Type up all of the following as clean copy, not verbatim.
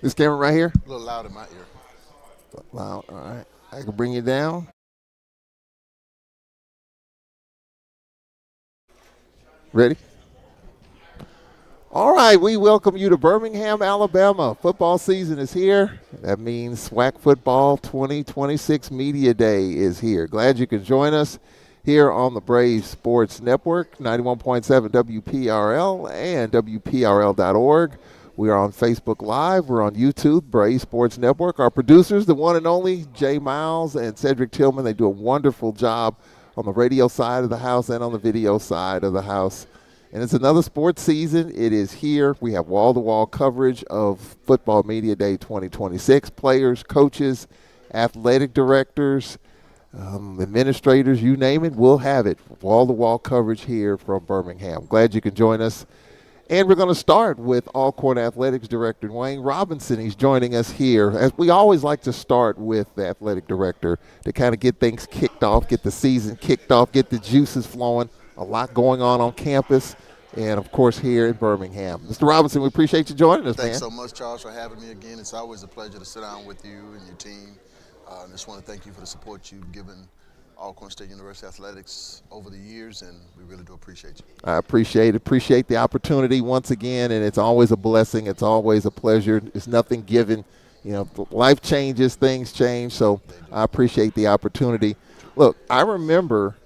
This camera right here? A little loud in my ear. Loud. All right. I can bring you down. Ready? All right, we welcome you to Birmingham, Alabama. Football season is here. That means SWAC Football 2026 Media Day is here. Glad you can join us here on the Brave Sports Network, 91.7 WPRL and WPRL.org. We are on Facebook Live. We're on YouTube, Brave Sports Network. Our producers, the one and only Jay Miles and Cedric Tillman, they do a wonderful job on the radio side of the house and on the video side of the house. And it's another sports season. It is here. We have wall-to-wall coverage of Football Media Day 2026. Players, coaches, athletic directors, administrators, you name it, we'll have it. Wall-to-wall coverage here from Birmingham. Glad you can join us. And we're going to start with Alcorn Athletics Director Wayne Robinson. He's joining us here. As we always like to start with the athletic director to kind of get things kicked off, get the season kicked off, get the juices flowing. A lot going on campus and, of course, here in Birmingham. Mr. Robinson, we appreciate you joining us, Thanks man. so much, Charles, for having me again. It's always a pleasure to sit down with you and your team. I just want to thank you for the support you've given Alcorn State University Athletics over the years, and we really do appreciate you. I appreciate the opportunity once again, and it's always a blessing. It's always a pleasure. It's nothing given. You know, life changes, things change, so I appreciate the opportunity. Look, I remember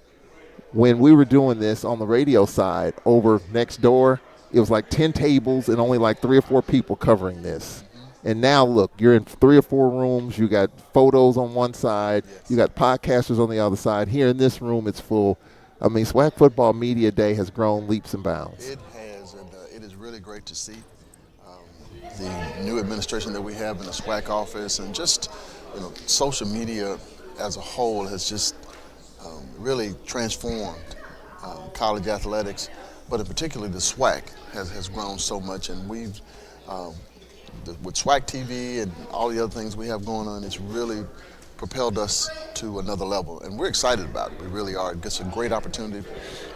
when we were doing this on the radio side over next door, it was like 10 tables and only like 3 or 4 people covering this. And now, look, you're in 3 or 4 rooms. You got photos on one side. Yes. You got podcasters on the other side. Here in this room, it's full. I mean, SWAC Football Media Day has grown leaps and bounds. It has, and it is really great to see the new administration that we have in the SWAC office, and just social media as a whole has just really transformed college athletics, but in particular the SWAC has grown so much, and we've with SWAC TV and all the other things we have going on, it's really propelled us to another level, and we're excited about it. We really are. It's a great opportunity,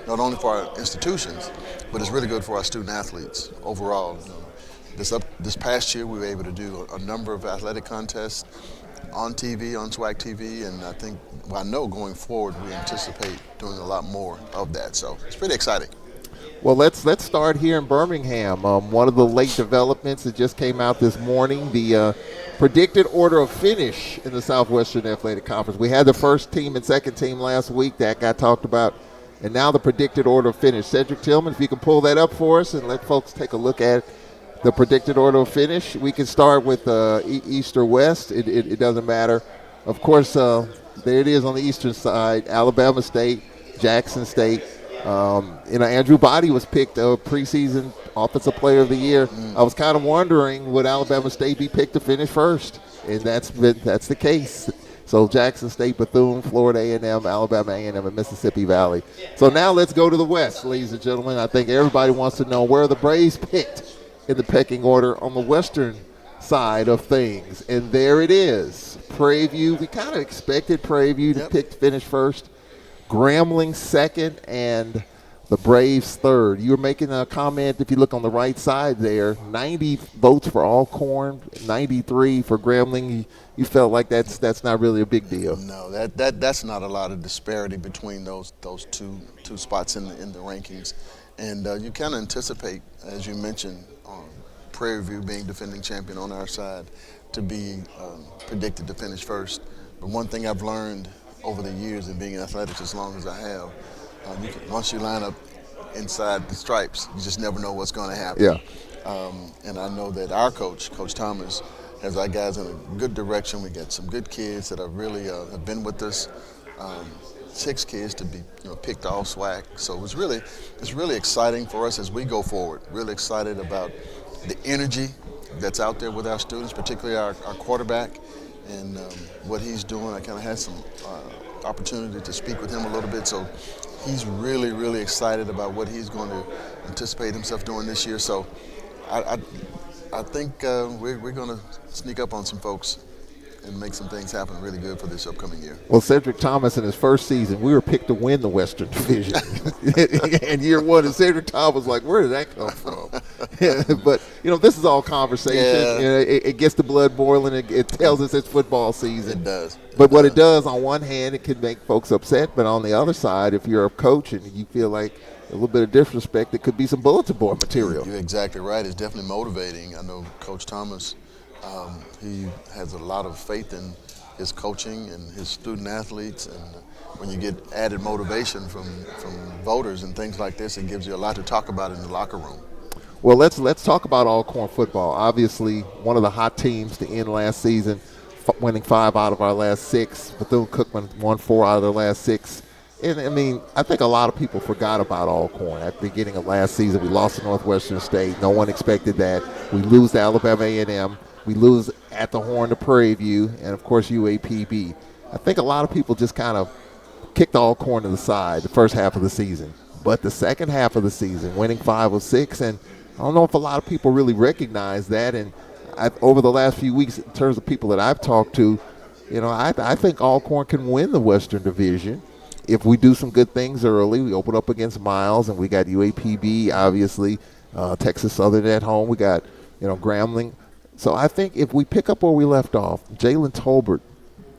not only for our institutions, but it's really good for our student athletes overall. This past year, we were able to do a number of athletic contests on TV, on SWAC TV, and I know going forward, we anticipate doing a lot more of that. So it's pretty exciting. Well, let's start here in Birmingham. One of the late developments that just came out this morning, the predicted order of finish in the Southwestern Athletic Conference. We had the first team and second team last week. That got talked about. And now the predicted order of finish. Cedric Tillman, if you can pull that up for us and let folks take a look at the predicted order of finish. We can start with East or West. It doesn't matter. Of course, there it is on the eastern side, Alabama State, Jackson State. Andrew Body was picked preseason Offensive Player of the Year. I was kind of wondering, would Alabama State be picked to finish first? And that's the case. So Jackson State, Bethune, Florida A&M, Alabama A&M, and Mississippi Valley. So now let's go to the West, ladies and gentlemen. I think everybody wants to know where the Braves picked in the pecking order on the western side of things. And there it is. Prairie View, we kind of expected Prairie View to finish first. Grambling second, and the Braves third. You were making a comment, if you look on the right side there, 90 votes for Alcorn, 93 for Grambling. You felt like that's not really a big deal. No, that's not a lot of disparity between those two spots in the rankings. And you kind of anticipate, as you mentioned, Prairie View being defending champion on our side, to be predicted to finish first. But one thing I've learned over the years and being in athletics as long as I have, once you line up inside the stripes, you just never know what's going to happen. Yeah. And I know that our coach, Coach Thomas, has our guys in a good direction. We got some good kids that are really have been with us. 6 kids to be picked all SWAC. So it's really exciting for us as we go forward. Really excited about the energy that's out there with our students, particularly our quarterback, and what he's doing. I kind of had some opportunity to speak with him a little bit, so he's really, really excited about what he's going to anticipate himself doing this year. So I think we're going to sneak up on some folks and make some things happen really good for this upcoming year. Well, Cedric Thomas in his first season, we were picked to win the Western Division in year one, and Cedric Thomas was like, where did that come from? But this is all conversation. Yeah. It gets the blood boiling. It tells us it's football season. It does. But what it does, on one hand, it can make folks upset. But on the other side, if you're a coach and you feel like a little bit of disrespect, it could be some bulletin board material. You're exactly right. It's definitely motivating. I know Coach Thomas, he has a lot of faith in his coaching and his student athletes. And when you get added motivation from voters and things like this, it gives you a lot to talk about in the locker room. Well, let's talk about Alcorn football. Obviously, one of the hot teams to end last season, winning 5 out of our last 6. Bethune-Cookman won 4 out of their last 6. And, I think a lot of people forgot about Alcorn. At the beginning of last season, we lost to Northwestern State. No one expected that. We lose to Alabama A&M. We lose at the Horn to Prairie View, and, of course, UAPB. I think a lot of people just kind of kicked Alcorn to the side the first half of the season. But the second half of the season, winning 5 of 6, and I don't know if a lot of people really recognize that. And over the last few weeks, in terms of people that I've talked to, I think Alcorn can win the Western Division if we do some good things early. We open up against Miles, and we got UAPB, obviously, Texas Southern at home. We got, Grambling. So I think if we pick up where we left off, Jalen Tolbert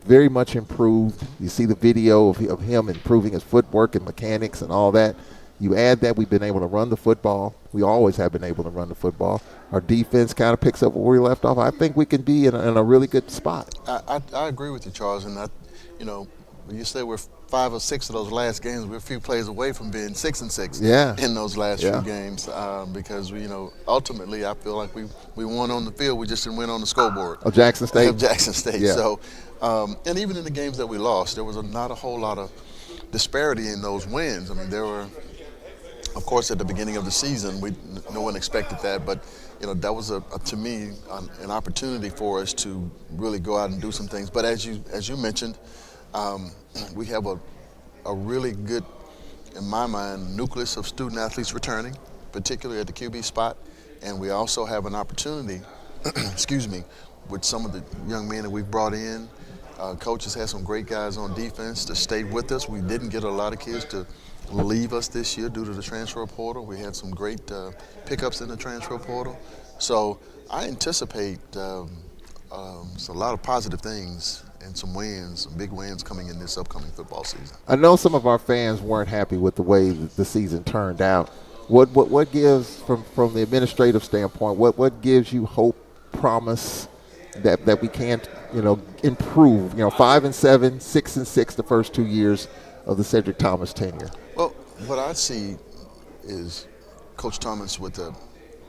very much improved. You see the video of him improving his footwork and mechanics and all that. You add that we've been able to run the football. We always have been able to run the football. Our defense kind of picks up where we left off. I think we can be in a really good spot. I agree with you, Charles. And when you say we're 5 or 6 of those last games, we're a few plays away from being 6 and 6 in those last few games. Because ultimately, I feel like we won on the field. We just didn't win on the scoreboard. Of Jackson State. Of Jackson State. Yeah. So, and even in the games that we lost, there was not a whole lot of disparity in those wins. There were. Of course, at the beginning of the season, no one expected that, but that was to me an opportunity for us to really go out and do some things. But as you mentioned, we have a really good, in my mind, nucleus of student athletes returning, particularly at the QB spot, and we also have an opportunity, excuse me, with some of the young men that we've brought in. Coaches had some great guys on defense that stayed with us. We didn't get a lot of kids to leave us this year due to the transfer portal. We had some great pickups in the transfer portal. So I anticipate a lot of positive things and some wins, some big wins coming in this upcoming football season. I know some of our fans weren't happy with the way the season turned out. What gives, from the administrative standpoint, what gives you hope, promise that we can improve? 5 and 7, 6 and 6 the first 2 years of the Cedric Thomas tenure. Well, what I see is Coach Thomas with a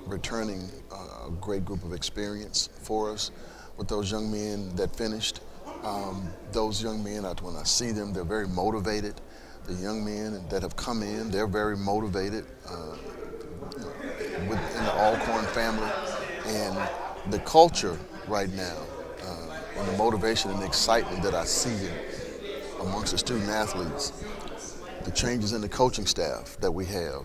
returning a great group of experience for us with those young men that finished. Those young men, when I see them, they're very motivated. The young men that have come in, they're very motivated within the Alcorn family. And the culture right now, and the motivation and the excitement that I see amongst the student athletes, the changes in the coaching staff that we have.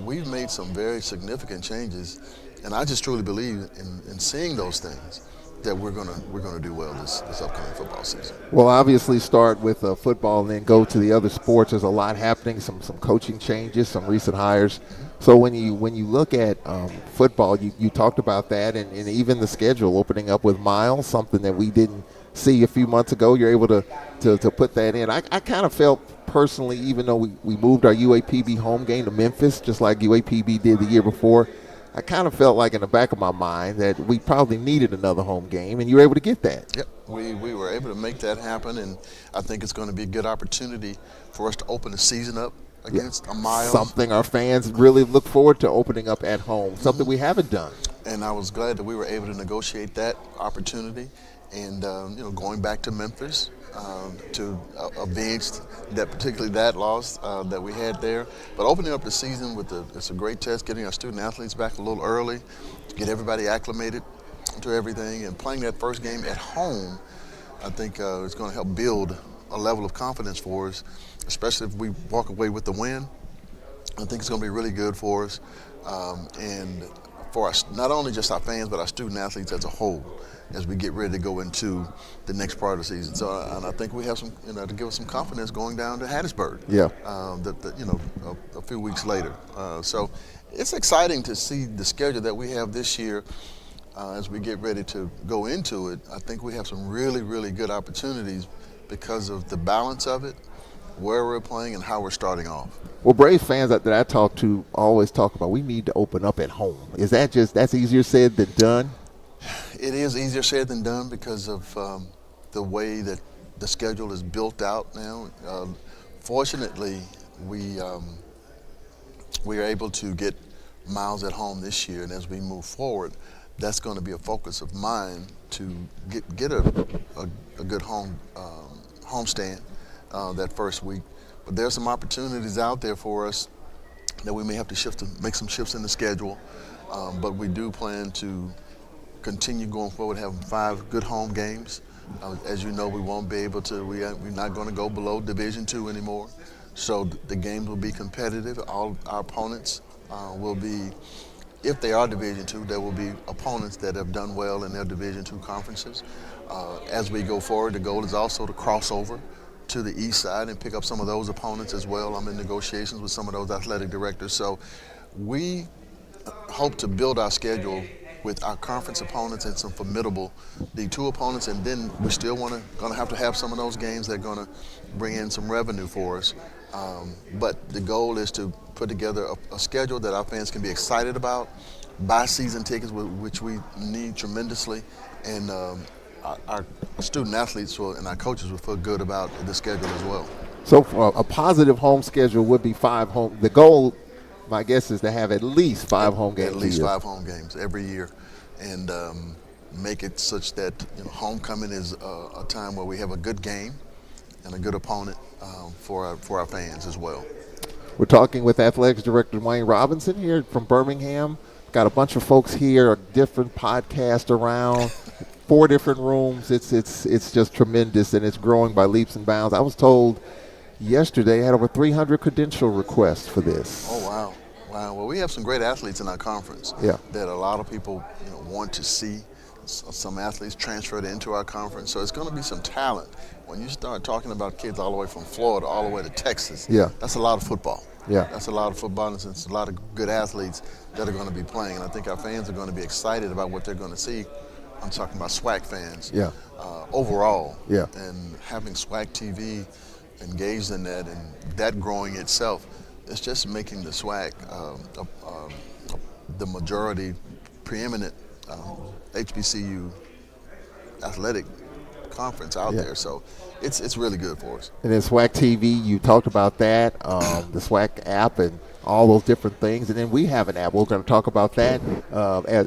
We've made some very significant changes, and I just truly believe in seeing those things that we're gonna do well this upcoming football season. Well, obviously start with football and then go to the other sports. There's a lot happening, some coaching changes, some recent hires. So when you look at football, you talked about that, and even the schedule opening up with Miles, something that we didn't see a few months ago. You're able to put that in. I kind of felt personally, even though we moved our UAPB home game to Memphis, just like UAPB did the year before, I kind of felt like in the back of my mind that we probably needed another home game, and you were able to get that. Yep, we were able to make that happen, and I think it's going to be a good opportunity for us to open the season up against a Miles. Something our fans really look forward to opening up at home, something we haven't done. And I was glad that we were able to negotiate that opportunity, and going back to Memphis to avenge that loss that we had there. But opening up the season it's a great test, getting our student athletes back a little early, to get everybody acclimated to everything, and playing that first game at home, I think it's going to help build a level of confidence for us, especially if we walk away with the win. I think it's going to be really good for us, and for us, not only just our fans, but our student athletes as a whole, as we get ready to go into the next part of the season. So, and I think we have some, to give us some confidence going down to Hattiesburg. Yeah. A few weeks later. So, It's exciting to see the schedule that we have this year as we get ready to go into it. I think we have some really, really good opportunities because of the balance of it, where we're playing, and how we're starting off. Well, Braves fans that I talk to always talk about we need to open up at home. Is that that's easier said than done? It is easier said than done because of the way that the schedule is built out now. Fortunately, we are able to get Miles at home this year, and as we move forward, that's going to be a focus of mine to get a good homestand that first week. But there are some opportunities out there for us that we may have to make some shifts in the schedule. But we do plan to continue going forward, having 5 good home games. As you know, we won't be able to. We're not going to go below Division II anymore. So the games will be competitive. All our opponents will be, if they are Division II, there will be opponents that have done well in their Division II conferences. As we go forward, the goal is also to cross over to the east side and pick up some of those opponents as well. I'm in negotiations with some of those athletic directors. So we hope to build our schedule with our conference opponents and some formidable D2 opponents, and then we still going to have some of those games that are going to bring in some revenue for us. But the goal is to put together a schedule that our fans can be excited about, buy season tickets, which we need tremendously, and our student athletes and our coaches will feel good about the schedule as well. So a positive home schedule would be 5 home. The goal, my guess, is to have at least 5 home games. At least 5 home games every year, and make it such that homecoming is a time where we have a good game and a good opponent for our fans as well. We're talking with Athletics Director Wayne Robinson here from Birmingham. Got a bunch of folks here, a different podcast around, 4 different rooms. It's just tremendous, and it's growing by leaps and bounds. I was told yesterday I had over 300 credential requests for this. Oh, wow. Wow. Well, we have some great athletes in our conference that a lot of people want to see. Some athletes transferred into our conference, so it's going to be some talent. When you start talking about kids all the way from Florida all the way to Texas, that's a lot of football. Yeah, that's a lot of football, and it's a lot of good athletes that are going to be playing. And I think our fans are going to be excited about what they're going to see. I'm talking about SWAC fans. Overall. And having SWAC TV engaged in that and that growing itself, it's just making the SWAC the majority preeminent HBCU athletic conference out there. So it's really good for us. And then SWAC TV, you talked about that, the SWAC app and all those different things. And then we have an app. We're going to talk about that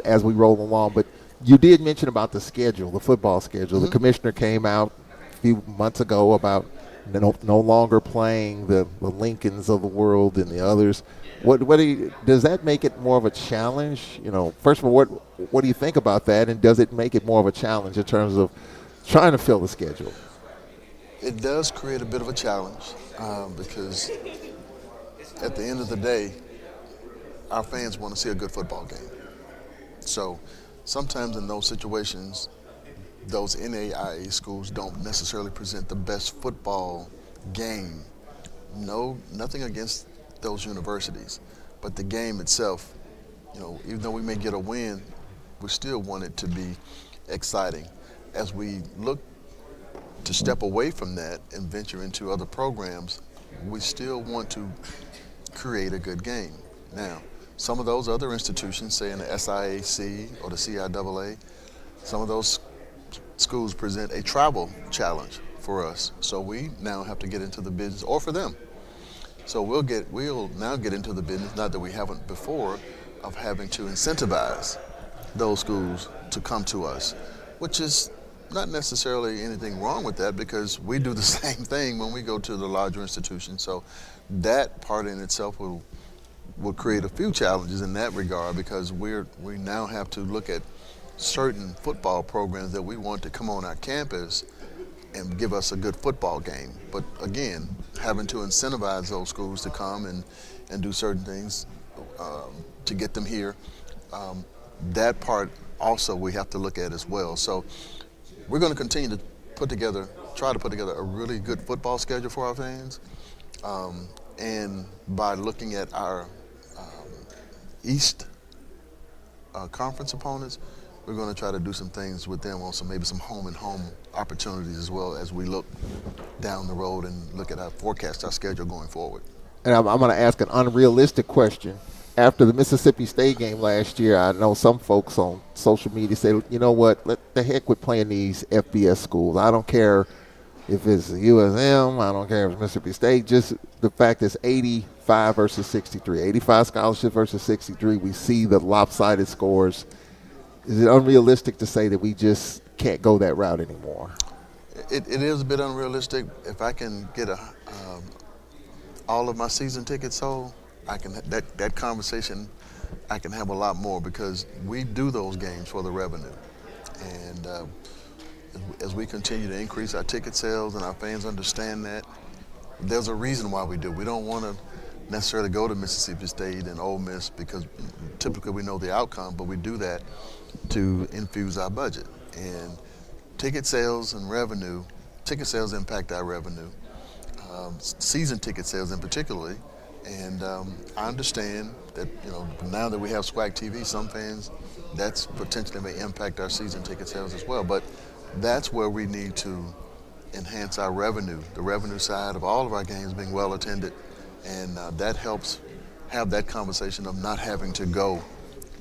as we roll along. But you did mention about the schedule, the football schedule. The commissioner came out a few months ago about no longer playing the Lincolns of the world and the others. Does that make it more of a challenge? First of all, what do you think about that? And does it make it more of a challenge in terms of trying to fill the schedule? It does create a bit of a challenge because at the end of the day, our fans want to see a good football game. So sometimes in those situations, those NAIA schools don't necessarily present the best football game. Nothing against those universities, but the game itself, even though we may get a win, we still want it to be exciting. As we look to step away from that and venture into other programs, we still want to create a good game. Now, some of those other institutions, say in the SIAC or the CIAA, some of those schools present a travel challenge for us. So we now have to get into the business, or for them. So we'll now get into the business, not that we haven't before, of having to incentivize those schools to come to us, which is not necessarily anything wrong with that because we do the same thing when we go to the larger institutions. So that part in itself will create a few challenges in that regard because we now have to look at certain football programs that we want to come on our campus and give us a good football game. But again, having to incentivize those schools to come and do certain things to get them here, that part also we have to look at as well. So we're going to continue to try to put together a really good football schedule for our fans. And by looking at our East conference opponents, we're going to try to do some things with them on maybe some home and home opportunities as well as we look down the road and look at our forecast, our schedule going forward. And I'm going to ask an unrealistic question. After the Mississippi State game last year, I know some folks on social media say, you know what, let the heck with playing these FBS schools. I don't care if it's USM, I don't care if it's Mississippi State, just the fact it's 85 versus 63, 85 scholarships versus 63. We see the lopsided scores. Is it unrealistic to say that we just can't go that route anymore? It is a bit unrealistic. If I can get all of my season tickets sold, I can that conversation I can have a lot more because we do those games for the revenue, and as we continue to increase our ticket sales and our fans understand that, there's a reason why we do. We don't want to necessarily go to Mississippi State and Ole Miss because typically we know the outcome, but we do that to infuse our budget. And ticket sales and revenue, ticket sales impact our revenue, season ticket sales in particularly. And I understand that, now that we have SWAC TV, some fans, that's potentially may impact our season ticket sales as well. But that's where we need to enhance our revenue, the revenue side of all of our games being well attended. And that helps have that conversation of not having to go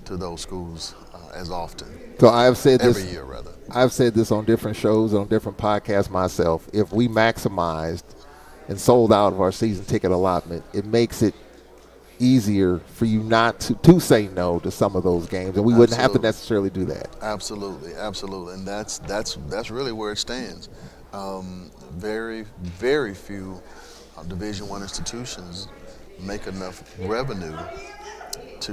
to those schools as often. So I have said every year, rather. I've said this on different shows, on different podcasts myself. If we maximized and sold out of our season ticket allotment, it makes it easier for you not to say no to some of those games, and we wouldn't have to necessarily do that. Absolutely, and that's really where it stands. Very, very few Division I institutions make enough revenue to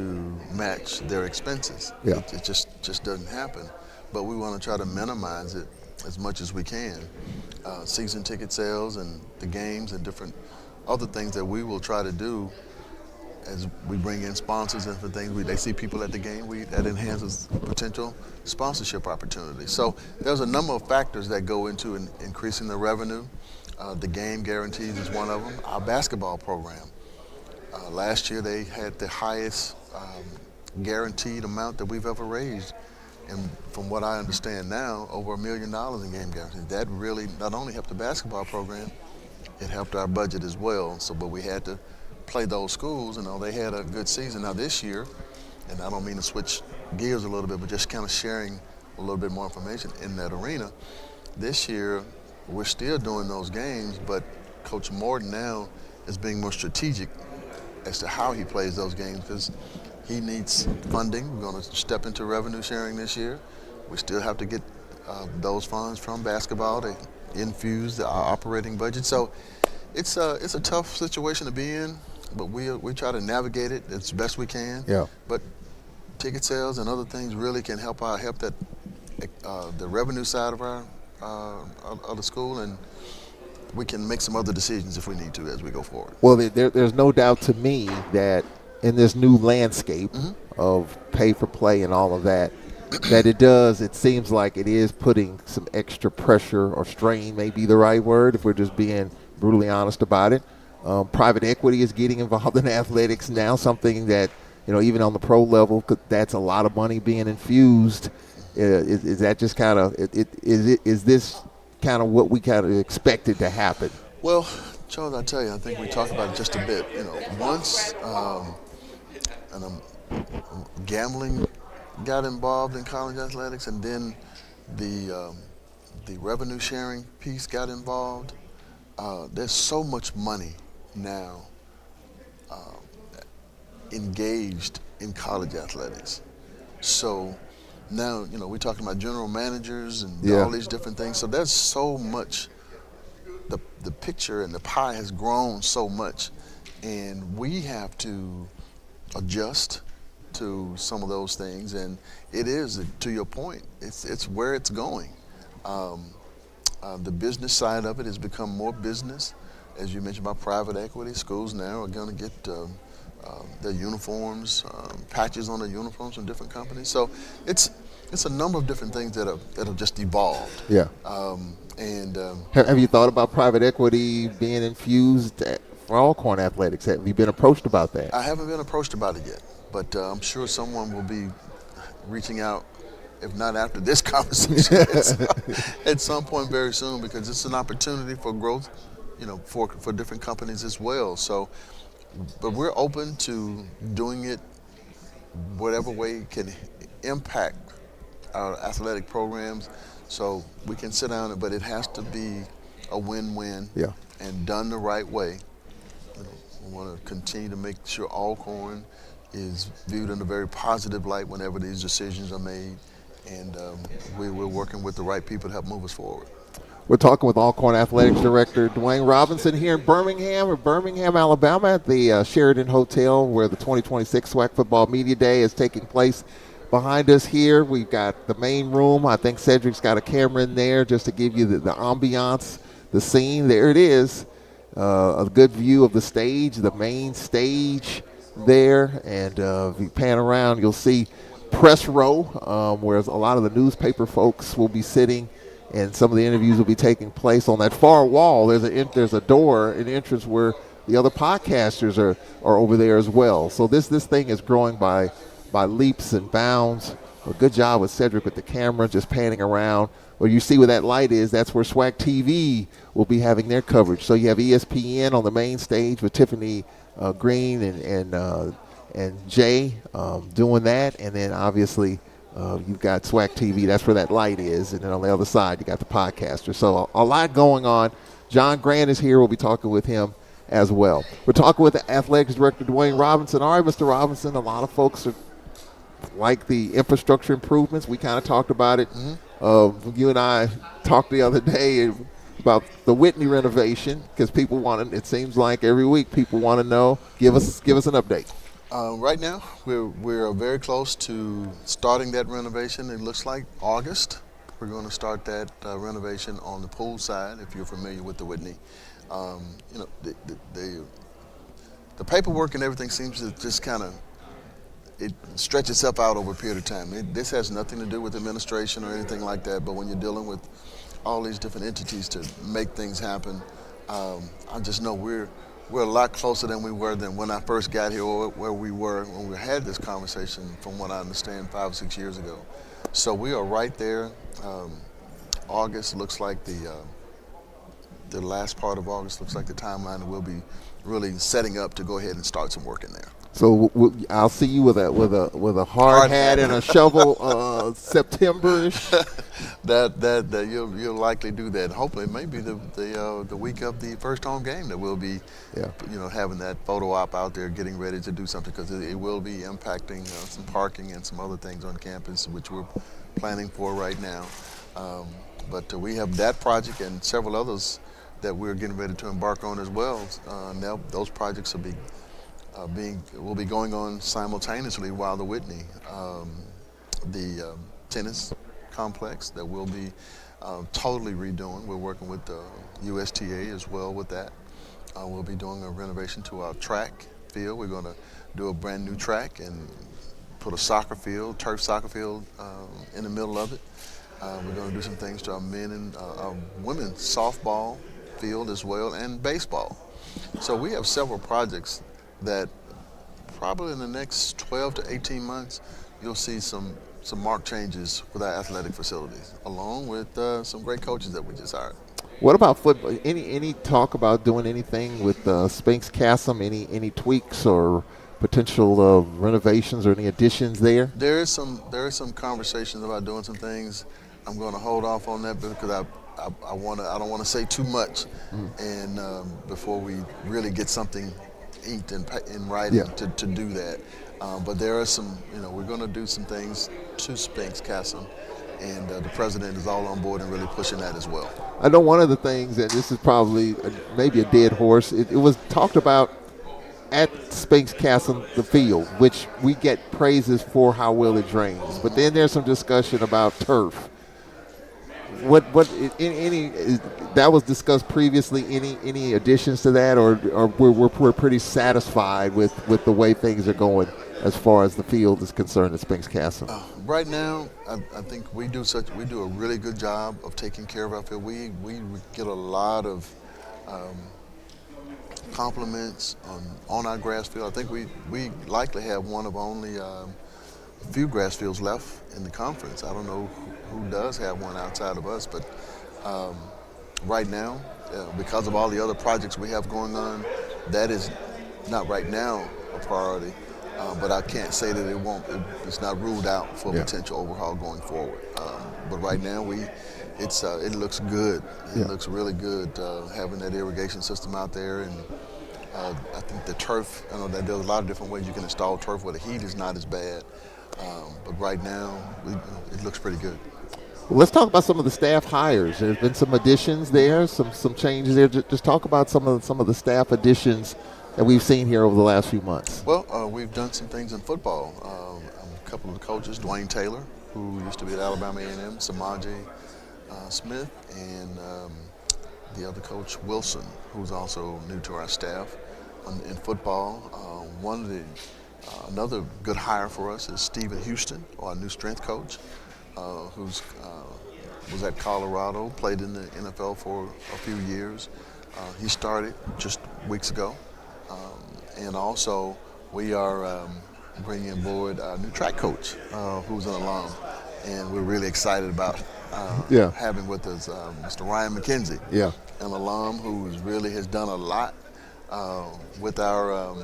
match their expenses. Yeah. It just doesn't happen. But we want to try to minimize it as much as we can. Season ticket sales and the games and different other things that we will try to do as we bring in sponsors and for things. They see people at the game, that enhances potential sponsorship opportunities. So there's a number of factors that go into increasing the revenue. The game guarantees is one of them. Our basketball program. Last year they had the highest guaranteed amount that we've ever raised. And from what I understand now, over $1 million in game guarantees. That really not only helped the basketball program, it helped our budget as well. But we had to play those schools. They had a good season. Now this year, and I don't mean to switch gears a little bit, but just kind of sharing a little bit more information in that arena. This year, we're still doing those games, but Coach Morton now is being more strategic as to how he plays those games because he needs funding. We're going to step into revenue sharing this year. We still have to get those funds from basketball to infuse our operating budget. So it's a tough situation to be in, but we try to navigate it as best we can. Yeah. But ticket sales and other things really can help that the revenue side of our of the school, and we can make some other decisions if we need to as we go forward. Well, there's no doubt to me that in this new landscape of pay for play and all of that, it seems like it is putting some extra pressure or strain, may be the right word, if we're just being brutally honest about it. Private equity is getting involved in athletics now, something that, even on the pro level, that's a lot of money being infused. Is that just kind of, is this kind of what we kind of expected to happen? Well, Charles, I tell you, I think we talked about it just a bit. Once gambling got involved in college athletics, and then the revenue sharing piece got involved, there's so much money now engaged in college athletics. So now, we're talking about general managers and all these different things. So there's so much, the picture and the pie has grown so much, and we have to adjust to some of those things. And it is, to your point, it's where it's going. The business side of it has become more business. As you mentioned about private equity, schools now are going to get their uniforms, patches on their uniforms from different companies. So it's a number of different things that have just evolved. Yeah. Have you thought about private equity being infused for Alcorn athletics? Have you been approached about that? I haven't been approached about it yet, But I'm sure someone will be reaching out, if not after this conversation, at some point very soon, because it's an opportunity for growth, for different companies as well. So, but we're open to doing it whatever way it can impact our athletic programs. So we can sit down, but it has to be a win-win Yeah. and done the right way. We want to continue to make sure Alcorn is viewed in a very positive light whenever these decisions are made, and we're working with the right people to help move us forward. We're talking with Alcorn Athletics Director Dwayne Robinson here in Birmingham, Alabama, at the Sheridan Hotel, where the 2026 SWAC Football Media Day is taking place. Behind us here, we've got the main room. I think Cedric's got a camera in there just to give you the ambiance, the scene. There it is, a good view of the stage, the main stage there. And if you pan around, you'll see press row, where a lot of the newspaper folks will be sitting, and some of the interviews will be taking place. On that far wall, there's a door, an entrance where the other podcasters are over there as well. So this thing is growing by leaps and bounds. A good job with Cedric with the camera, just panning around. Where you see where that light is, that's where SWAC TV will be having their coverage. So you have ESPN on the main stage with Tiffany Green and Jay doing that, and then obviously you've got SWAC TV. That's where that light is, and then on the other side you got the podcaster. So a lot going on. John Grant is here. We'll be talking with him as well. We're talking with the Athletics Director Dwayne Robinson. All right, Mr. Robinson, a lot of folks are like the infrastructure improvements. We kind of talked about it. You and I talked the other day about the Whitney renovation, because people want to, it seems like every week people want to know. Give us an update. Right now, we're very close to starting that renovation. It looks like August. We're going to start that renovation on the pool side, if you're familiar with the Whitney. The paperwork and everything seems to just kind of, it stretches itself out over a period of time. This has nothing to do with administration or anything like that, but when you're dealing with all these different entities to make things happen, I just know we're a lot closer than we were than when I first got here, or where we were when we had this conversation, from what I understand, 5 or 6 years ago. So we are right there. August looks like the last part of August looks like the timeline that we'll be really setting up to go ahead and start some work in there. So I'll see you with a hard hat and a shovel September-ish. That you'll likely do that. Hopefully, maybe the week of the first home game that we'll be, having that photo op out there, getting ready to do something, because it will be impacting some parking and some other things on campus, which we're planning for right now. But we have that project and several others that we're getting ready to embark on as well. Now those projects will be going on simultaneously, while the Whitney, the tennis complex that we'll be totally redoing. We're working with the USTA as well with that. We'll be doing a renovation to our track field. We're going to do a brand new track and put a turf soccer field in the middle of it. We're going to do some things to our men and our women's softball field as well, and baseball. So we have several projects that probably in the next 12 to 18 months, you'll see some marked changes with our athletic facilities, along with some great coaches that we just hired. What about football? Any talk about doing anything with Spinks Chasm? Any tweaks or potential renovations or any additions there? There is some conversations about doing some things. I'm going to hold off on that because I don't want to say too much, and before we really get something inked in writing to do that. But there are some, we're going to do some things to Spinks Chasm, and the president is all on board and really pushing that as well. I know one of the things, and this is probably maybe a dead horse, it was talked about at Spinks Chasm, the field, which we get praises for how well it drains. But then there's some discussion about turf. Any that was discussed previously? Any additions to that, or we're pretty satisfied with the way things are going as far as the field is concerned at Spinks Chasm? Right now, I think we do a really good job of taking care of our field. We get a lot of compliments on our grass field. I think we likely have one of only few grass fields left in the conference. I don't know who does have one outside of us, but right now, because of all the other projects we have going on, that is not right now a priority. But I can't say that it's not ruled out for potential overhaul going forward. But right now, it looks good. It looks really good having that irrigation system out there, and I think the turf. I know that there's a lot of different ways you can install turf where the heat is not as bad. But right now, it looks pretty good. Well, let's talk about some of the staff hires. There's been some additions there, some changes there. Just talk about some of the staff additions that we've seen here over the last few months. Well, we've done some things in football. A couple of the coaches, Dwayne Taylor, who used to be at Alabama A&M, Samaje Smith, and the other coach, Wilson, who's also new to our staff. In football, another good hire for us is Stephen Houston, our new strength coach, who's was at Colorado, played in the NFL for a few years. He started just weeks ago. And also, we are bringing aboard a new track coach who's an alum. And we're really excited about having with us Mr. Ryan McKenzie, an alum who really has done a lot with our,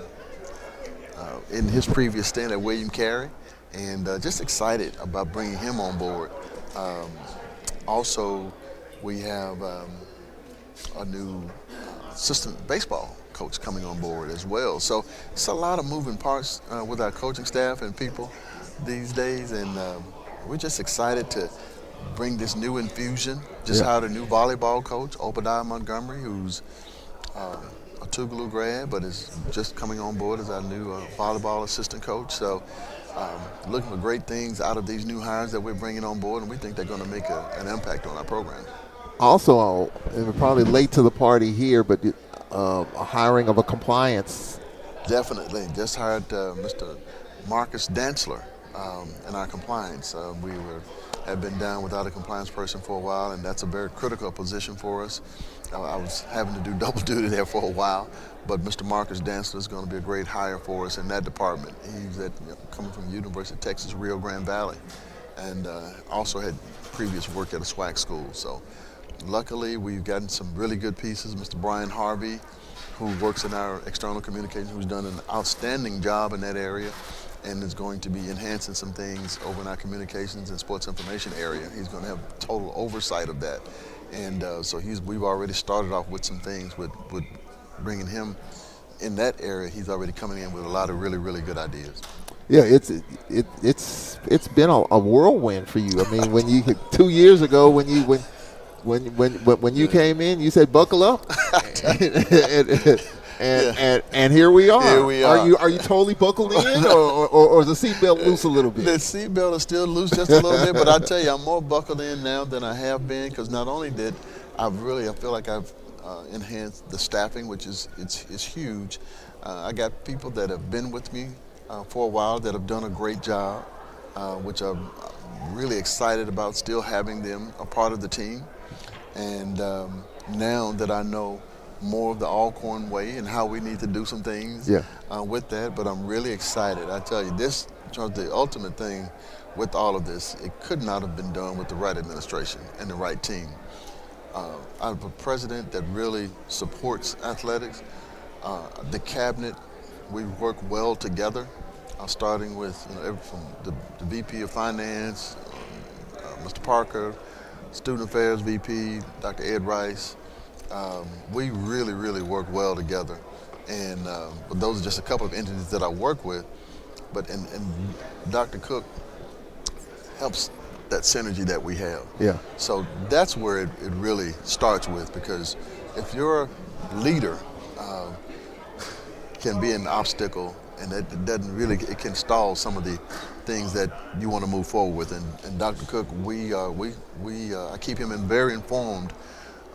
in his previous stint at William Carey. And just excited about bringing him on board. Also, we have a new assistant baseball coach coming on board as well. So it's a lot of moving parts with our coaching staff and people these days, and we're just excited to bring this new infusion. Just hired a new volleyball coach, Obadiah Montgomery, who's a Tougaloo grad, but is just coming on board as our new volleyball assistant coach. So looking for great things out of these new hires that we're bringing on board, and we think they're going to make an impact on our program. Also, and we're probably late to the party here, but a hiring of a compliance. Definitely. Just hired Mr. Marcus Dantzler in our compliance. We have been down without a compliance person for a while, and that's a very critical position for us. I was having to do double duty there for a while, but Mr. Marcus Dantzler is going to be a great hire for us in that department. He's coming from University of Texas, Rio Grande Valley, and also had previous work at a SWAC school. So luckily, we've gotten some really good pieces. Mr. Brian Harvey, who works in our external communications, who's done an outstanding job in that area and is going to be enhancing some things over in our communications and sports information area. He's going to have total oversight of that. And so we've already started off with some things with bringing him in that area. He's already coming in with a lot of really, really good ideas. Yeah, it's been a whirlwind for you. I mean, when you 2 years ago when you came in, you said buckle up, and here we are. Here we are. Are you totally buckled in, or is the seatbelt loose a little bit? The seatbelt is still loose just a little bit, but I tell you, I'm more buckled in now than I have been, because not only did I feel like I've enhanced the staffing, which is huge. I got people that have been with me for a while that have done a great job, which I'm really excited about still having them a part of the team. And now that I know more of the Alcorn way and how we need to do some things with that, but I'm really excited. I tell you, this was the ultimate thing with all of this. It could not have been done with the right administration and the right team. I have a president that really supports athletics. The cabinet, we work well together, starting with from the VP of Finance, Mr. Parker, Student Affairs VP, Dr. Ed Rice. We really, really work well together. And but those are just a couple of entities that I work with. But and Dr. Cook helps that synergy that we have. Yeah. So that's where it really starts with, because if your leader can be an obstacle, and it doesn't really, it can stall some of the things that you want to move forward with. And Dr. Cook, I keep him very informed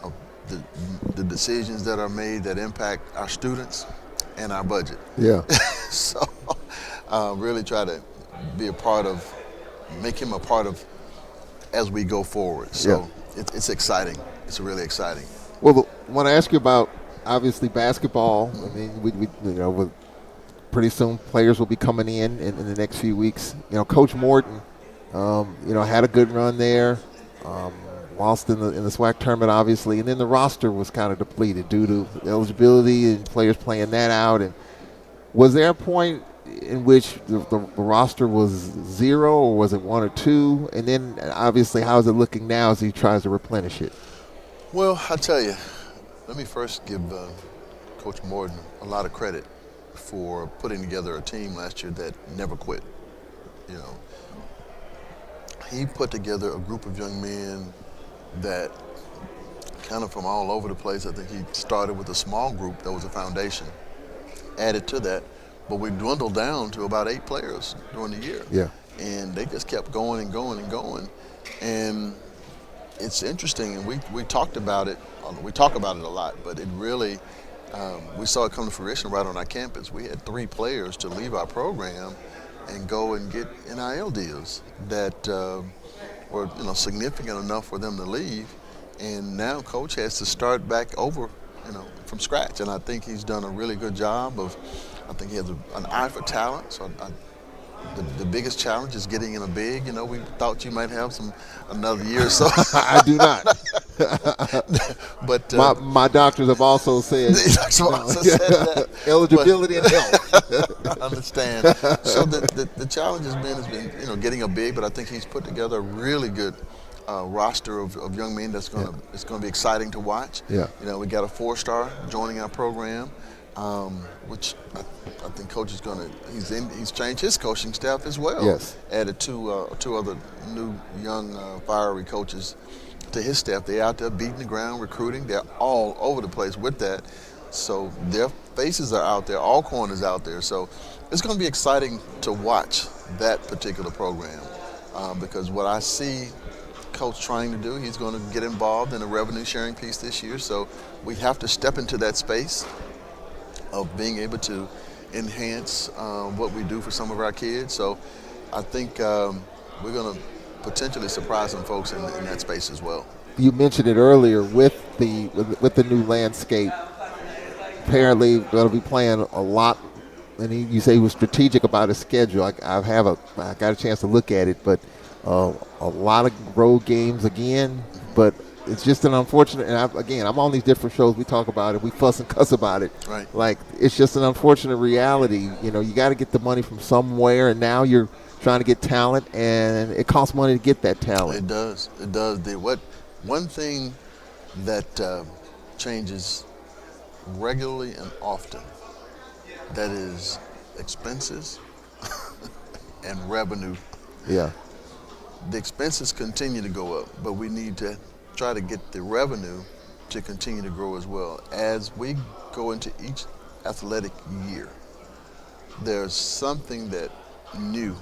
of the decisions that are made that impact our students and our budget. Yeah. So really try to be a part of, make him a part of as we go forward. So it's exciting. It's really exciting. Well, I want to ask you about obviously basketball. I mean, we with pretty soon players will be coming in the next few weeks. Coach Morton, had a good run there. Um, Lost in the SWAC tournament, obviously, and then the roster was kind of depleted due to eligibility and players playing that out. And was there a point in which the roster was zero, or was it one or two? And then, obviously, how is it looking now as he tries to replenish it? Well, I tell you, let me first give Coach Morton a lot of credit for putting together a team last year that never quit. You know, he put together a group of young men that kind of from all over the place. I think he started with a small group that was a foundation, added to that, but we dwindled down to about 8 players during the year. Yeah. And they just kept going and going and going. And it's interesting, and we talked about it, we talk about it a lot, but it really, we saw it come to fruition right on our campus. We had 3 players to leave our program and go and get NIL deals that were significant enough for them to leave, and now Coach has to start back over, from scratch. And I think he's done a really good job of. I think he has an eye for talent. So the biggest challenge is getting in a big. We thought you might have another year or so. I do not. But my doctors have also said, that. eligibility and health. I understand. So the challenge has been getting a big, but I think he's put together a really good roster of young men it's going to be exciting to watch. Yeah. We got a 4-star joining our program, which I think Coach is going to. He's changed his coaching staff as well. Yes. Added two other new young fiery coaches to his staff. They're out there beating the ground, recruiting. They're all over the place with that. So their faces are out there, all corners out there. So it's going to be exciting to watch that particular program because what I see Coach trying to do, he's going to get involved in a revenue sharing piece this year. So we have to step into that space of being able to enhance what we do for some of our kids. So I think we're going to potentially surprise some folks in that space as well. You mentioned it earlier with the new landscape. Apparently, going to be playing a lot, and you say he was strategic about his schedule. I got a chance to look at it, but a lot of road games again. But it's just an unfortunate. And I'm on these different shows. We talk about it. We fuss and cuss about it. Right. Like it's just an unfortunate reality. You got to get the money from somewhere, and now you're trying to get talent, and it costs money to get that talent. It does. It does. One thing that changes regularly and often, that is expenses and revenue. Yeah. The expenses continue to go up, but we need to try to get the revenue to continue to grow as well. As we go into each athletic year, there's something that new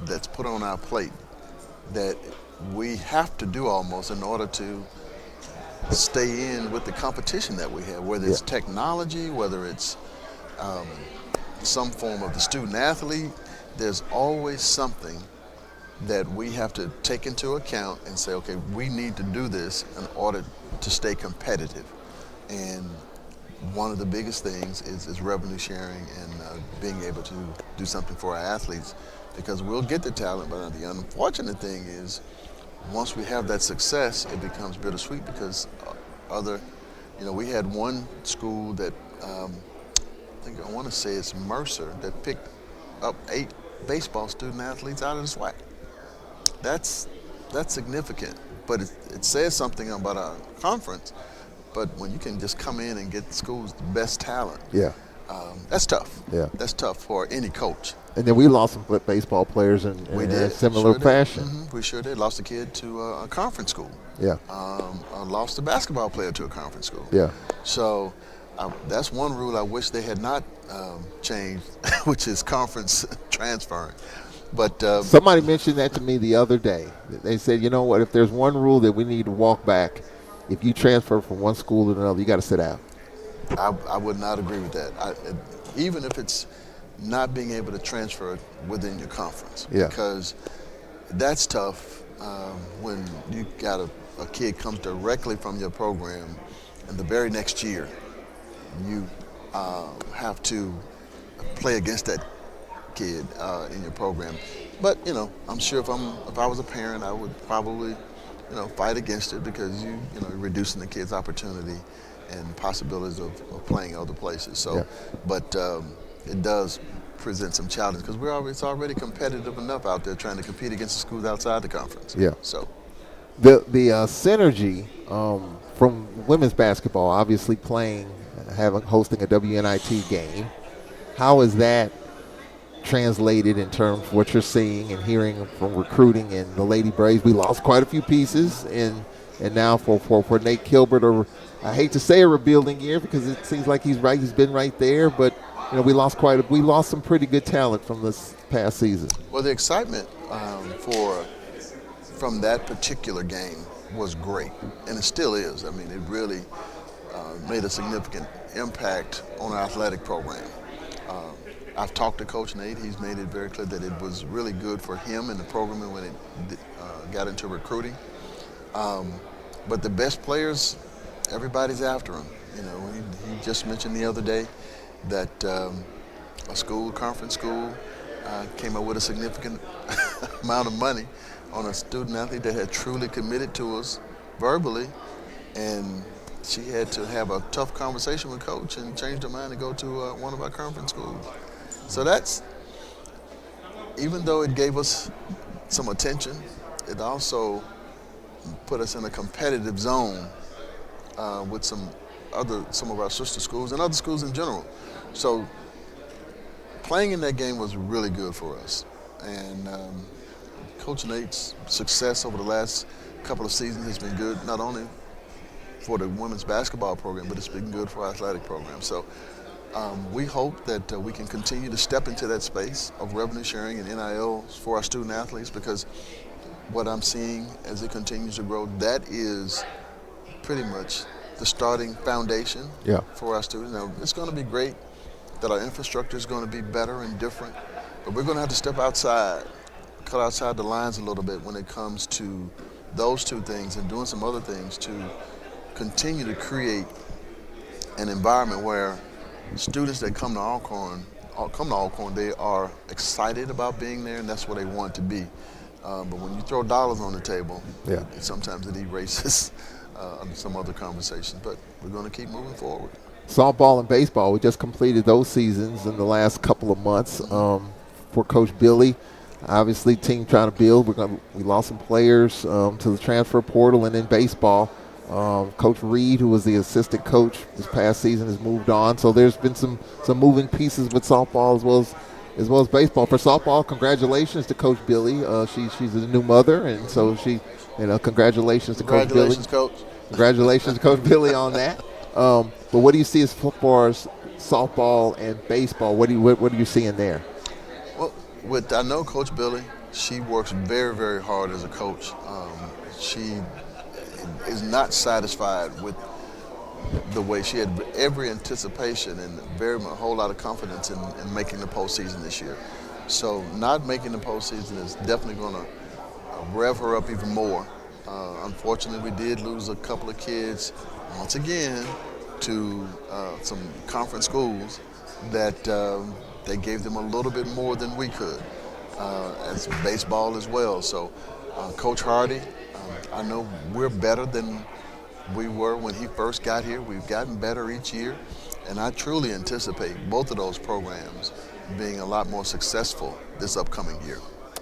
that's put on our plate that we have to do almost in order to stay in with the competition that we have, whether it's technology, whether it's some form of the student athlete. There's always something that we have to take into account and say, okay, we need to do this in order to stay competitive. And one of the biggest things is revenue sharing and being able to do something for our athletes, because we'll get the talent, but the unfortunate thing is once we have that success, it becomes bittersweet because we had one school that I want to say it's Mercer that picked up 8 baseball student athletes out of the SWAC. That's significant, but it says something about our conference. But when you can just come in and get the school's best talent, that's tough. Yeah, that's tough for any coach. And then we lost some baseball players in a similar fashion. Mm-hmm. We sure did. Lost a kid to a conference school. Yeah. Lost a basketball player to a conference school. Yeah. So that's one rule I wish they had not changed, which is conference transferring. But somebody mentioned that to me the other day. They said, you know what, if there's one rule that we need to walk back, if you transfer from one school to another, you got to sit out. I would not agree with that. Even if it's not being able to transfer within your conference, because that's tough when you got a kid comes directly from your program, and the very next year you have to play against that kid in your program. But I'm sure if I was a parent, I would probably fight against it because you're reducing the kid's opportunity and possibilities of playing other places. So, Yeah. but it does present some challenges because it's already competitive enough out there trying to compete against the schools outside the conference. Yeah. So The synergy from women's basketball, obviously hosting a WNIT game. How is that translated in terms of what you're seeing and hearing from recruiting and the Lady Braves? We lost quite a few pieces, and now for Nate Kilbert, or I hate to say a rebuilding year because it seems like he's right. He's been right there, but we lost some pretty good talent from this past season. well, the excitement from that particular game was great, and it still is. I mean, it really made a significant impact on our athletic program. I've talked to Coach Nate. He's made it very clear that it was really good for him and the program when it got into recruiting. But the best players, everybody's after him. He just mentioned the other day that a conference school, came up with a significant amount of money on a student athlete that had truly committed to us verbally, and she had to have a tough conversation with Coach and change her mind to go to one of our conference schools. So that's, even though it gave us some attention, it also put us in a competitive zone with some of our sister schools and other schools in general. So playing in that game was really good for us. And Coach Nate's success over the last couple of seasons has been good, not only for the women's basketball program, but it's been good for our athletic program. So we hope that we can continue to step into that space of revenue sharing and NILs for our student athletes, because what I'm seeing as it continues to grow, that is pretty much the starting foundation for our students. Now, it's going to be great that our infrastructure is going to be better and different, but we're going to have to step outside, cut outside the lines a little bit when it comes to those two things and doing some other things to continue to create an environment where students that come to Alcorn, they are excited about being there, and that's where they want to be. But when you throw dollars on the table, sometimes it erases some other conversations. But we're going to keep moving forward. Softball and baseball, we just completed those seasons in the last couple of months for Coach Billy. Obviously, team trying to build. We lost some players to the transfer portal, and in baseball, Coach Reed, who was the assistant coach this past season, has moved on. So there's been some moving pieces with softball as well as baseball. For softball, congratulations to Coach Billy. She's a new mother, and so congratulations to Coach Billy. Congratulations, Coach. Congratulations to Coach Billy on that. But what do you see as far as softball and baseball? What are you seeing there? Well, I know Coach Billy. She works very, very hard as a coach. She is not satisfied with the way she had every anticipation and a whole lot of confidence in making the postseason this year. So not making the postseason is definitely going to rev her up even more. Unfortunately, we did lose a couple of kids once again to some conference schools that they gave them a little bit more than we could, as baseball as well. So Coach Hardy, I know we're better than we were when he first got here. We've gotten better each year, and I truly anticipate both of those programs being a lot more successful this upcoming year.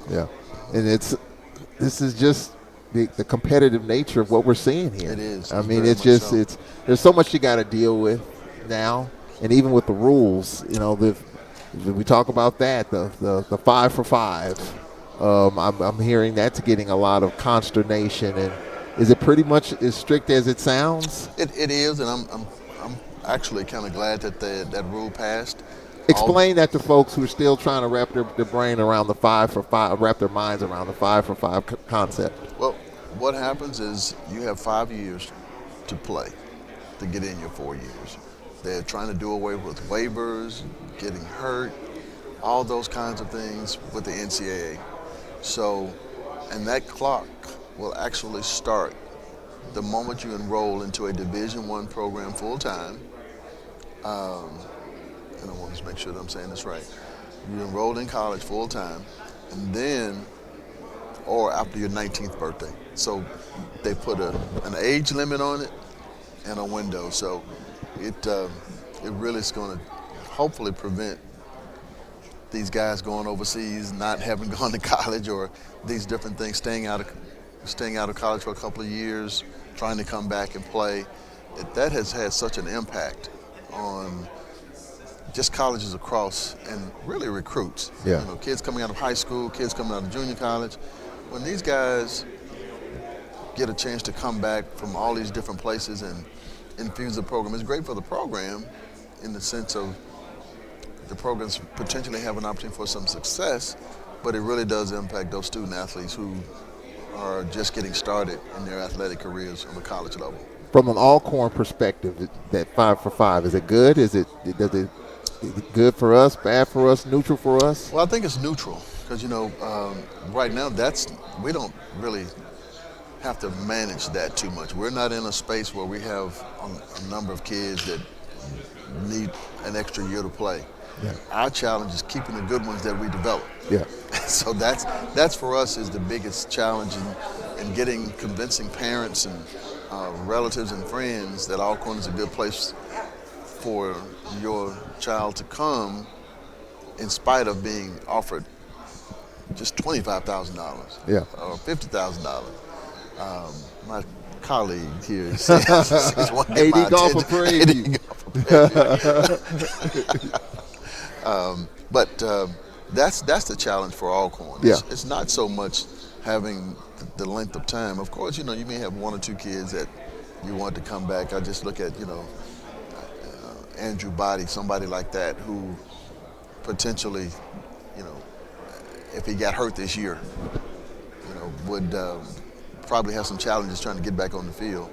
Yeah, and this is just the competitive nature of what we're seeing here. It is. I mean, there's so much you got to deal with now, and even with the rules, we talk about that, the 5 for 5. I'm hearing that's getting a lot of consternation. And is it pretty much as strict as it sounds? It is, and I'm actually kind of glad that that rule passed. Explain that to folks who are still trying to wrap their brain around the 5 for 5, wrap their minds around the 5 for 5 concept. Well, what happens is you have 5 years to play to get in your 4 years. They're trying to do away with waivers, getting hurt, all those kinds of things with the NCAA. So, and that clock will actually start the moment you enroll into a Division I program full time, and I want to make sure that I'm saying this right. You enrolled in college full time, and then, or after your 19th birthday. So they put an age limit on it and a window. So it really is going to hopefully prevent these guys going overseas, not having gone to college, or these different things, staying out of college for a couple of years, trying to come back and play. That has had such an impact on just colleges across, and really recruits. Yeah. You know, kids coming out of high school, kids coming out of junior college. When these guys get a chance to come back from all these different places and infuse the program, it's great for the program in the sense of the programs potentially have an opportunity for some success, but it really does impact those student athletes who are just getting started in their athletic careers on the college level. From an Alcorn perspective, that 5 for 5, is it good? Is it good for us, bad for us, neutral for us? Well, I think it's neutral because right now we don't really have to manage that too much. We're not in a space where we have a number of kids that need an extra year to play. Yeah. Our challenge is keeping the good ones that we develop. Yeah. So that's for us is the biggest challenge in getting convincing parents and relatives and friends that Alcorn is a good place for your child to come, in spite of being offered just $25,000 Yeah. or $50,000. My colleague here says want to get my AD golf attention. But that's the challenge for Alcorn. Yeah. It's not so much having the length of time. Of course, you may have one or two kids that you want to come back. I just look at Andrew Body, somebody like that, who potentially, if he got hurt this year, would probably have some challenges trying to get back on the field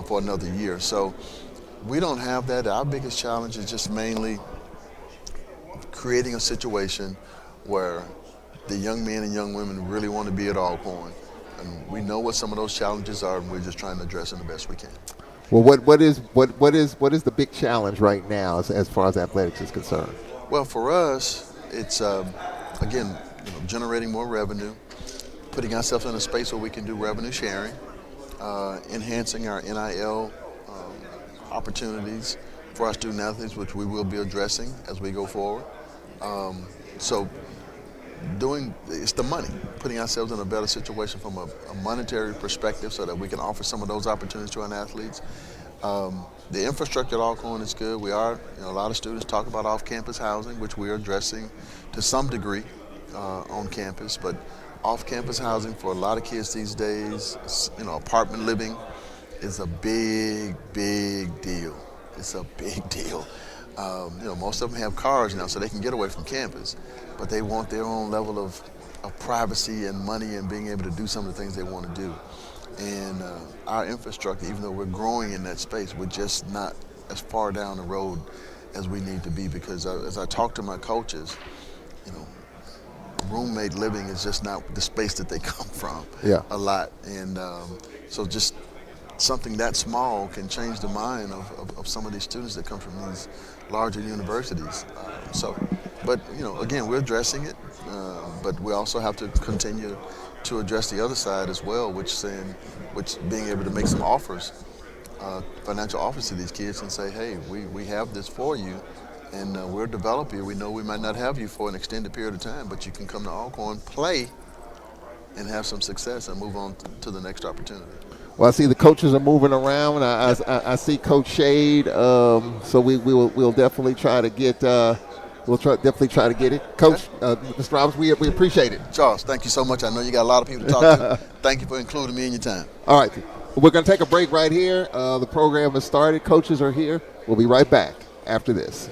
for another year. So we don't have that. Our biggest challenge is just mainly creating a situation where the young men and young women really want to be at Alcorn. And we know what some of those challenges are, and we're just trying to address them the best we can. Well, what is the big challenge right now as far as athletics is concerned? Well, for us, it's again, generating more revenue, putting ourselves in a space where we can do revenue sharing, enhancing our NIL opportunities for our student athletes, which we will be addressing as we go forward. So it's the money, putting ourselves in a better situation from a monetary perspective so that we can offer some of those opportunities to our athletes. The infrastructure at Alcorn is good. We are, a lot of students talk about off-campus housing, which we are addressing to some degree on campus, but off-campus housing for a lot of kids these days, apartment living is a big, big deal. It's a big deal. Most of them have cars now, so they can get away from campus, but they want their own level of privacy and money and being able to do some of the things they want to do. And our infrastructure, even though we're growing in that space, we're just not as far down the road as we need to be, because as I talk to my coaches, roommate living is just not the space that they come from. Yeah. A lot. And so just something that small can change the mind of some of these students that come from these larger universities. But again, we're addressing it, but we also have to continue to address the other side as well, which being able to make some offers, financial offers to these kids and say, hey, we have this for you, and we're a developer. We know we might not have you for an extended period of time, but you can come to Alcorn, play, and have some success and move on to the next opportunity. Well, I see the coaches are moving around. I see Coach Shade, so we'll definitely try to get definitely try to get it. Coach, Mr. Roberts, we appreciate it. Charles, thank you so much. I know you got a lot of people to talk to. Thank you for including me in your time. All right, we're going to take a break right here. The program has started. Coaches are here. We'll be right back after this.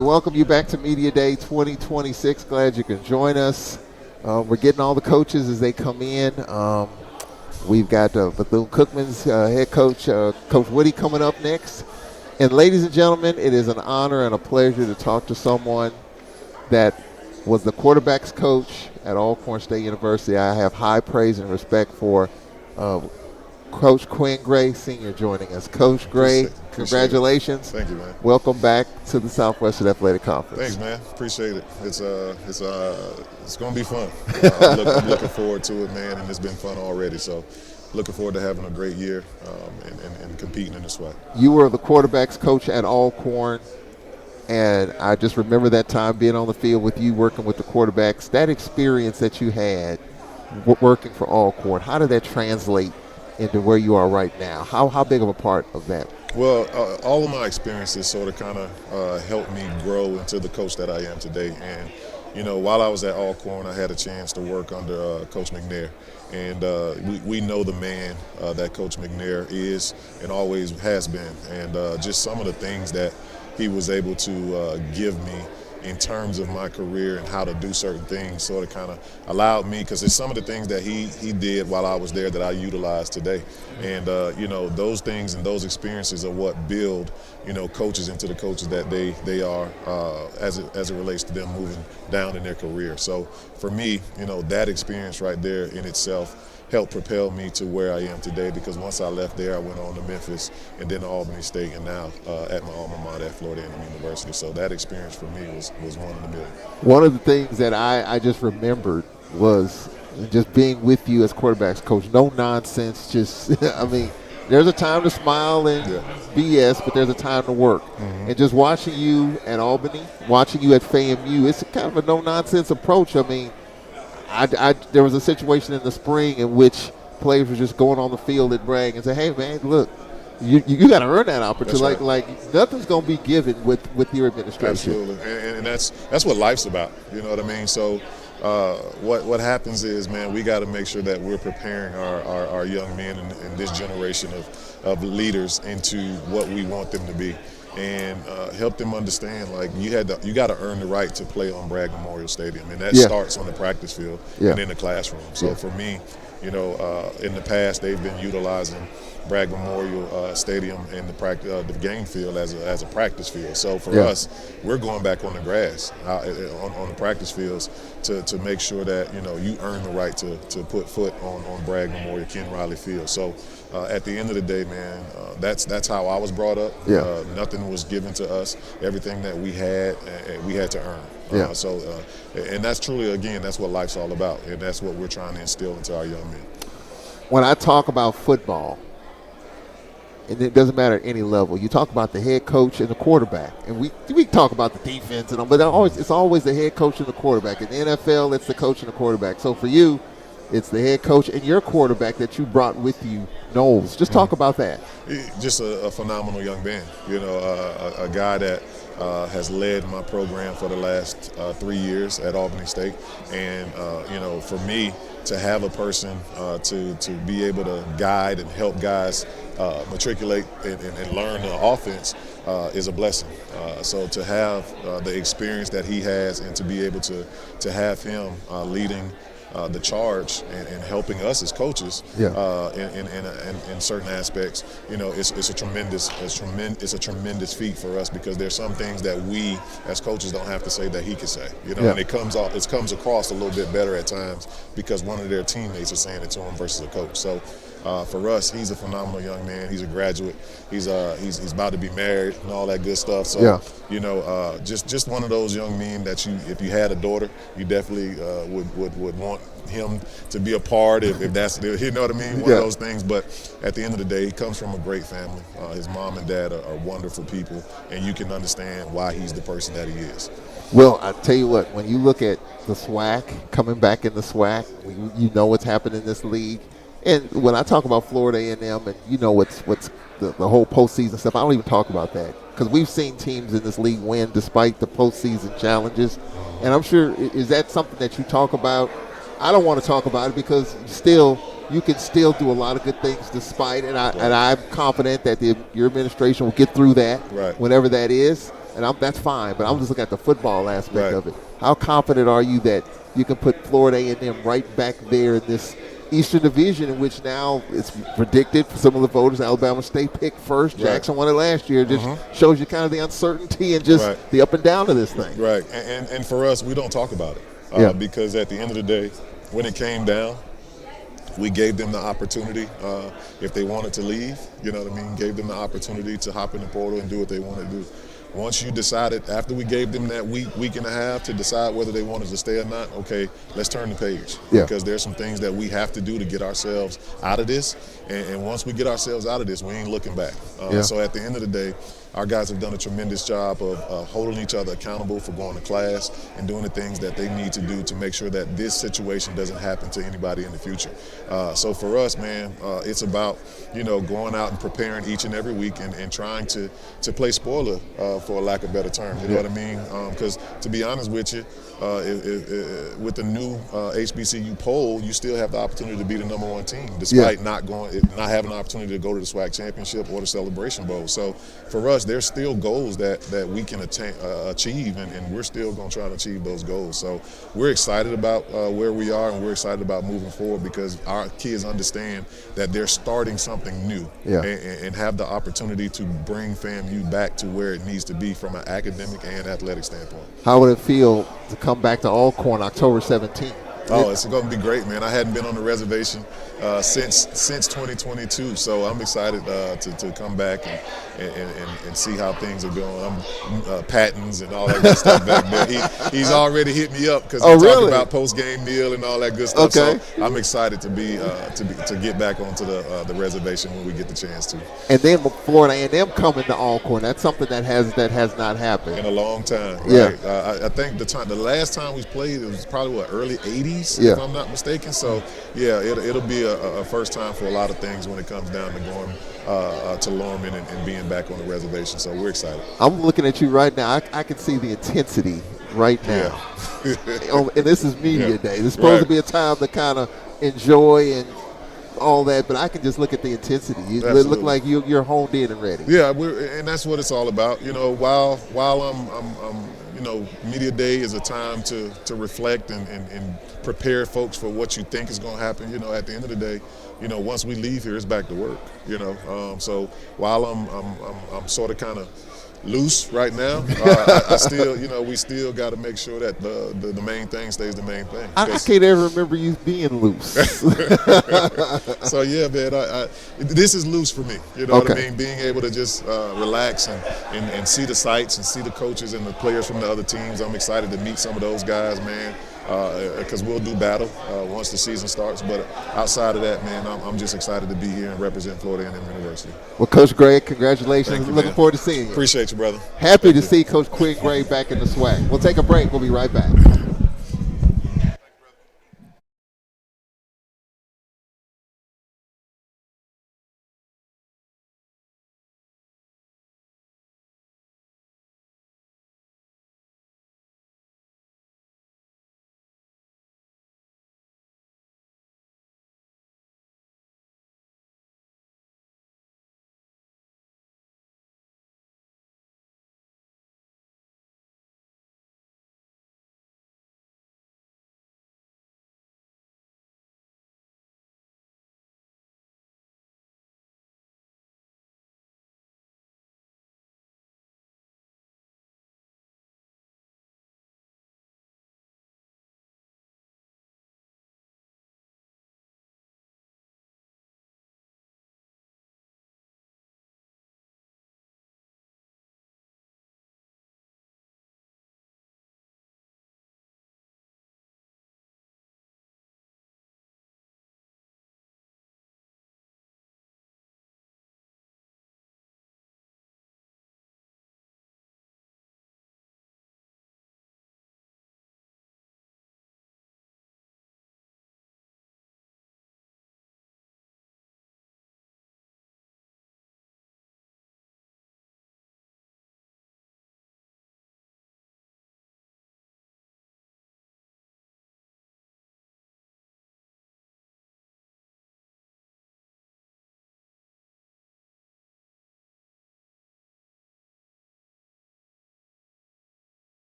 Welcome you back to Media Day 2026. Glad you can join us. We're getting all the coaches as they come in. We've got Bethune-Cookman's head coach, Coach Woody, coming up next. And ladies and gentlemen, it is an honor and a pleasure to talk to someone that was the quarterback's coach at Alcorn State University. I have high praise and respect for Coach Quinn Gray, Sr., joining us. Coach Gray, congratulations. Thank you, man. Welcome back to the Southwestern Athletic Conference. Thanks, man. Appreciate it. It's going to be fun. I'm looking forward to it, man, and it's been fun already. So, looking forward to having a great year and competing in the SWAC. You were the quarterback's coach at Alcorn, and I just remember that time being on the field with you, working with the quarterbacks. That experience that you had working for Alcorn, how did that translate into where you are right now? How big of a part of that? Well, all of my experiences sort of kind of helped me grow into the coach that I am today. And, you know, while I was at Alcorn, I had a chance to work under Coach McNair. And we know the man that Coach McNair is and always has been. And just some of the things that he was able to give me in terms of my career and how to do certain things sort of kind of allowed me, because there's some of the things that he did while I was there that I utilize today. And, you know, those things and those experiences are what build, you know, coaches into the coaches that they are as it relates to them moving down in their career. So for me, you know, that experience right there in itself helped propel me to where I am today, because once I left there, I went on to Memphis and then to Albany State, and now at my alma mater at Florida A&M University. So that experience for me was one in a million. One of the things that I just remembered was just being with you as quarterbacks coach. No nonsense, just, I mean, there's a time to smile and BS, but there's a time to work. Mm-hmm. And just watching you at Albany, watching you at FAMU, it's kind of a no-nonsense approach. I mean, there was a situation in the spring in which players were just going on the field and brag and say, "Hey, man, look, you got to earn that opportunity. Right. Like nothing's going to be given with your administration." Absolutely, and that's what life's about. You know what I mean? So what happens is, man, we got to make sure that we're preparing our young men in this generation of leaders into what we want them to be. And help them understand, like, you got to earn the right to play on Bragg Memorial Stadium, and that starts on the practice field and in the classroom. So for me, you know, in the past they've been utilizing Bragg Memorial Stadium and the game field as a practice field. So for us, we're going back on the grass on the practice fields to make sure that, you know, you earn the right to put foot on Bragg Memorial, Ken Riley Field. So at the end of the day, man, that's how I was brought up. Nothing was given to us. Everything that we had to earn. And that's truly, again, that's what life's all about, and that's what we're trying to instill into our young men. When I talk about football, and it doesn't matter at any level, you talk about the head coach and the quarterback, and we talk about the defense and all, but it's always the head coach and the quarterback. In the NFL, it's the coach and the quarterback. So for you, it's the head coach and your quarterback that you brought with you, Knowles. Just talk about that. Just a phenomenal young man. You know, a guy that has led my program for the last 3 years at Albany State, and you know, for me to have a person to be able to guide and help guys matriculate and learn the offense is a blessing. So to have the experience that he has, and to be able to have him leading the charge and helping us as coaches in certain aspects, you know, it's a tremendous feat for us, because there's some things that we as coaches don't have to say that he can say, you know, and it comes across a little bit better at times because one of their teammates are saying it to him versus a coach. So for us, he's a phenomenal young man. He's a graduate. He's about to be married and all that good stuff. So you know, just one of those young men that if you had a daughter, you definitely would want him to be a part, if that's, you know what I mean, one of those things. But at the end of the day, he comes from a great family. His mom and dad are wonderful people, and you can understand why he's the person that he is. Well, I tell you what, when you look at the SWAC, coming back in the SWAC, you know what's happened in this league. And when I talk about Florida A&M, and you know what's the whole postseason stuff, I don't even talk about that, because we've seen teams in this league win despite the postseason challenges. And I'm sure, is that something that you talk about? I don't want to talk about it, because you can still do a lot of good things despite, and I'm confident that your administration will get through that, whenever that is. and that's fine. But I'm just looking at the football aspect Right. of it. How confident are you that you can put Florida A&M right back there in this Eastern Division, in which now it's predicted for some of the voters, Alabama State picked first. Right. Jackson won it last year. Just shows you kind of the uncertainty and just Right. the up and down of this thing. Right, and for us, we don't talk about it because at the end of the day, when it came down, we gave them the opportunity if they wanted to leave. You know what I mean? Gave them the opportunity to hop in the portal and do what they want to do. Once you decided, after we gave them that week and a half to decide whether they wanted to stay or not, okay, let's turn the page. Yeah. Because there's some things that we have to do to get ourselves out of this. And once we get ourselves out of this, we ain't looking back. So at the end of the day, our guys have done a tremendous job of holding each other accountable for going to class and doing the things that they need to do to make sure that this situation doesn't happen to anybody in the future. So for us, man, it's about, going out and preparing each and every week and trying to play spoiler, for a lack of a better term. You know what I mean? Because to be honest with you, with the new HBCU poll, you still have the opportunity to be the #1 team, despite not having the opportunity to go to the SWAC championship or the Celebration Bowl. So for us, there's still goals that we can achieve, and we're still going to try to achieve those goals. So we're excited about where we are, and we're excited about moving forward because our kids understand that they're starting something new and have the opportunity to bring FAMU back to where it needs to be from an academic and athletic standpoint. How would it feel to come back to Alcorn October 17th? Oh, it's going to be great, man. I hadn't been on the reservation since 2022, so I'm excited to come back and see how things are going. I'm Patton's and all that good stuff back there. He's already hit me up because we talk about post-game meal and all that good stuff. Okay. So I'm excited to get back onto the reservation when we get the chance to. And then Florida A&M coming to Alcorn. That's something that has not happened in a long time. Right? Yeah. I think the last time we played, it was probably early '80s, if I'm not mistaken. So yeah, it'll be a first time for a lot of things when it comes down to going to Lorman and being back on the reservation. So we're excited. I'm looking at you right now. I can see the intensity right now. And this is media day. This is supposed to be a time to kind of enjoy and all that, but I can just look at the intensity. You look like you're honed in and ready. Yeah, and that's what it's all about. While I'm media day is a time to reflect and prepare folks for what you think is going to happen. At the end of the day, once we leave here, it's back to work. So while I'm sort of kind of loose right now, I still, we still got to make sure that the main thing stays the main thing. I can't ever remember you being loose. So yeah, man, this is loose for me. You know what I mean? Being able to just relax and see the sights and see the coaches and the players from the other teams. I'm excited to meet some of those guys, man. Because we'll do battle once the season starts. But outside of that, man, I'm just excited to be here and represent Florida A&M University. Well, Coach Gregg, congratulations. Thank you, Looking man. forward to seeing you. Appreciate you, brother. Happy to see Coach Quinn Gray back in the SWAC. We'll take a break. We'll be right back.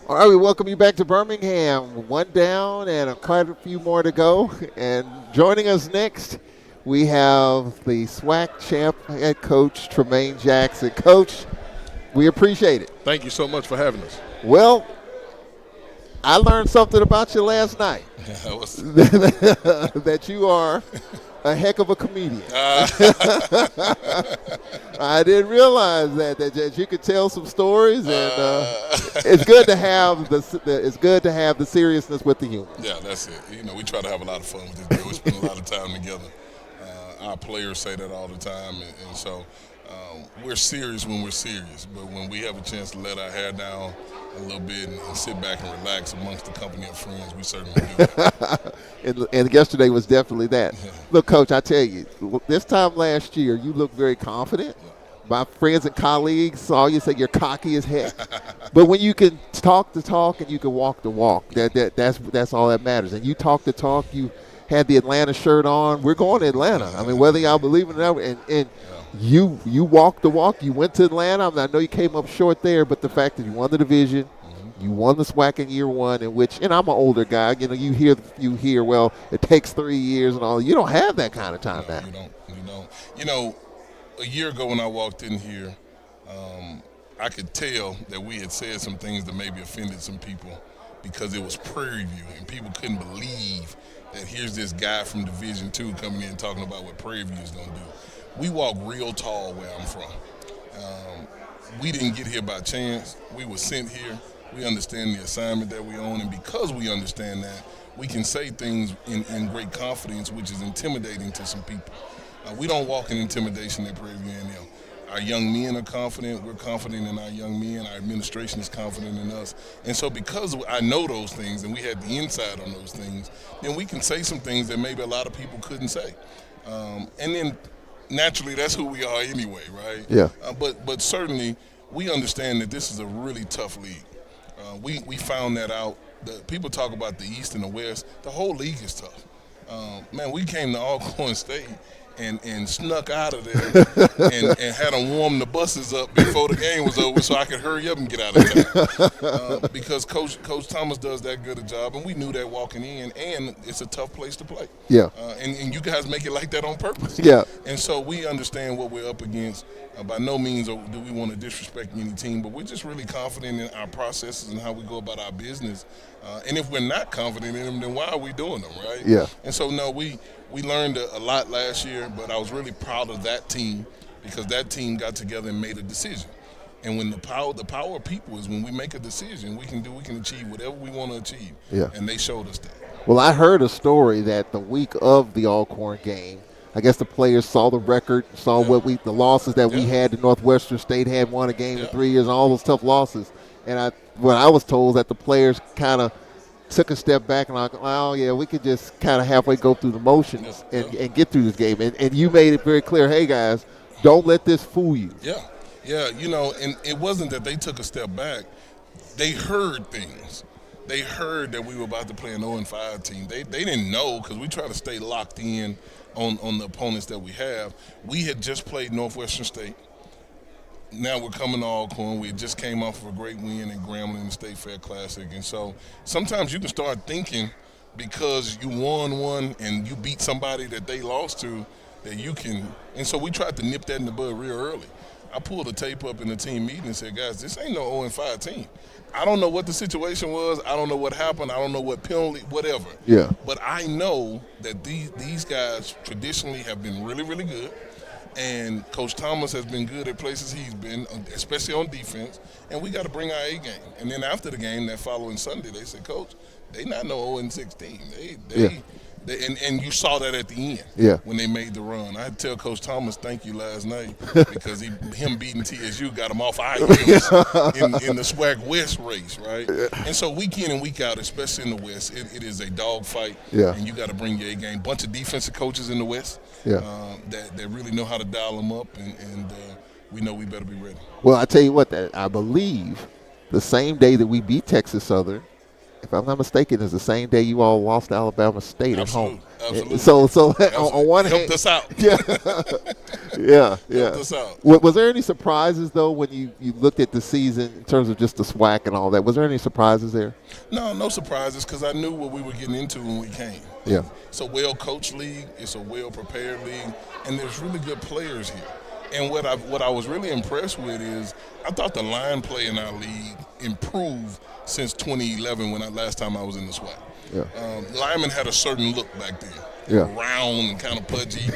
All right, we welcome you back to Birmingham. One down and quite a few more to go. And joining us next, we have the SWAC champ head coach, Tremaine Jackson. Coach, we appreciate it. Thank you so much for having us. Well, I learned something about you last night. That you are a heck of a comedian. I didn't realize that you could tell some stories, and it's good to have the seriousness with the humor. Yeah, that's it. We try to have a lot of fun with this deal. We spend a lot of time together. Our players say that all the time, and so we're serious when we're serious. But when we have a chance to let our hair down a little bit and sit back and relax amongst the company of friends, we certainly do that. and yesterday was definitely that. Yeah. Look, Coach, I tell you, this time last year, you looked very confident. Yeah. My friends and colleagues saw you say you're cocky as heck. But when you can talk the talk and you can walk the walk, that's all that matters. And you talk the talk. You had the Atlanta shirt on. We're going to Atlanta. I mean, whether y'all believe it or not, and you walked the walk. You went to Atlanta. I know you came up short there, but the fact that you won the division, you won the SWAC in year one, in which, and I'm an older guy. You hear. Well, it takes 3 years and all. You don't have that kind of time now. You don't. A year ago when I walked in here, I could tell that we had said some things that maybe offended some people because it was Prairie View, and people couldn't believe that here's this guy from Division II coming in talking about what Prairie View is going to do. We walk real tall where I'm from. We didn't get here by chance. We were sent here. We understand the assignment that we own, and because we understand that, we can say things in great confidence, which is intimidating to some people. We don't walk in intimidation at Prairie View A&M. Our young men are confident. We're confident in our young men. Our administration is confident in us. And so because I know those things and we had the insight on those things, then we can say some things that maybe a lot of people couldn't say. And then naturally, that's who we are anyway, right? Yeah. But certainly, we understand that this is a really tough league. We found that out. People talk about the East and the West. The whole league is tough. Man, we came to Alcorn State and snuck out of there and had them warm the buses up before the game was over so I could hurry up and get out of town. Because Coach Thomas does that good a job, and we knew that walking in, and it's a tough place to play. Yeah. And you guys make it like that on purpose. Yeah. And so we understand what we're up against. By no means do we want to disrespect any team, but we're just really confident in our processes and how we go about our business. And if we're not confident in them, then why are we doing them, right? Yeah. And so, no, we learned a lot last year, but I was really proud of that team because that team got together and made a decision. And when the power of people is when we make a decision, we can achieve whatever we want to achieve. Yeah. And they showed us that. Well, I heard a story that the week of the Alcorn game, I guess the players saw the record, saw the losses that we had. The Northwestern State had won a game in 3 years, and all those tough losses. And I was told that the players kind of took a step back and like, oh yeah, we could just kind of halfway go through the motions and get through this game. And you made it very clear, hey guys, don't let this fool you. Yeah, and it wasn't that they took a step back. They heard things. They heard that we were about to play an 0-5 team. They didn't know because we try to stay locked in on the opponents that we have. We had just played Northwestern State. Now we're coming to Alcorn. We just came off of a great win in Grambling in the State Fair Classic. And so sometimes you can start thinking because you won one and you beat somebody that they lost to that you can. And so we tried to nip that in the bud real early. I pulled the tape up in the team meeting and said, guys, this ain't no 0-5 team. I don't know what the situation was. I don't know what happened. I don't know what penalty, whatever. Yeah. But I know that these guys traditionally have been really, really good. And Coach Thomas has been good at places he's been, especially on defense. And we got to bring our A game. And then after the game, that following Sunday, they said, Coach, they not no 0-6 team. And you saw that at the end when they made the run. I had to tell Coach Thomas thank you last night because him beating TSU got him off our heels in the SWAC West race, right? And so week in and week out, especially in the West, it is a dog fight. Yeah. And you got to bring your A game. Bunch of defensive coaches in the West that really know how to dial them up, and we know we better be ready. Well, I tell you what, I believe the same day that we beat Texas Southern, if I'm not mistaken, is the same day you all lost to Alabama State at home. Absolutely. So on one helped hand, us out. yeah, yeah. Helped us out. Was there any surprises though when you looked at the season in terms of just the SWAC and all that? Was there any surprises there? No surprises because I knew what we were getting into when we came. Yeah. It's a well-coached league. It's a well-prepared league, and there's really good players here. And what I was really impressed with is I thought the line play in our league improved since 2011 last time I was in the SWAC. Yeah. Linemen had a certain look back then. They were round and kind of pudgy.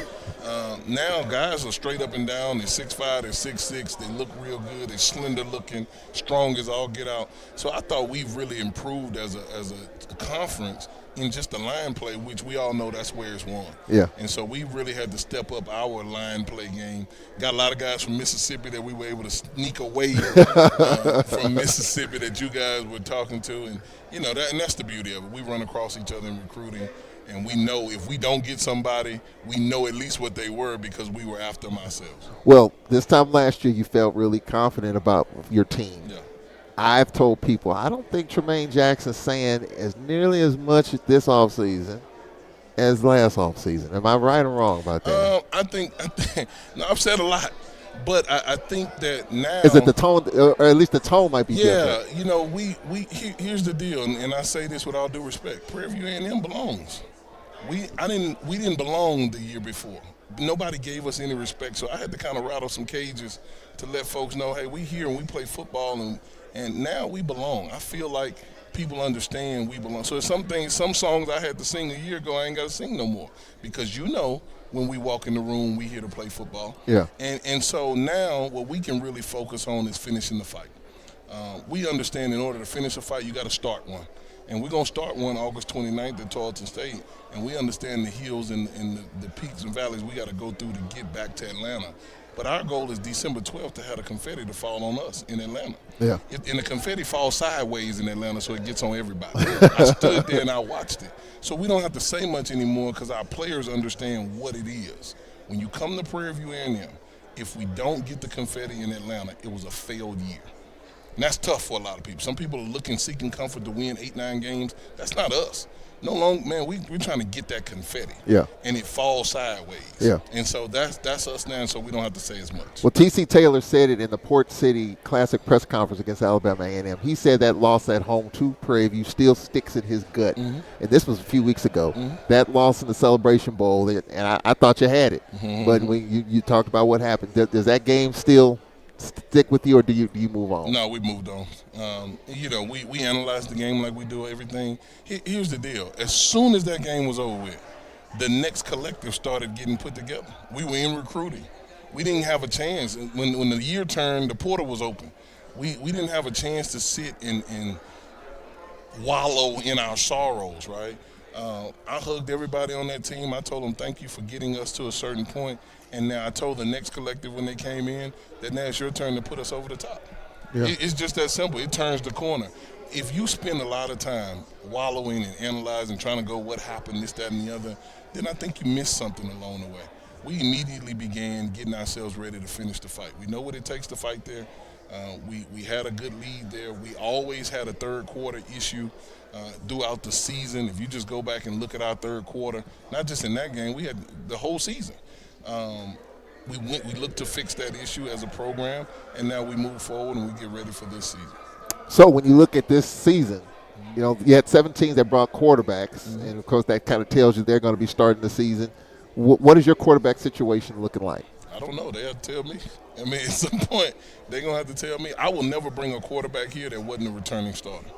Now guys are straight up and down. They're 6'5", they're 6'6". They look real good. They're slender looking, strong as all get out. So I thought we've really improved as a conference in just the line play, which we all know that's where it's won. Yeah. And so we really had to step up our line play game. Got a lot of guys from Mississippi that we were able to sneak away from Mississippi that you guys were talking to, and that's the beauty of it. We run across each other in recruiting, and we know if we don't get somebody, we know at least what they were because we were after them ourselves. Well, this time last year, you felt really confident about your team. Yeah. I've told people I don't think Tremaine Jackson's saying as nearly as much this offseason as last offseason. Am I right or wrong about that? I think no, I've said a lot, but I think that now is it the tone, or at least the tone might be different? Yeah, here's the deal, and I say this with all due respect: Prairie View A&M belongs. We didn't belong the year before. Nobody gave us any respect, so I had to kind of rattle some cages to let folks know, hey, we here and we play football, and now we belong. I feel like people understand we belong. So some songs I had to sing a year ago, I ain't got to sing no more because when we walk in the room, we here to play football. Yeah. And so now what we can really focus on is finishing the fight. We understand in order to finish a fight, you got to start one. And we're going to start one August 29th at Tarleton State. And we understand the hills and the peaks and valleys we got to go through to get back to Atlanta. But our goal is December 12th to have the confetti to fall on us in Atlanta. Yeah. And the confetti falls sideways in Atlanta, so it gets on everybody. I stood there and I watched it. So we don't have to say much anymore because our players understand what it is. When you come to Prairie View A&M, if we don't get the confetti in Atlanta, it was a failed year. And that's tough for a lot of people. Some people are seeking comfort to win 8-9 games. That's not us. No longer, man, we're trying to get that confetti. Yeah. And it falls sideways. Yeah. And so that's us now, so we don't have to say as much. Well, T.C. Taylor said it in the Port City Classic press conference against Alabama A&M. He said that loss at home to Prairie View still sticks in his gut. Mm-hmm. And this was a few weeks ago. Mm-hmm. That loss in the Celebration Bowl, and I thought you had it. Mm-hmm. But when you talked about what happened, does that game still stick with you, or do you move on? No, we moved on. We analyzed the game like we do everything. Here's the deal. As soon as that game was over with, the next collective started getting put together. We were in recruiting. We didn't have a chance. When the year turned, the portal was open. We didn't have a chance to sit and wallow in our sorrows, right? I hugged everybody on that team. I told them thank you for getting us to a certain point. And now I told the next collective when they came in that now it's your turn to put us over the top. Yeah. It's just that simple. It turns the corner. If you spend a lot of time wallowing and analyzing, trying to go what happened, this, that, and the other, then I think you missed something along the way. We immediately began getting ourselves ready to finish the fight. We know what it takes to fight there. We had a good lead there. We always had a third quarter issue throughout the season. If you just go back and look at our third quarter, not just in that game, we had the whole season. We looked to fix that issue as a program, and now we move forward and we get ready for this season. So when you look at this season, you had 7 teams that brought quarterbacks, and of course that kind of tells you they're going to be starting the season. What is your quarterback situation looking like? I don't know. They have to tell me. I mean, at some point, they're going to have to tell me. I will never bring a quarterback here that wasn't a returning starter.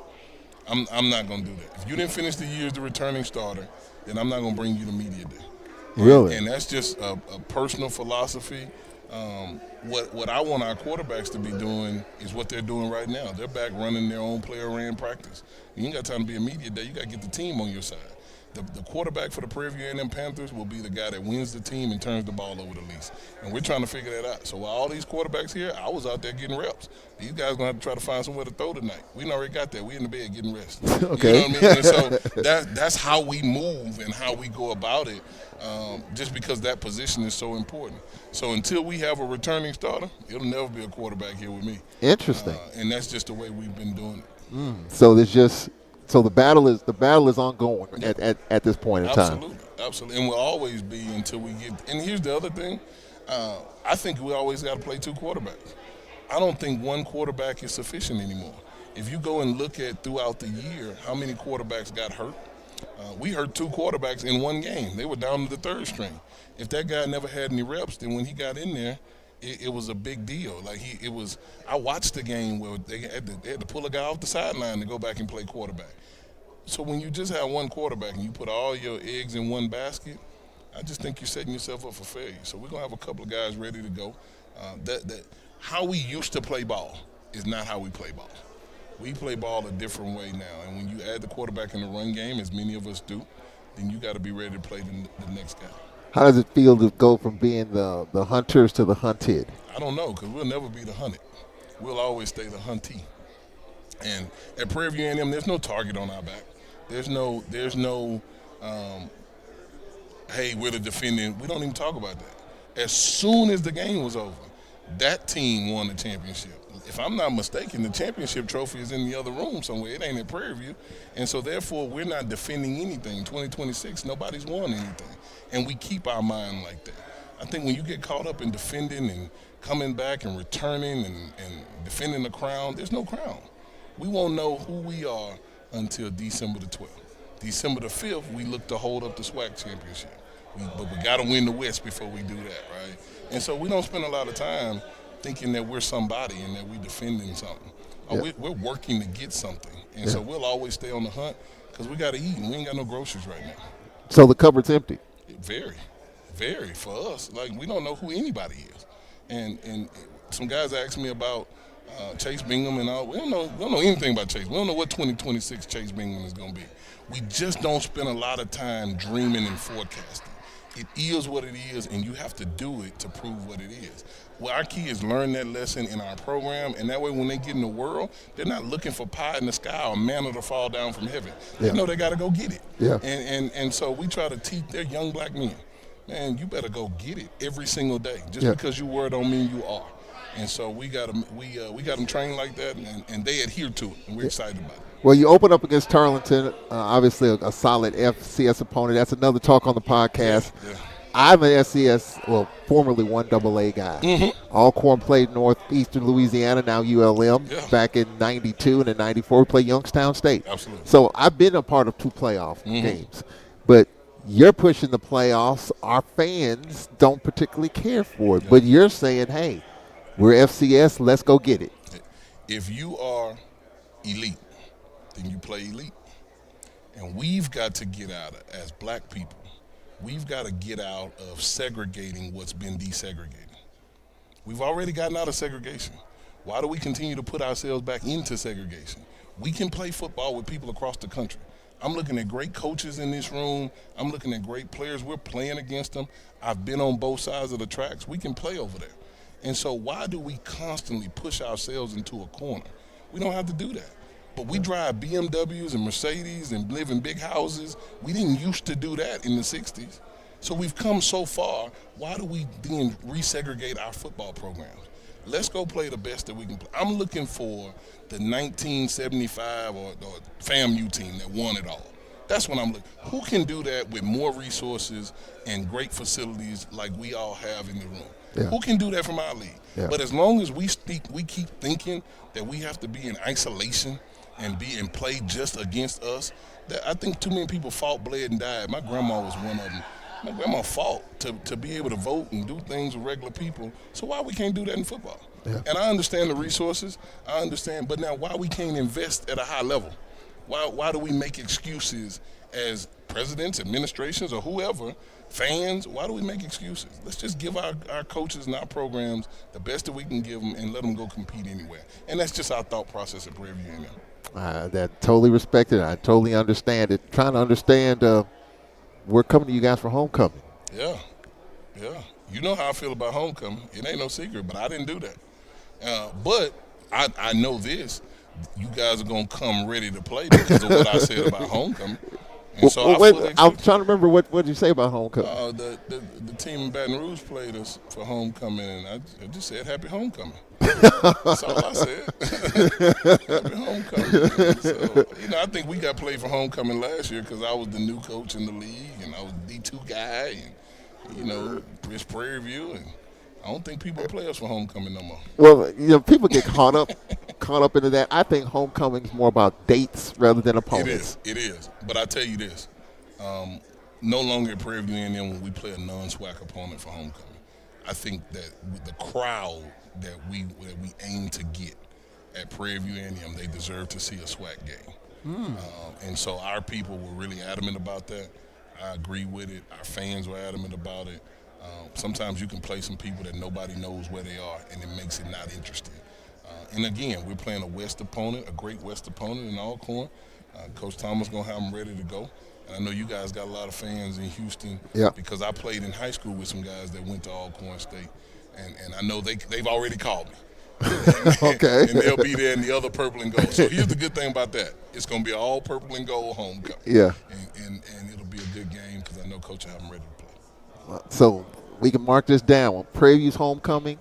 I'm not going to do that. If you didn't finish the year as the returning starter, then I'm not going to bring you to media day. Really? And that's just a personal philosophy. What I want our quarterbacks to be doing is what they're doing right now. They're back running their own player-ran practice. You ain't got time to be a media day. You got to get the team on your side. The quarterback for the Prairie View A&M Panthers will be the guy that wins the team and turns the ball over the least. And we're trying to figure that out. So while all these quarterbacks here, I was out there getting reps. These guys going to have to try to find somewhere to throw tonight. We already got that. We in the bed getting rest. Okay. You know what I mean? And so that's how we move and how we go about it, just because that position is so important. So until we have a returning starter, it'll never be a quarterback here with me. Interesting. And that's just the way we've been doing it. So there's just So the battle is ongoing at this point in time. Absolutely, and will always be until we get. And here's the other thing: I think we always got to play two quarterbacks. I don't think one quarterback is sufficient anymore. If you go and look at throughout the year, how many quarterbacks got hurt? We hurt two quarterbacks in one game. They were down to the third string. If that guy never had any reps, then when he got in there, it was a big deal. I watched the game where they had to pull a guy off the sideline to go back and play quarterback. So when you just have one quarterback and you put all your eggs in one basket, I just think you're setting yourself up for failure. So we're gonna have a couple of guys ready to go. How we used to play ball is not how we play ball. We play ball a different way now, and when you add the quarterback in the run game, as many of us do, then you got to be ready to play the next guy. How does it feel to go from being the hunters to the hunted? I don't know, because we'll never be the hunted. We'll always stay the huntee. And at Prairie View A&M, there's no target on our back. There's no hey, we're the defending. We don't even talk about that. As soon as the game was over, that team won the championship. If I'm not mistaken, the championship trophy is in the other room somewhere. It ain't at Prairie View. And so, therefore, we're not defending anything. 2026, nobody's won anything. And we keep our mind like that. I think when you get caught up in defending and coming back and returning and defending the crown, there's no crown. We won't know who we are until December the 12th. December the 5th, we look to hold up the SWAC championship. But we got to win the West before we do that, right? And so we don't spend a lot of time thinking that we're somebody and that we're defending something. We're working to get something. And so we'll always stay on the hunt because we got to eat and we ain't got no groceries right now. So the cupboard's empty? Very, very for us. Like, we don't know who anybody is. And some guys asked me about Chase Bingham and all. We don't know anything about Chase. We don't know what 2026 Chase Bingham is going to be. We just don't spend a lot of time dreaming and forecasting. It is what it is, and you have to do it to prove what it is. Well, our kids learn that lesson in our program, and that way when they get in the world, they're not looking for pie in the sky or manna to fall down from heaven. They know they got to go get it. Yeah. And so we try to teach their young black men, man, you better go get it every single day. Just because you were don't mean you are. And so we got them trained like that, and they adhere to it, and we're excited about it. Well, you open up against Tarleton, obviously a solid FCS opponent. That's another talk on the podcast. Yeah. I'm an FCS, formerly 1AA guy. Mm-hmm. Alcorn played Northeastern Louisiana, now ULM, back in 92 and in 94. We played Youngstown State. Absolutely. So I've been a part of two playoff games. But you're pushing the playoffs. Our fans don't particularly care for it. Yeah. But you're saying, hey, we're FCS, let's go get it. If you are elite, then you play elite. And we've got to get out of, as black people, we've got to get out of segregating what's been desegregated. We've already gotten out of segregation. Why do we continue to put ourselves back into segregation? We can play football with people across the country. I'm looking at great coaches in this room. I'm looking at great players. We're playing against them. I've been on both sides of the tracks. We can play over there. And so why do we constantly push ourselves into a corner? We don't have to do that. But we drive BMWs and Mercedes and live in big houses. We didn't used to do that in the 60s. So we've come so far. Why do we then resegregate our football programs? Let's go play the best that we can play. I'm looking for the 1975 or FAMU team that won it all. That's what I'm looking. Who can do that with more resources and great facilities like we all have in the room? Yeah. Who can do that from our league? Yeah. But as long as we keep thinking that we have to be in isolation and play just against us, that I think too many people fought, bled, and died. My grandma was one of them. My grandma fought to be able to vote and do things with regular people. So why we can't do that in football? Yeah. And I understand the resources. I understand. But now why we can't invest at a high level? Why do we make excuses as presidents, administrations, or whoever, fans? Why do we make excuses? Let's just give our coaches and our programs the best that we can give them and let them go compete anywhere. And that's just our thought process at Prairie View A&M. That totally respected. I totally understand it. Trying to understand we're coming to you guys for homecoming. Yeah. You know how I feel about homecoming. It ain't no secret, but I didn't do that. But I know this. You guys are going to come ready to play because of what I said about homecoming. And so I Wait, fully I'm expect. trying to remember what did you say about homecoming? The team in Baton Rouge played us for homecoming, and I just said happy homecoming. That's all I said. Happy homecoming. And so, I think we got played for homecoming last year because I was the new coach in the league, and I was the D2 guy, and it's Prairie View, and I don't think people play us for homecoming no more. Well, people get caught up into that. I think homecoming's more about dates rather than It opponents. is. It is. But I tell you this, no longer at Prairie View A&M when we play a non-SWAC opponent for homecoming. I think that with the crowd that we aim to get at Prairie View A&M, they deserve to see a SWAC game. And so our people were really adamant about that. I agree with it. Our fans were adamant about it. Sometimes you can play some people that nobody knows where they are, and it makes it not interesting. And again, we're playing a West opponent, a great West opponent in Alcorn. Coach Thomas going to have them ready to go. And I know you guys got a lot of fans in Houston Yeah. because I played in high school with some guys that went to Alcorn State. And I know they've already called me. Okay. And they'll be there in the other purple and gold. So here's the good thing about that. It's going to be all purple and gold homecoming. Yeah. And it'll be a good game because I know Coach will have them ready to play. So we can mark this down. When Prairie View's homecoming,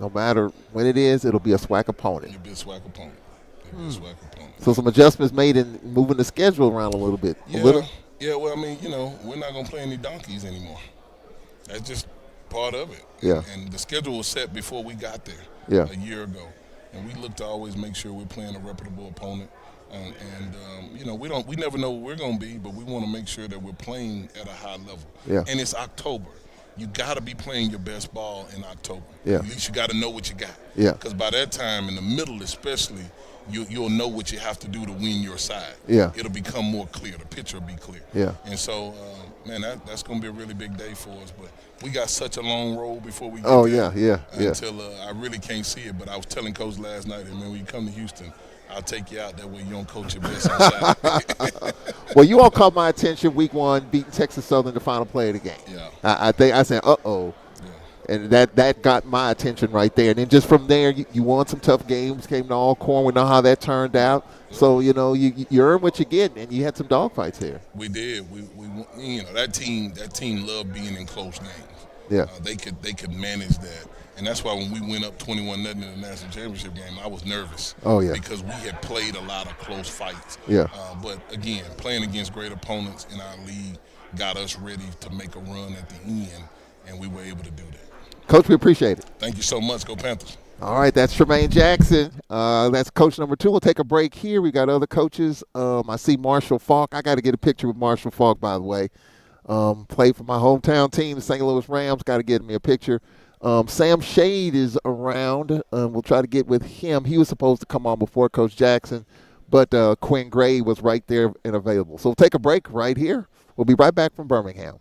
no matter when it is, it'll be a SWAC opponent. It'll be a SWAC opponent. It'll be a SWAC opponent. So some adjustments made in moving the schedule around a little bit. Yeah, well, I mean, we're not going to play any donkeys anymore. That's just part of it. Yeah. And the schedule was set before we got there Yeah. a year ago. And we look to always make sure we're playing a reputable opponent. We never know what we're going to be, but we want to make sure that we're playing at a high level. Yeah. And it's October. You got to be playing your best ball in October. Yeah. At least you got to know what you got. Yeah. Because by that time, in the middle especially, you'll know what you have to do to win your side. Yeah. It'll become more clear. The picture will be clear. Yeah. And so, that's going to be a really big day for us. But we got such a long road before we get Oh, there. yeah. Until I really can't see it. But I was telling Coach last night, when you come to Houston, I'll take you out that way you don't coach your best inside. Well, you all caught my attention week one, beating Texas Southern, the final play of the game. Yeah. I think I said, uh-oh. Yeah. And that got my attention right there. And then just from there, you won some tough games, came to Alcorn. We know how that turned out. So, you earn what you get, and you had some dogfights there. We did. We that team loved being in close games. Yeah. They could manage that. And that's why when we went up 21-0 in the national championship game, I was nervous. Oh, yeah. Because we had played a lot of close fights. Yeah. But again, playing against great opponents in our league got us ready to make a run at the end, and we were able to do that. Coach, we appreciate it. Thank you so much. Go Panthers. All right, that's Tremaine Jackson. That's coach number 2. We'll take a break here. We got other coaches. I see Marshall Falk. I got to get a picture with Marshall Falk, by the way. Played for my hometown team, the St. Louis Rams. Got to get me a picture. Sam Shade is around. We'll try to get with him. He was supposed to come on before Coach Jackson, but Quinn Gray was right there and available. So we'll take a break right here. We'll be right back from Birmingham.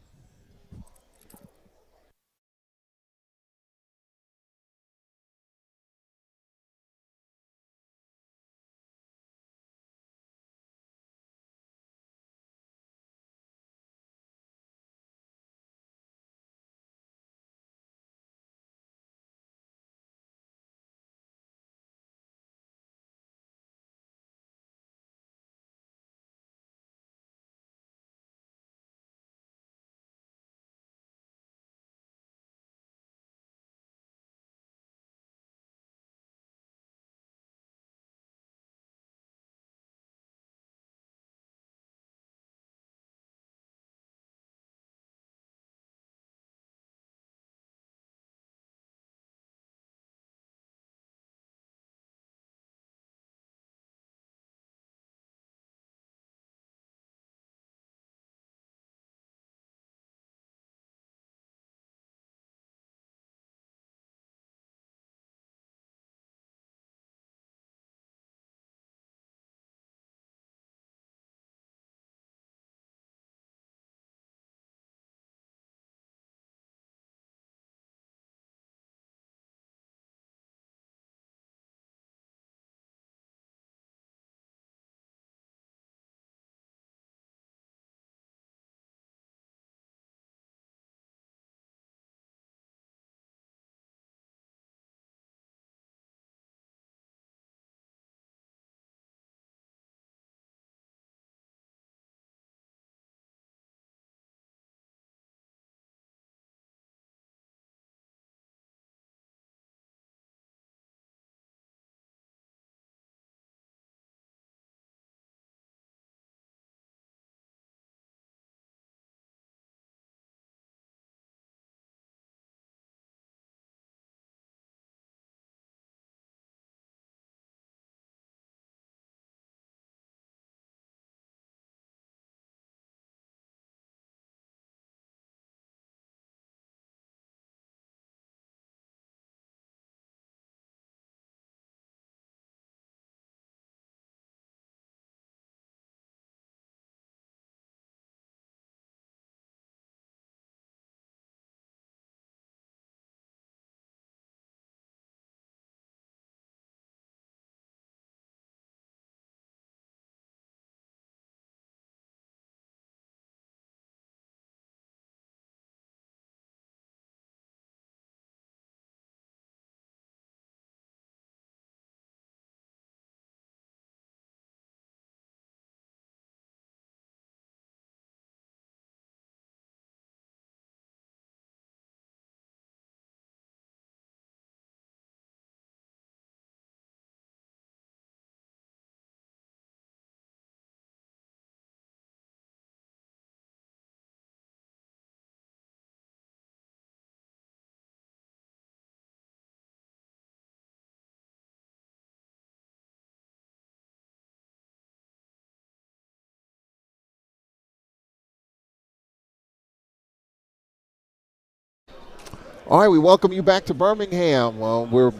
All right, we welcome you back to Birmingham. Well, we're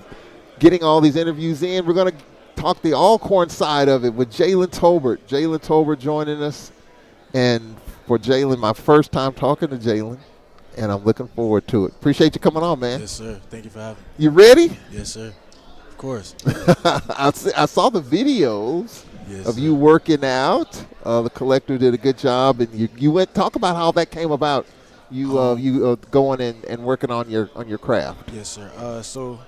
getting all these interviews in. We're going to talk the Alcorn side of it with Jalen Tolbert. Jalen Tolbert joining us. And for Jalen, my first time talking to Jalen, and I'm looking forward to it. Appreciate you coming on, man. Yes, sir. Thank you for having me. You ready? Yes, sir. Of course. I saw the videos Yes, of sir. you working out. The collector did a good job, and you went talk about how that came about. You going and working on your craft. Yes, sir. So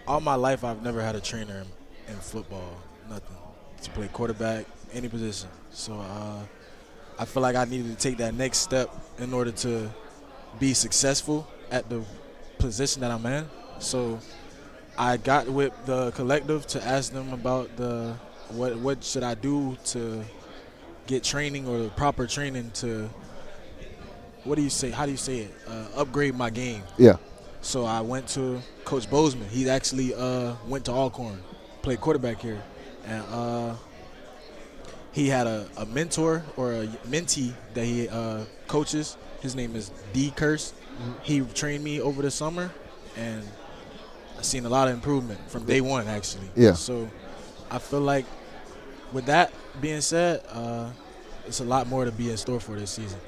all my life I've never had a trainer in football, nothing. To play quarterback, any position. So I feel like I needed to take that next step in order to be successful at the position that I'm in. So I got with the collective to ask them about what should I do to get training or the proper training to, what do you say? How do you say it? Upgrade my game. Yeah. So I went to Coach Bozeman. He actually went to Alcorn, played quarterback here, and he had a mentor or a mentee that he coaches. His name is D. Curse. Mm-hmm. He trained me over the summer, and I've seen a lot of improvement from day one, actually. Yeah. So I feel like with that being said, it's a lot more to be in store for this season.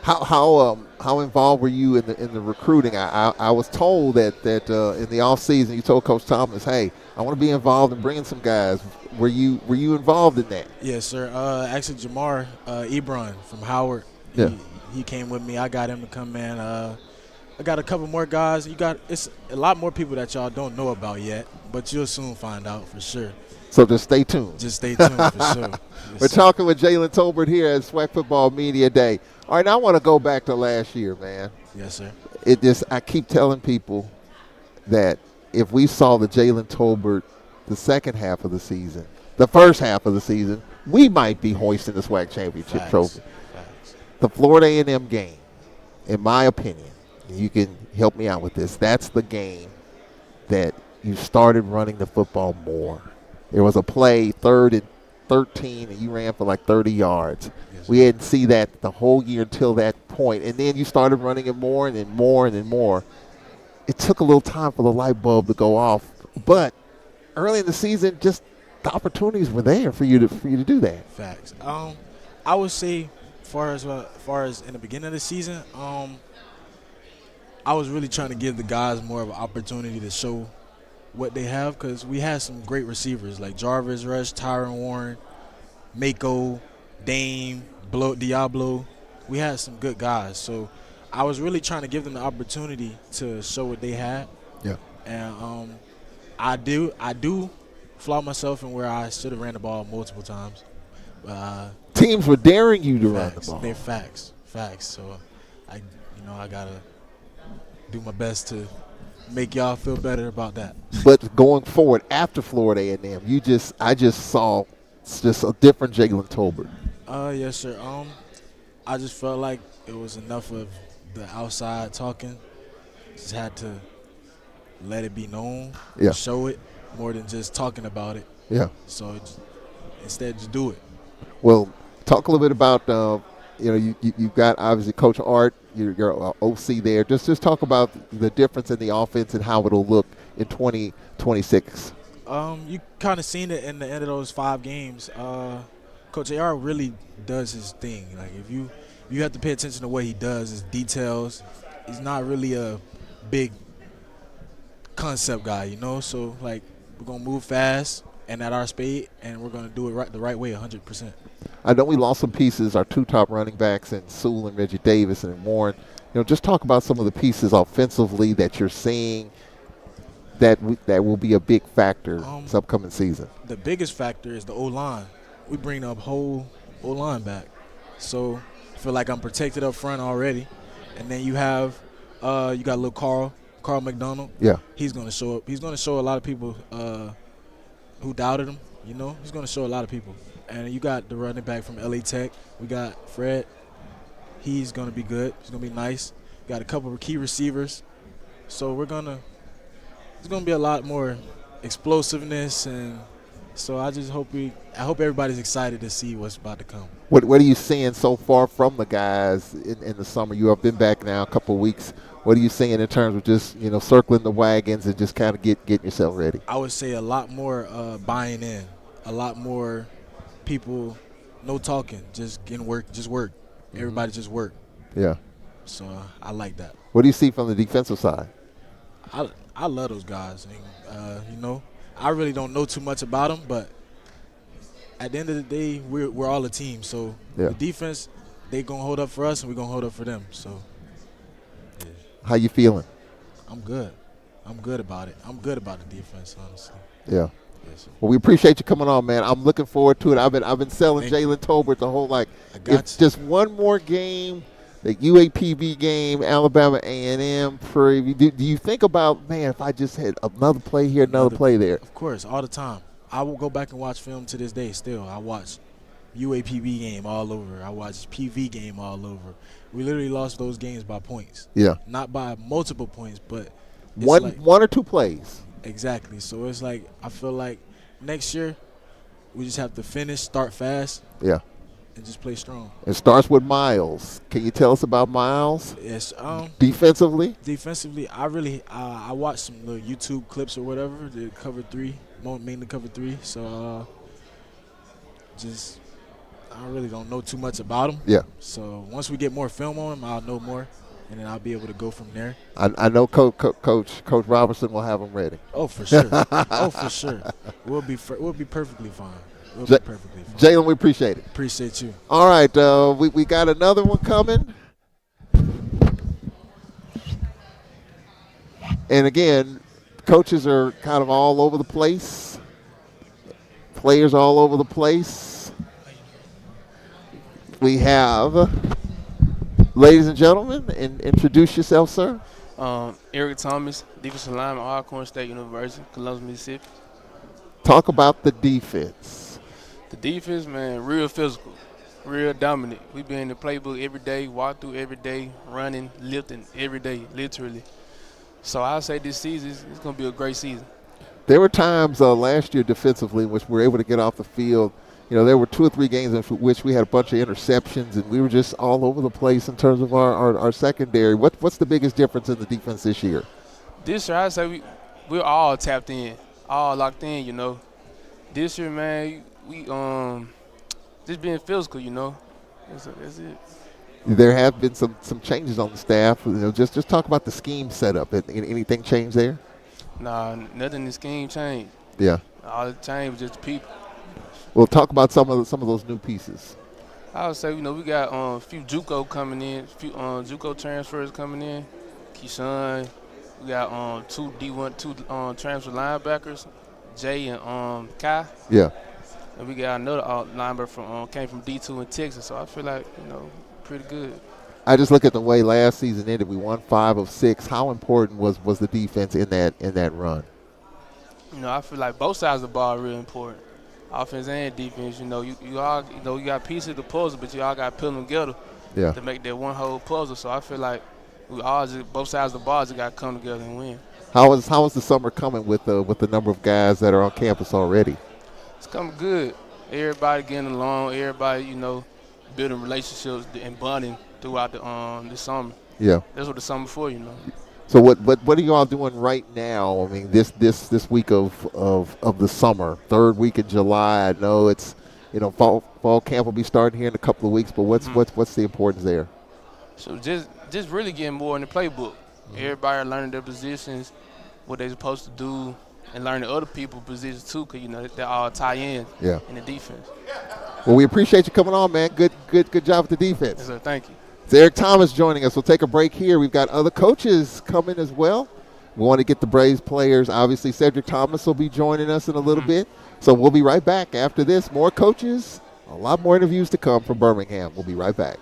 How involved were you in the recruiting? I was told that in the off season you told Coach Thomas, hey, I want to be involved in bringing some guys. Were you involved in that? Yes, sir. Actually, Jamar Ebron from Howard, Yeah. he came with me. I got him to come in. I got a couple more guys. It's a lot more people that y'all don't know about yet, but you'll soon find out for sure. So just stay tuned. Just stay tuned for sure. Yes, We're sir. talking with Jalen Tolbert here at SWAC Football Media Day. All right, now I want to go back to last year, man. Yes, sir. I keep telling people that if we saw the Jalen Tolbert the second half of the season, the first half of the season, we might be hoisting the SWAC championship Facts. trophy. Facts. The Florida A&M game, in my opinion, and you can help me out with this, that's the game that you started running the football more. There was a play, 3rd and 13, and you ran for like 30 yards. Yes, We didn't see that the whole year until that point. And then you started running it more and then more and then more. It took a little time for the light bulb to go off. But early in the season, just the opportunities were there for you to do that. Facts. I would say, far as in the beginning of the season, I was really trying to give the guys more of an opportunity to show what they have, because we had some great receivers like Jarvis Rush, Tyron Warren, Mako, Dame, Diablo. We had some good guys. So I was really trying to give them the opportunity to show what they had. Yeah. And I do flaw myself in where I should have ran the ball multiple times. Teams were daring you to run the Facts. ball. They're facts. So I gotta do my best to make y'all feel better about that. But going forward after Florida A&M, I just saw just a different Jalen Tolbert. Yes, sir. I just felt like it was enough of the outside talking. Just had to let it be known, Yeah. show it more than just talking about it. Yeah. So instead, just do it. Well, talk a little bit about you've got obviously Coach Art, your OC there. Just talk about the difference in the offense and how it'll look in 2026. You kind of seen it in the end of those 5 games. Coach AR really does his thing. Like if you have to pay attention to what he does, his details. He's not really a big concept guy, So like we're gonna move fast and at our speed, and we're gonna do it the right way, 100%. I know we lost some pieces, our 2 top running backs, and Sewell and Reggie Davis and Warren. Just talk about some of the pieces offensively that you're seeing that will be a big factor this upcoming season. The biggest factor is the O-line. We bring the whole O-line back. So I feel like I'm protected up front already. And then you have you got little Carl McDonald. Yeah. He's going to show up. He's going to show a lot of people who doubted him, He's going to show a lot of people. And you got the running back from LA Tech. We got Fred. He's going to be good. He's going to be nice. Got a couple of key receivers. So there's going to be a lot more explosiveness, and so I hope everybody's excited to see what's about to come. What are you seeing so far from the guys in the summer? You have been back now a couple of weeks. What are you saying in terms of just circling the wagons and just kind of getting yourself ready? I would say a lot more buying in, a lot more people, no talking, just getting work, just work. Everybody just work. Yeah. So I like that. What do you see from the defensive side? I love those guys. And, I really don't know too much about them, but at the end of the day, we're all a team. So Yeah. the defense, they gonna hold up for us, and we gonna hold up for them. So How you feeling? I'm good. I'm good about it. I'm good about the defense, honestly. Yeah. Yes, Well, we appreciate you coming on, man. I'm looking forward to it. I've been selling Thank you. Jalen Tolbert the whole I got if just one more game, the UAPB game, Alabama A&M preview. Do you think about, man, if I just had another play here, another play there? Of course, all the time. I will go back and watch film to this day still. I watch UAPB game all over. I watch PV game all over. We literally lost those games by points. Yeah. Not by multiple points, but it's One or two plays. Exactly. So it's like I feel like next year we just have to finish, start fast, Yeah. and just play strong. It starts with Miles. Can you tell us about Miles? Yes. Defensively? Defensively, I watched some little YouTube clips or whatever. The cover three, mainly cover three. So I really don't know too much about him. Yeah. So once we get more film on him, I'll know more, and then I'll be able to go from there. I know Coach Robertson will have him ready. Oh, for sure. Oh, for sure. We'll be perfectly fine. We'll be perfectly fine. Jalen, we appreciate it. Appreciate you. All right, we got another one coming. And again, coaches are kind of all over the place. Players all over the place. We have, ladies and gentlemen, introduce yourself, sir. Eric Thomas, defensive lineman, Alcorn State University, Columbus, Mississippi. Talk about the defense. The defense, man, real physical, real dominant. We been in the playbook every day, walk through every day, running, lifting every day, literally. So I say this season it's going to be a great season. There were times last year defensively in which we were able to get off the field. There were 2 or 3 games in which we had a bunch of interceptions, and we were just all over the place in terms of our secondary. What's the biggest difference in the defense this year? This year, I say we're all tapped in, all locked in, This year, man, we just being physical, That's it. There have been some changes on the staff. Just talk about the scheme setup. Anything changed there? Nah, nothing in the scheme changed. Yeah. All the change was just the people. Well, talk about some of those new pieces. I would say, we got a few JUCO coming in, a few JUCO transfers coming in. Keyshawn, we got 2 transfer linebackers, Jay and Kai. Yeah. And we got another linebacker came from D2 in Texas. So I feel like, pretty good. I just look at the way last season ended. We won 5 of 6. How important was the defense in that run? I feel like both sides of the ball are really important. Offense and defense, you all, you got pieces of the puzzle, but you all got to put them together to make that one whole puzzle. So I feel like both sides of the ball just got to come together and win. How is the summer coming with the number of guys that are on campus already? It's coming good. Everybody getting along. Everybody, building relationships and bonding throughout the summer. Yeah, that's what the summer for, So what are you all doing right now? I mean, this week of the summer, 3rd week in July. I know it's fall camp will be starting here in a couple of weeks. But what's the importance there? So just really getting more in the playbook. Everybody learning their positions, what they're supposed to do, and learning other people's positions too, because they all tie in in the defense. Well, we appreciate you coming on, man. Good job with the defense. Yes, sir. Thank you. It's Eric Thomas joining us. We'll take a break here. We've got other coaches coming as well. We want to get the Braves players. Obviously, Cedric Thomas will be joining us in a little bit. So we'll be right back after this. More coaches, a lot more interviews to come from Birmingham. We'll be right back.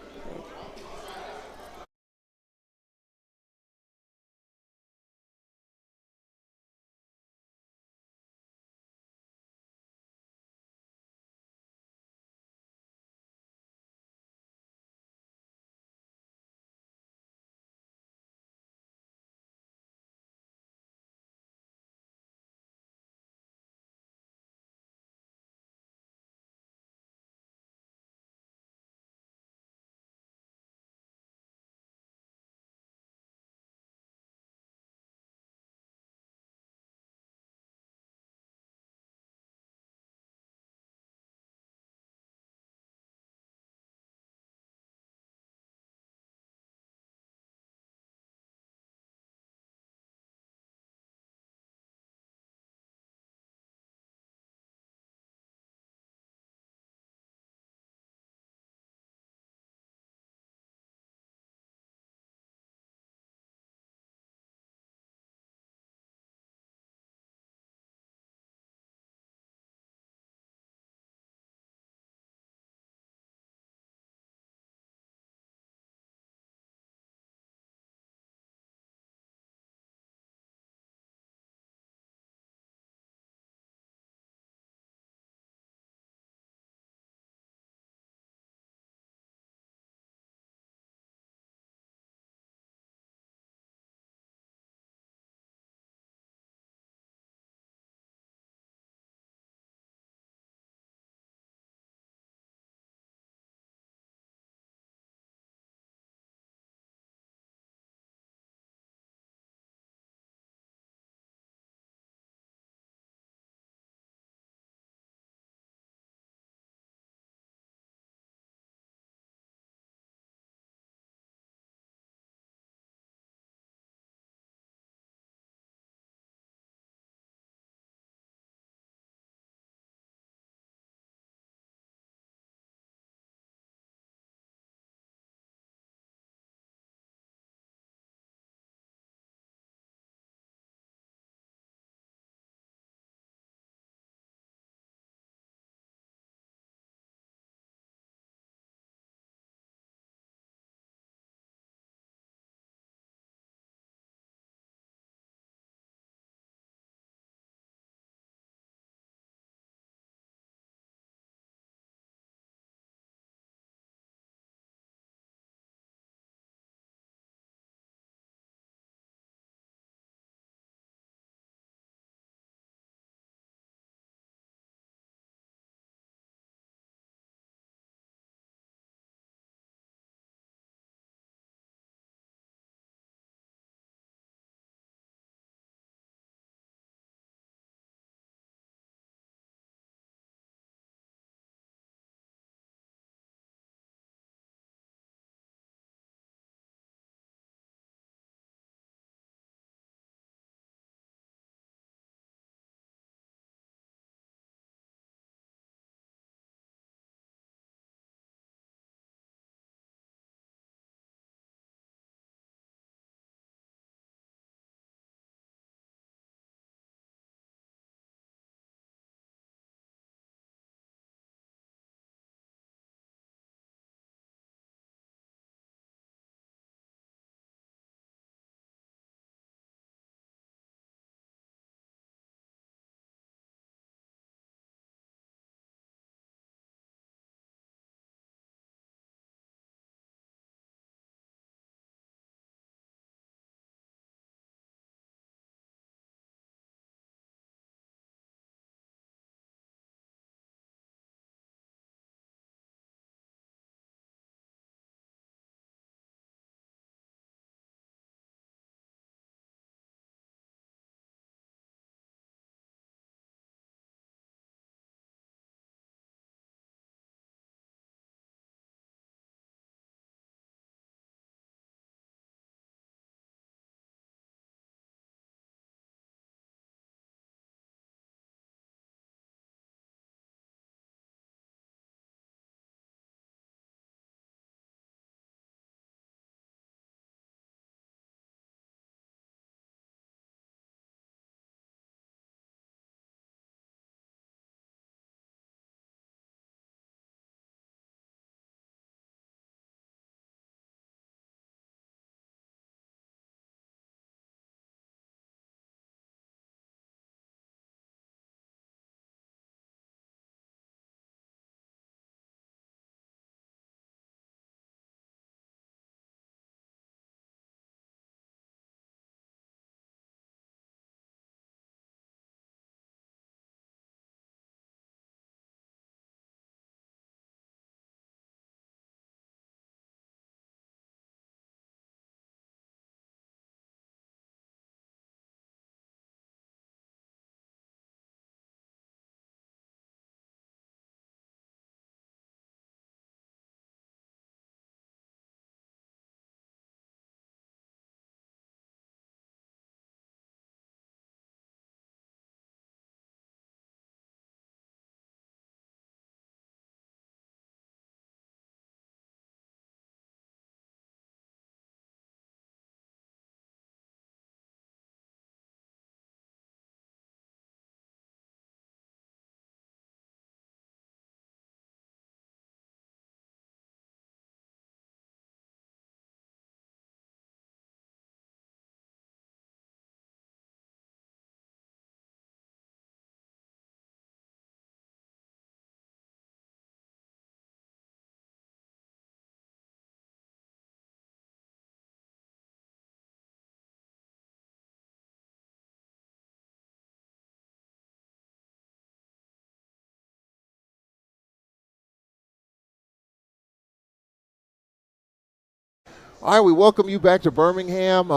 All right, we welcome you back to Birmingham.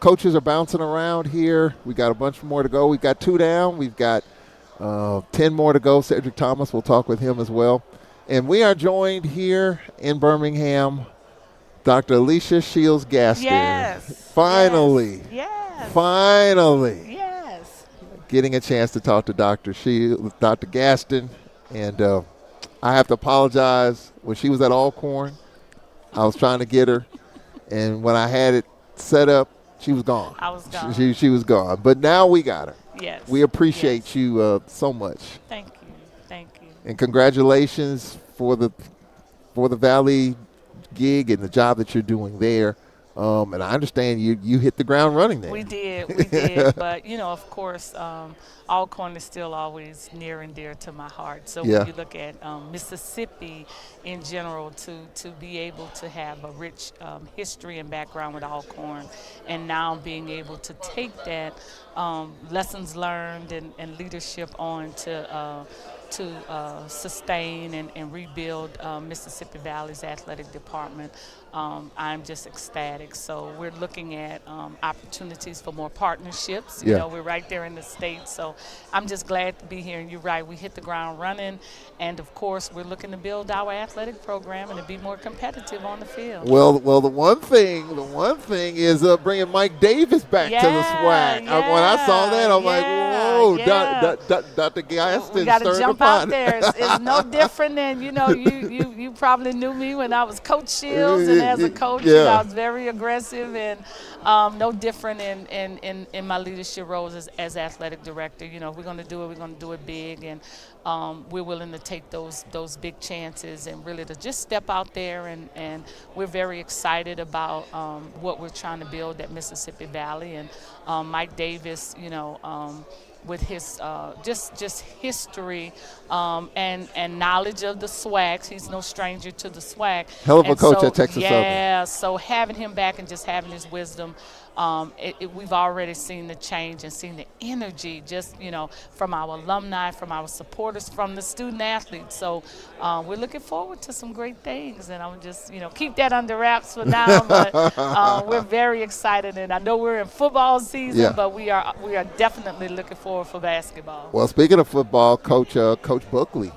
Coaches are bouncing around here. We got a bunch more to go. We've got 2 down. We've got 10 more to go. Cedric Thomas, we'll talk with him as well. And we are joined here in Birmingham, Dr. Alicia Shields Gaston. Yes. Finally. Yes. Finally. Yes. Getting a chance to talk to Dr. Shields, Dr. Gaston. And I have to apologize. When she was at Alcorn, I was trying to get her. And when I had it set up, she was gone. I was gone. She was gone. But now we got her. Yes. We appreciate you so much. Thank you. Thank you. And congratulations for the Valley gig and the job that you're doing there. And I understand you hit the ground running there. We did. But, of course, Alcorn is still always near and dear to my heart. So when you look at Mississippi in general, to be able to have a rich history and background with Alcorn, and now being able to take that lessons learned and leadership on to sustain and rebuild Mississippi Valley's athletic department, I'm just ecstatic. So we're looking at opportunities for more partnerships. You know, we're right there in the state. So I'm just glad to be here. And you're right, we hit the ground running. And of course, we're looking to build our athletic program and to be more competitive on the field. Well, the one thing is bringing Mike Davis back to the SWAC. When I saw that, I'm like, whoa, Dr. Gaston. We got to jump out there. It's no different than, you probably knew me when I was Coach Shields, and as a coach, I was very aggressive, and no different in my leadership roles as athletic director. If we're going to do it, we're going to do it big, and we're willing to take those big chances and really to just step out there, and we're very excited about what we're trying to build at Mississippi Valley. And Mike Davis, with his just history and knowledge of the SWACs. He's no stranger to the SWAC. Hell of a coach at Texas Southern. Yeah, so having him back and just having his wisdom, we've already seen the change and seen the energy just, from our alumni, from our supporters, from the student athletes. So we're looking forward to some great things, and I'm just, keep that under wraps for now, but we're very excited, and I know we're in football season, but we are definitely looking forward for basketball. Well, speaking of football, Coach Buckley,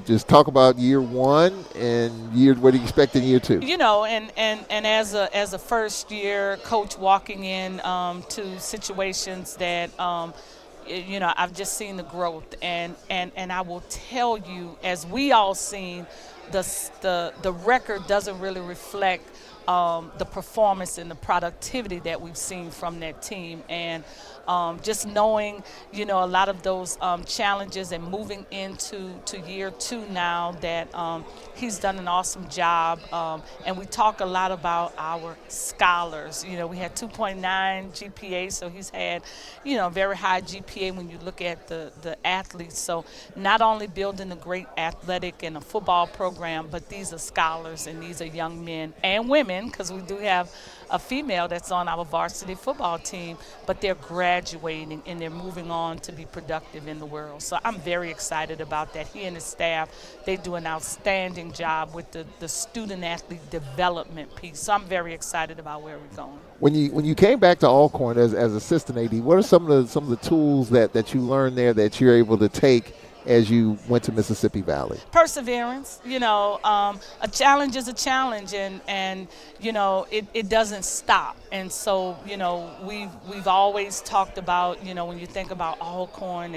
just talk about year one and what do you expect in year two? And as a first year coach walking in to situations that I've just seen the growth, and I will tell you, as we all seen, the record doesn't really reflect the performance and the productivity that we've seen from that team. And just knowing, a lot of those challenges and moving into year two now, that he's done an awesome job. And we talk a lot about our scholars. We had 2.9 GPA, so he's had, very high GPA when you look at the athletes. So not only building a great athletic and a football program, but these are scholars, and these are young men and women, because we do have a female that's on our varsity football team, but they're graduating and they're moving on to be productive in the world. So I'm very excited about that. He and his staff, they do an outstanding job with the student athlete development piece. So I'm very excited about where we're going. When you came back to Alcorn as assistant AD, what are some of the tools that you learned there that you're able to take as you went to Mississippi Valley? Perseverance. A challenge is a challenge, and it doesn't stop. And so we've always talked about, when you think about Alcorn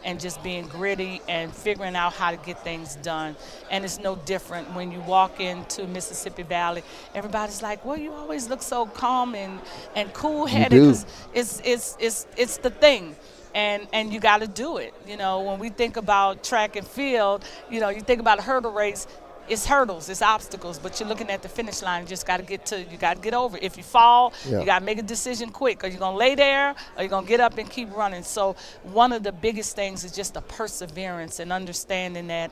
and just being gritty and figuring out how to get things done. And it's no different when you walk into Mississippi Valley. Everybody's like, well, you always look so calm and cool-headed, because it's the thing. And you got to do it. When we think about track and field, you think about a hurdle race, it's hurdles, it's obstacles, but you're looking at the finish line. You just got to get over it. If you fall, you got to make a decision quick. Are you going to lay there, or are you going to get up and keep running? So one of the biggest things is just the perseverance and understanding that,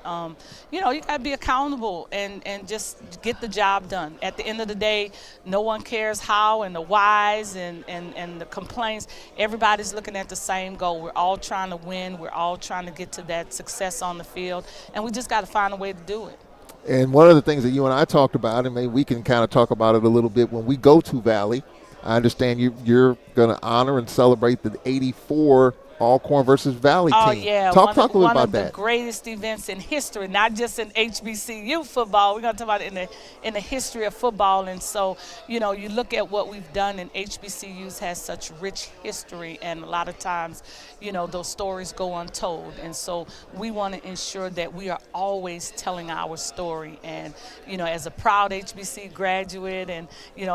you got to be accountable and just get the job done. At the end of the day, no one cares how and the whys and the complaints. Everybody's looking at the same goal. We're all trying to win. We're all trying to get to that success on the field, and we just got to find a way to do it. And one of the things that you and I talked about, and maybe we can kind of talk about it a little bit when we go to Valley, I understand you're going to honor and celebrate the '84 Alcorn versus Valley Oh team. yeah, Talk a little one about of the that. greatest events in history, not just in HBCU football. We're gonna talk about it in the history of football. And so, you look at what we've done, and HBCUs has such rich history, and a lot of times, those stories go untold. And so we want to ensure that we are always telling our story. And as a proud HBC graduate, and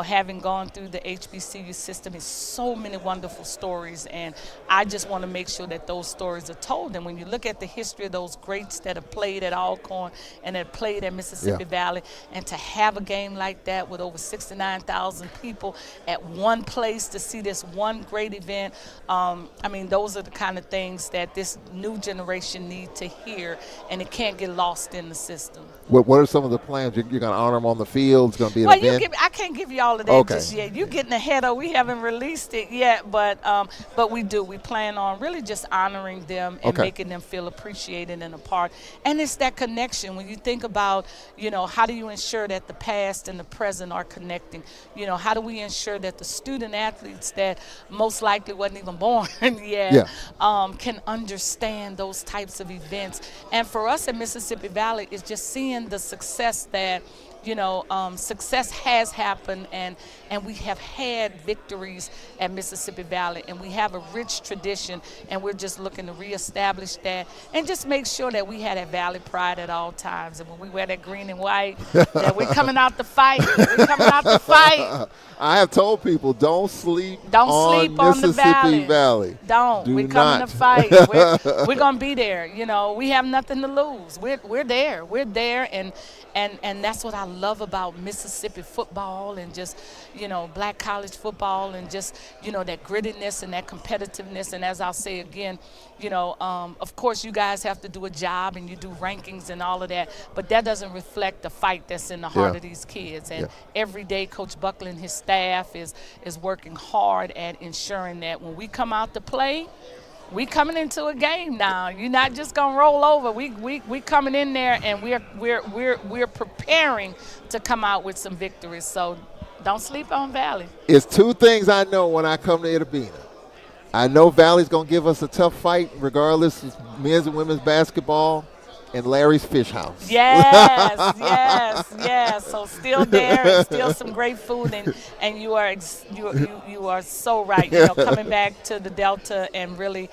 having gone through the HBCU system, is so many wonderful stories, and I just want to make sure that those stories are told. And when you look at the history of those greats that have played at Alcorn and that played at Mississippi Valley, and to have a game like that with over 69,000 people at one place to see this one great event, those are the kind of things that this new generation need to hear, and it can't get lost in the system. What are some of the plans? You're going to honor them on the field? It's going to be an Well, event? I can't give you all of that just yet. You're getting ahead of. We haven't released it yet, but we do. We plan on really just honoring them and making them feel appreciated and a part. And it's that connection. When you think about, how do you ensure that the past and the present are connecting? How do we ensure that the student athletes that most likely wasn't even born yet can understand those types of events? And for us at Mississippi Valley, it's just seeing the success that success has happened, and we have had victories at Mississippi Valley, and we have a rich tradition, and we're just looking to reestablish that and just make sure that we had that Valley pride at all times. And when we wear that green and white, that we're coming out to fight. We're coming out to fight. I have told people, don't sleep on Mississippi Valley. Don't. We're coming to fight. We're going to be there. We have nothing to lose. We're there. We're there, and that's what I love about Mississippi football, and just, black college football, and just, that grittiness and that competitiveness. And as I'll say again, of course you guys have to do a job and you do rankings and all of that, but that doesn't reflect the fight that's in the heart of these kids. And every day Coach Buckley and his staff is working hard at ensuring that when we come out to play, we coming into a game now. You're not just gonna roll over. We coming in there, and we're preparing to come out with some victories. So don't sleep on Valley. It's two things I know when I come to Itabena. I know Valley's gonna give us a tough fight, regardless of men's and women's basketball, and Larry's Fish House. Yes. So still there, and still some great food, and you are so right. Coming back to the Delta and really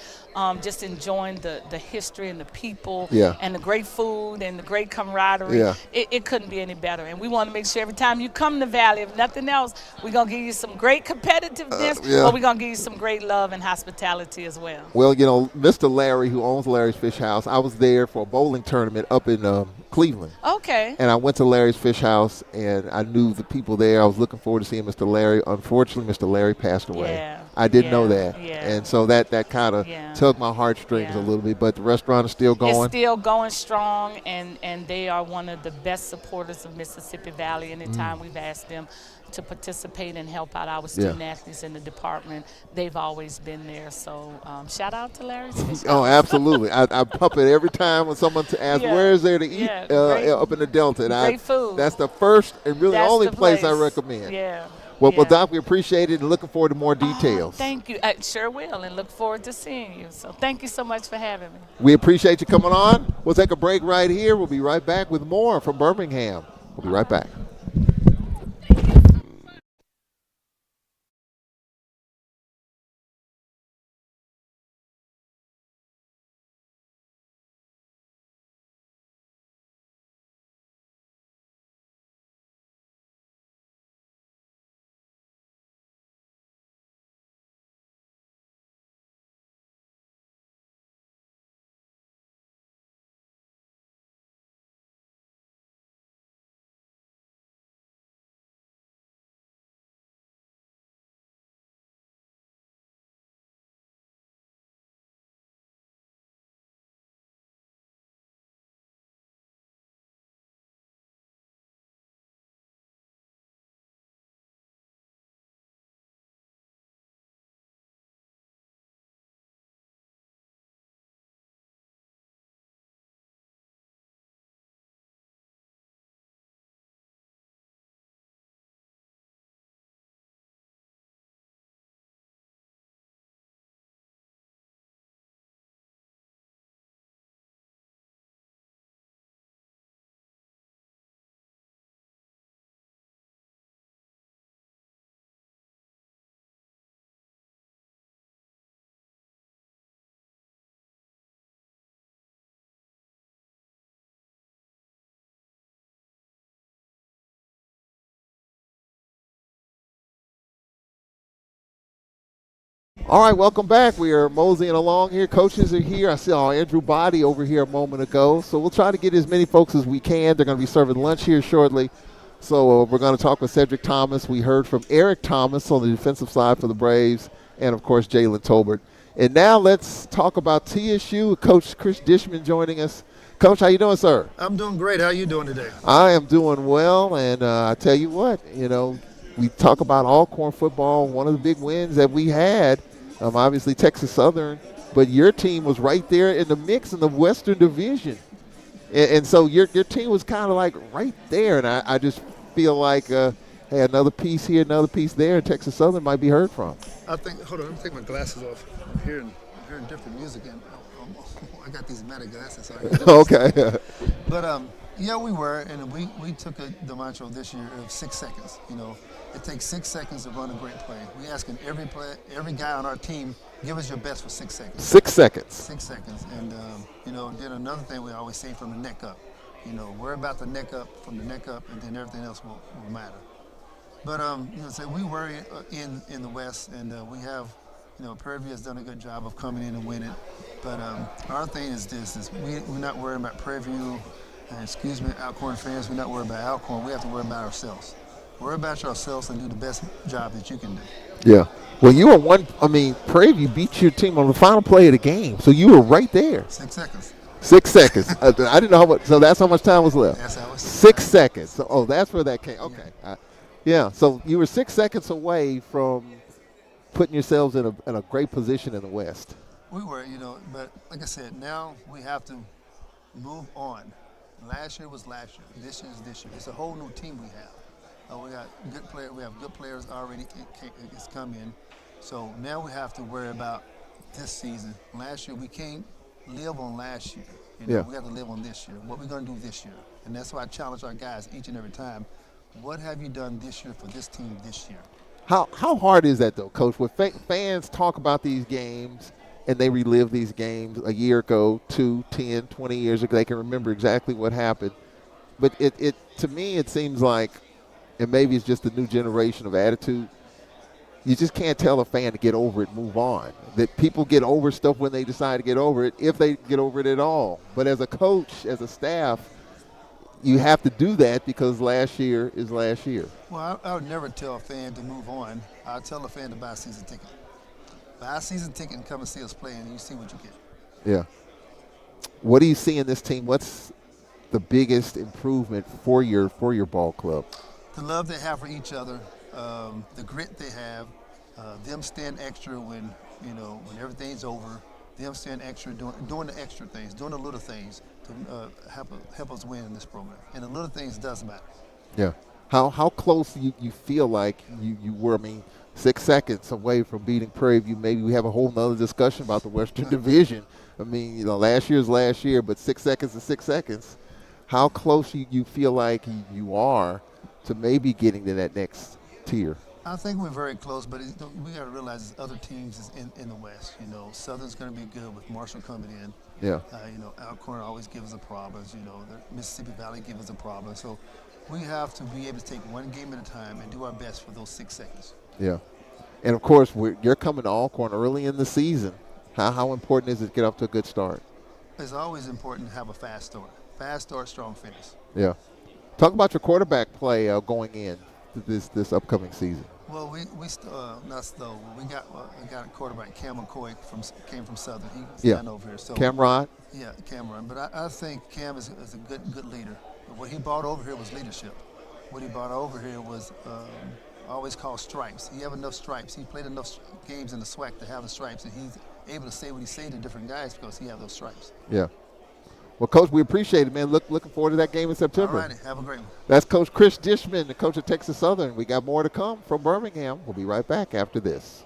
just enjoying the history and the people, and the great food and the great camaraderie. It couldn't be any better. And we want to make sure every time you come to Valley, if nothing else, we're gonna give you some great competitiveness, but we're gonna give you some great love and hospitality as well. Well, Mr. Larry, who owns Larry's Fish House, I was there for a bowling tournament up in Cleveland. Okay. And I went to Larry's Fish House, and I knew the people there. I was looking forward to seeing Mr. Larry. Unfortunately, Mr. Larry passed away. I didn't know that. And so that kind of tugged my heartstrings a little bit. But the restaurant is still going. It's still going strong, and they are one of the best supporters of Mississippi Valley. Anytime we've asked them to participate and help out our student athletes in the department, they've always been there. So shout out to Larry's Fish House. Oh, absolutely. I pump it every time when someone asks, where is there to eat up in the Delta? And great food. That's the first and really only place I recommend. Well, Doc, we appreciate it and looking forward to more details. Thank you. I sure will, and look forward to seeing you. So thank you so much for having me. We appreciate you coming on. We'll take a break right here. We'll be right back with more from Birmingham. We'll be right back. All right, welcome back. We are moseying along here. Coaches are here. I saw Andrew Body over here a moment ago. So we'll try to get as many folks as we can. They're going to be serving lunch here shortly. So we're going to talk with Cedric Thomas. We heard from Eric Thomas on the defensive side for the Braves, and, of course, Jalen Tolbert. And now let's talk about TSU. Coach Chris Dishman joining us. Coach, how you doing, sir? I'm doing great. How are you doing today? I am doing well, and I tell you what, we talk about Alcorn football, one of the big wins that we had. Obviously, Texas Southern, but your team was right there in the mix in the Western Division. And so your team was kind of like right there. And I just feel like, hey, another piece here, another piece there, and Texas Southern might be heard from. Hold on, let me take my glasses off. I'm hearing different music, and I got these Meta glasses. So Okay. But, yeah, we were, and we took the mantra this year of 6 seconds. It takes 6 seconds to run a great play. We asking every guy on our team, give us your best for 6 seconds. 6 seconds. 6 seconds. And, then another thing we always say from the neck up. Worry about the neck up, from the neck up, and then everything else will matter. But, so we were in the West, and we have, Prairie View has done a good job of coming in and winning. But our thing is this, we're not worried about Prairie View, excuse me, Alcorn fans, we're not worried about Alcorn. We have to worry about ourselves. Worry about yourselves and do the best job that you can do. Yeah. Well, you were Prairie View beat your team on the final play of the game, so you were right there. 6 seconds. 6 seconds. I didn't know how much, so that's how much time was left. That's how it was. 6 seconds. So, that's where that came. Okay. Yeah. So you were 6 seconds away from putting yourselves in a great position in the West. We were, but like I said, now we have to move on. Last year was last year. This year is this year. It's a whole new team we have. We got good players. We have good players already. It's come in. So now we have to worry about this season. Last year we can't live on last year. We got to live on this year. What we're going to do this year, and that's why I challenge our guys each and every time. What have you done this year for this team this year? How hard is that though, Coach? When fans talk about these games and they relive these games a year ago, 2, 10, 20 years ago, they can remember exactly what happened. But it to me it seems like, and maybe it's just a new generation of attitude, you just can't tell a fan to get over it, move on. That people get over stuff when they decide to get over it, if they get over it at all. But as a coach, as a staff, you have to do that because last year is last year. Well, I would never tell a fan to move on. I'll tell a fan to buy a season ticket. Buy a season ticket and come and see us play, and you see what you get. Yeah. What do you see in this team? What's the biggest improvement for your ball club? The love they have for each other, the grit they have, them staying extra when everything's over, them staying extra, doing the extra things, doing the little things to help us win in this program. And the little things does matter. Yeah. How close you feel like you were? 6 seconds away from beating Prairie View. Maybe we have a whole nother discussion about the Western Division. Last year is last year, but 6 seconds is 6 seconds. How close you feel like you are to maybe getting to that next tier? I think we're very close, but we got to realize there's other teams in the West. Southern's going to be good with Marshall coming in. Yeah. Alcorn always gives us problems. The Mississippi Valley gives us a problem. So we have to be able to take one game at a time and do our best for those 6 seconds. Yeah. And, of course, you're coming to Alcorn early in the season. How important is it to get off to a good start? It's always important to have a fast start. Fast start, strong finish. Yeah. Talk about your quarterback play going in this upcoming season. Well, we got a quarterback, Cam McCoy, came from Southern. He's down over here. So Cameron? Yeah, Cameron. But I think Cam is a good leader. But what he brought over here was leadership. What he brought over here was always called stripes. He have enough stripes. He played enough games in the SWAC to have the stripes, and he's able to say what he say to different guys because he have those stripes. Yeah. Well, Coach, we appreciate it, man. Looking forward to that game in September. All righty. Have a great one. That's Coach Chris Dishman, the coach of Texas Southern. We got more to come from Birmingham. We'll be right back after this.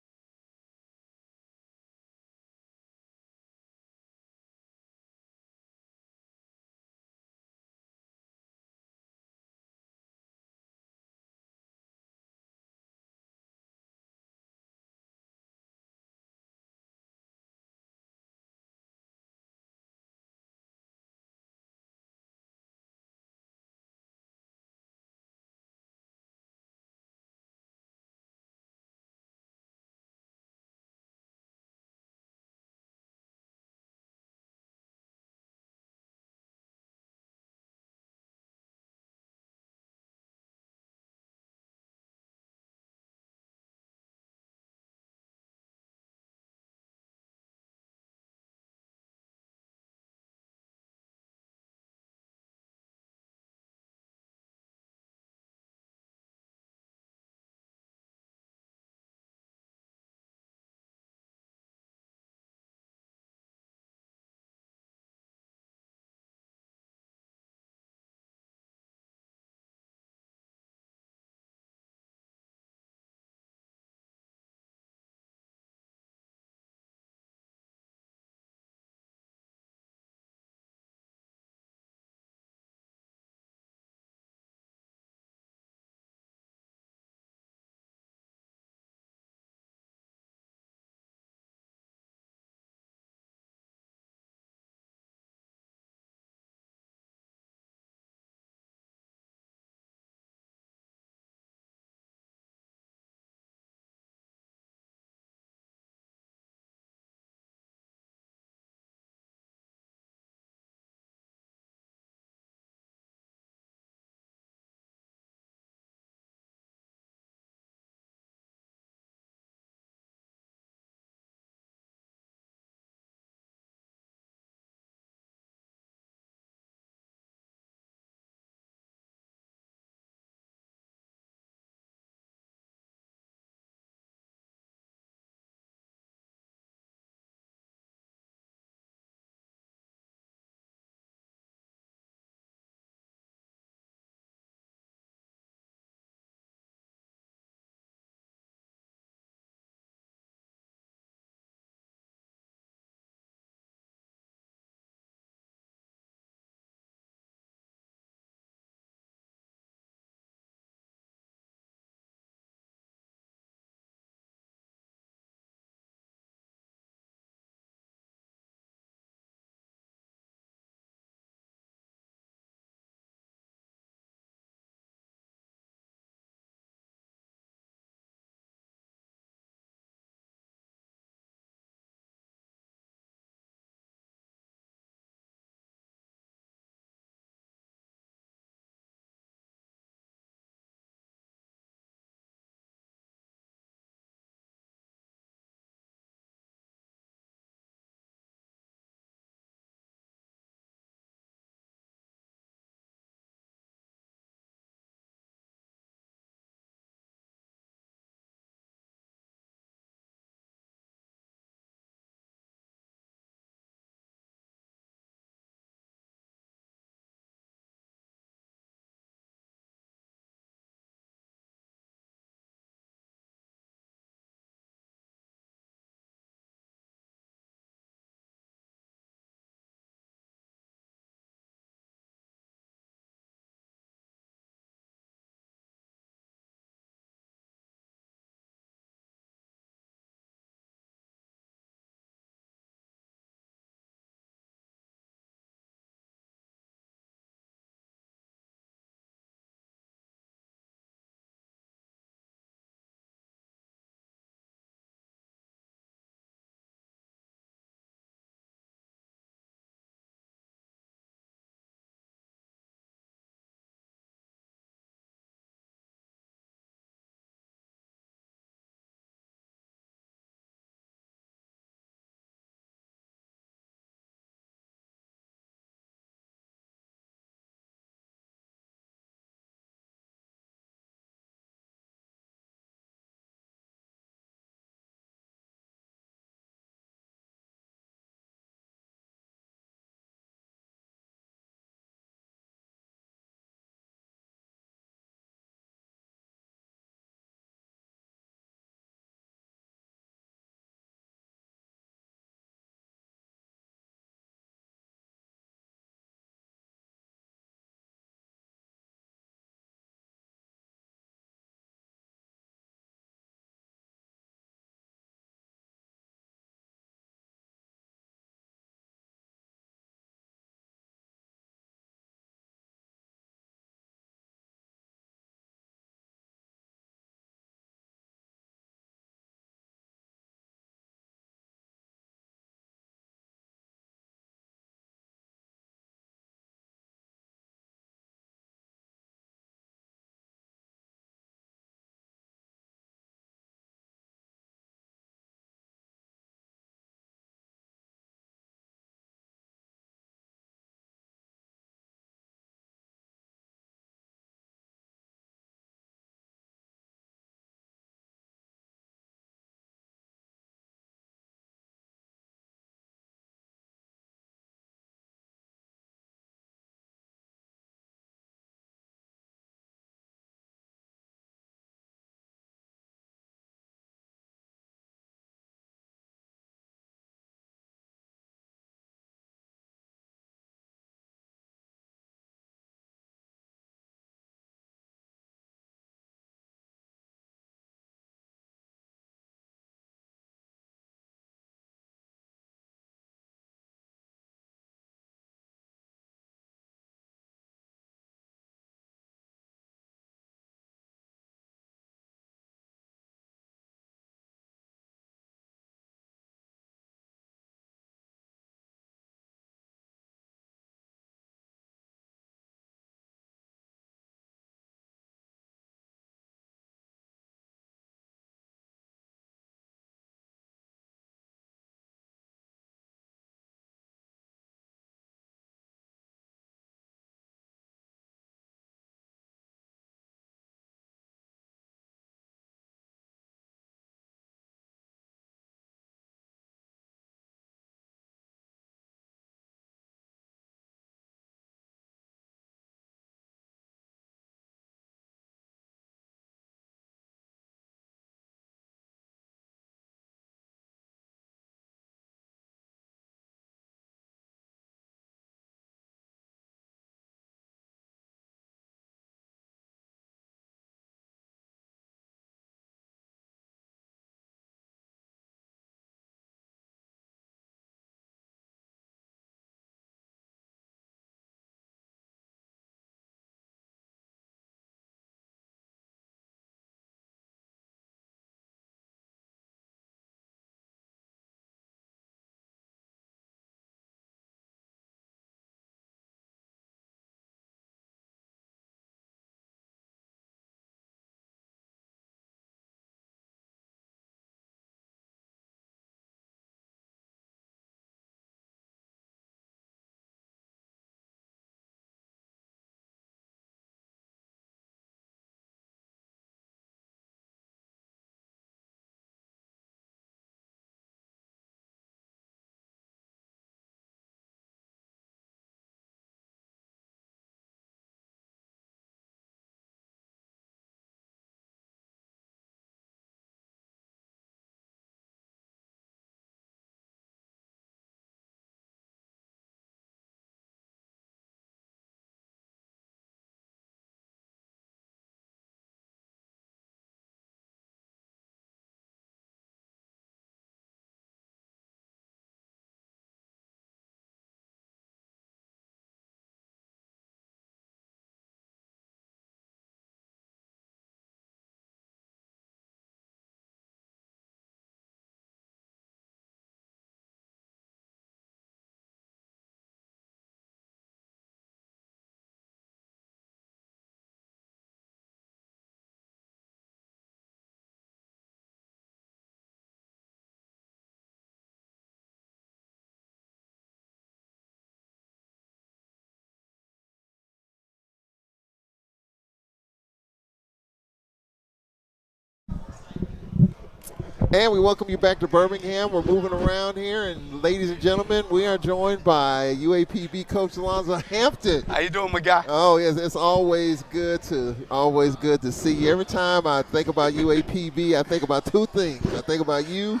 And we welcome you back to Birmingham. We're moving around here, and ladies and gentlemen, we are joined by UAPB coach Alonzo Hampton. How you doing, my guy? Oh yes, it's always good to see you. Every time I think about UAPB, I think about two things. I think about you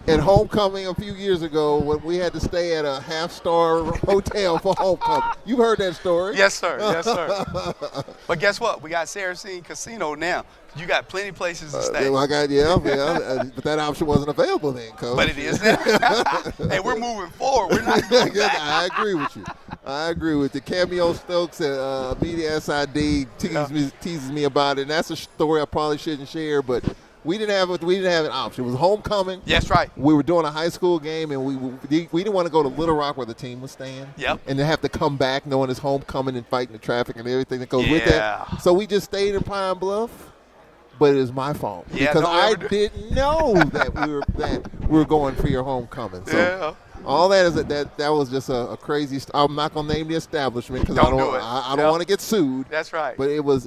and homecoming a few years ago when we had to stay at a half-star hotel for homecoming. You've heard that story. Yes, sir. Yes, sir. But guess what? We got Saracen Casino now. You got plenty of places to stay. But that option wasn't available then, Coach. But it is now. Hey, we're moving forward. We're not going back. I agree with you. I agree with you. Cameo Stokes at Media SID teases me about it, and that's a story I probably shouldn't share, but we didn't have an option. It was homecoming. That's right. We were doing a high school game, and we didn't want to go to Little Rock where the team was staying. Yep. And then have to come back knowing it's homecoming and fighting the traffic and everything that goes with that. So we just stayed in Pine Bluff. But it was my fault because I didn't know that we were going for your homecoming. So all that is that was just a crazy. I'm not gonna name the establishment because I don't want to get sued. That's right. But it was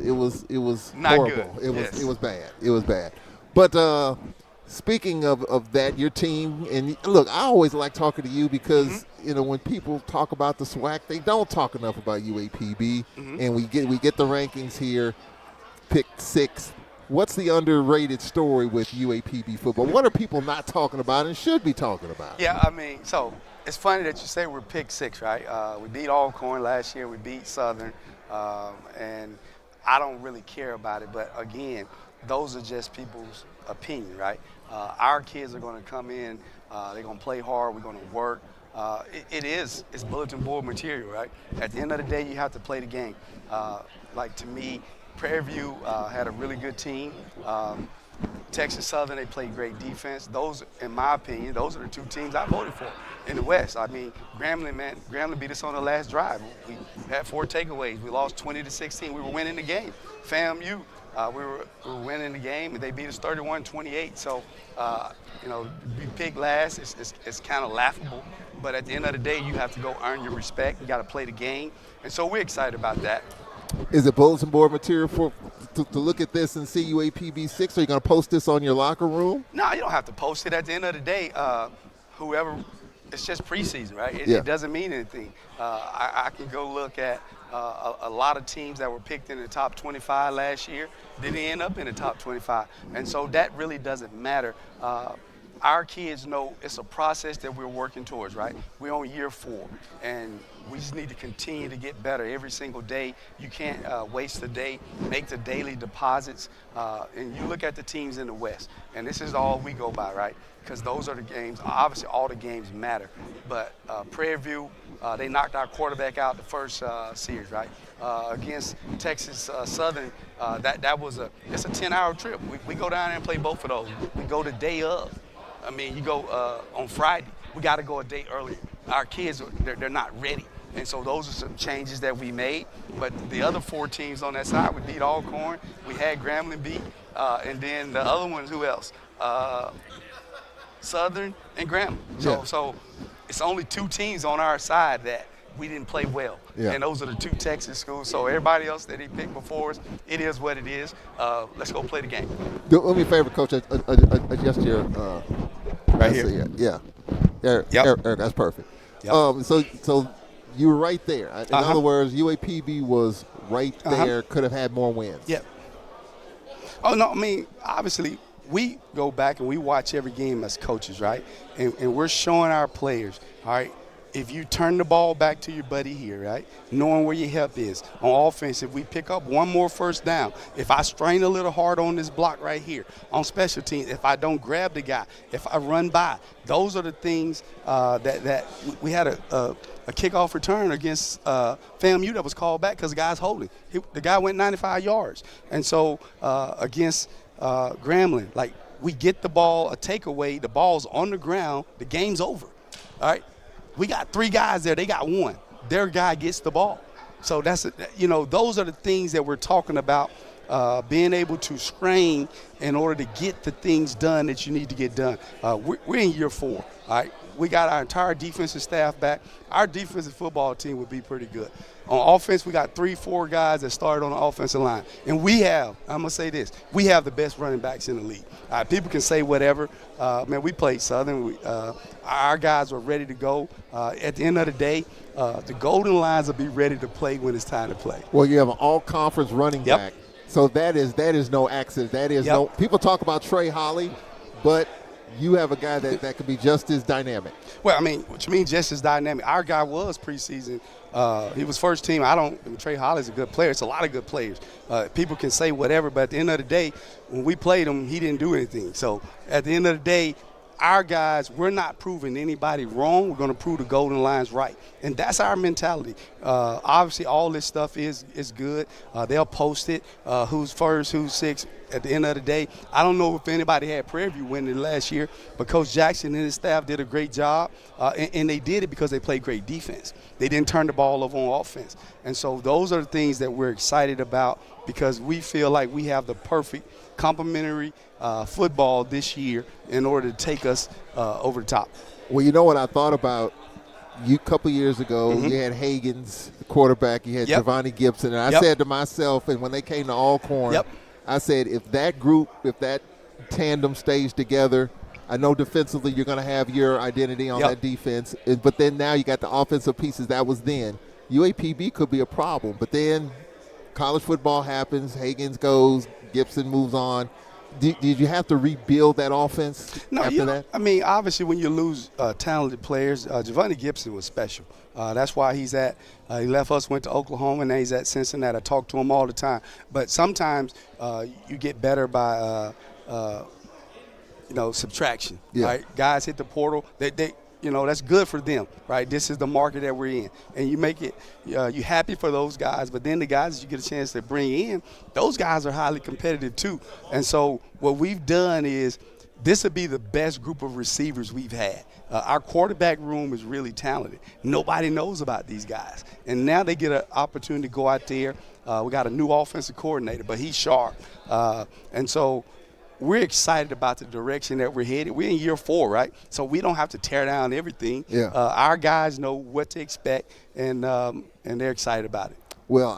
not horrible. Good. It was bad. It was bad. But speaking of that, your team and look, I always like talking to you because when people talk about the SWAC, they don't talk enough about UAPB, and we get the rankings here, picked 6th. What's the underrated story with UAPB football? What are people not talking about and should be talking about? Yeah, I mean, so it's funny that you say we're picked 6, right? We beat Alcorn last year. We beat Southern, and I don't really care about it. But again, those are just people's opinion, right? Our kids are going to come in. They're going to play hard. We're going to work. It's bulletin board material, right? At the end of the day, you have to play the game. Like to me, Prairie View had a really good team. Texas Southern, they played great defense. Those, in my opinion, those are the 2 teams I voted for in the West. I mean, Grambling beat us on the last drive. We had 4 takeaways. We lost 20-16. We were winning the game. FAMU, we were winning the game, and they beat us 31-28. So, we picked last. It's kind of laughable. But at the end of the day, you have to go earn your respect. You got to play the game. And so we're excited about that. Is it bulletin board material to look at this and see UAPB 6? Are you going to post this on your locker room? No, you don't have to post it. At the end of the day, whoever, it's just preseason, right? It doesn't mean anything. I can go look at a lot of teams that were picked in the top 25 last year. Didn't end up in the top 25. And so that really doesn't matter. Our kids know it's a process that we're working towards, right? We're on year 4, and we just need to continue to get better every single day. You can't waste a day, make the daily deposits. And you look at the teams in the West, and this is all we go by, right? Because those are the games. Obviously, all the games matter. But Prairie View, they knocked our quarterback out the first series, right? Against Texas Southern, it's a 10-hour trip. We go down there and play both of those. We go the day of. I mean, you go on Friday. We got to go a day earlier. Our kids, they're not ready. And so those are some changes that we made. But the other 4 teams on that side, we beat Alcorn. We had Grambling beat. And then the other ones, who else? Southern and Grambling. So it's only 2 teams on our side that we didn't play well. Yeah. And those are the 2 Texas schools. So everybody else that he picked before us, it is what it is. Let's go play the game. Do me a favor, Coach. Adjust your right here. Yeah. Eric, that's perfect. Yep. So you were right there. In other words, UAPB was right there. Could have had more wins. Yep. Oh no, I mean, obviously we go back and we watch every game as coaches, right? And we're showing our players, all right, if you turn the ball back to your buddy here, right, knowing where your help is. On offense, if we pick up one more first down, if I strain a little hard on this block right here, on special teams, if I don't grab the guy, if I run by, those are the things that we had a kickoff return against FAMU that was called back because the guy's holding. The guy went 95 yards. And so against Grambling, like, we get the ball, a takeaway, the ball's on the ground, the game's over, all right? We got 3 guys there. They got 1. Their guy gets the ball. So those are the things that we're talking about, being able to screen in order to get the things done that you need to get done. We're in year 4, all right? we got our entire defensive staff back, our defensive football team would be pretty good. On offense, we got 3-4 guys that started on the offensive line. And we have, I'm going to say this, we have the best running backs in the league. People can say whatever. Man, we played Southern. Our guys were ready to go. At the end of the day, the Golden Lions will be ready to play when it's time to play. Well, you have an all-conference running back. So that is no accident. That is no – people talk about Trey Holly, but you have a guy that could be just as dynamic. Well, I mean, what you mean just as dynamic? Our guy was preseason. He was first team. Trey Holly's a good player. It's a lot of good players. People can say whatever, but at the end of the day, when we played him, he didn't do anything. So at the end of the day, our guys, we're not proving anybody wrong. We're going to prove the Golden Lions right. And that's our mentality. Obviously, all this stuff is good. They'll post it, who's first, who's sixth. At the end of the day, I don't know if anybody had Prairie View winning last year, but Coach Jackson and his staff did a great job, and they did it because they played great defense. They didn't turn the ball over on offense. And so those are the things that we're excited about because we feel like we have the perfect complementary football this year in order to take us over the top. Well, you know what I thought about? A couple years ago, you had Hagan's quarterback, you had Giovanni Gibson, and I said to myself, and when they came to Alcorn, I said, if that tandem stays together, I know defensively you're going to have your identity on that defense, but then now you got the offensive pieces. That was then. UAPB could be a problem, but then college football happens, Hagan's goes, Gibson moves on. Did you have to rebuild that offense after that? I mean, obviously when you lose talented players, Giovanni Gibson was special. That's why he left us, went to Oklahoma, and now he's at Cincinnati. I talk to him all the time. But sometimes you get better by, subtraction. Right? Guys hit the portal. They that's good for them, right? This is the market that we're in. And you make it, you're happy for those guys, but then the guys that you get a chance to bring in, those guys are highly competitive too. And so what we've done is this would be the best group of receivers we've had. Our quarterback room is really talented. Nobody knows about these guys. And now they get an opportunity to go out there. We got a new offensive coordinator, but he's sharp. And so we're excited about the direction that we're headed. We're in year 4, right? So we don't have to tear down everything. Our guys know what to expect, and they're excited about it. Well,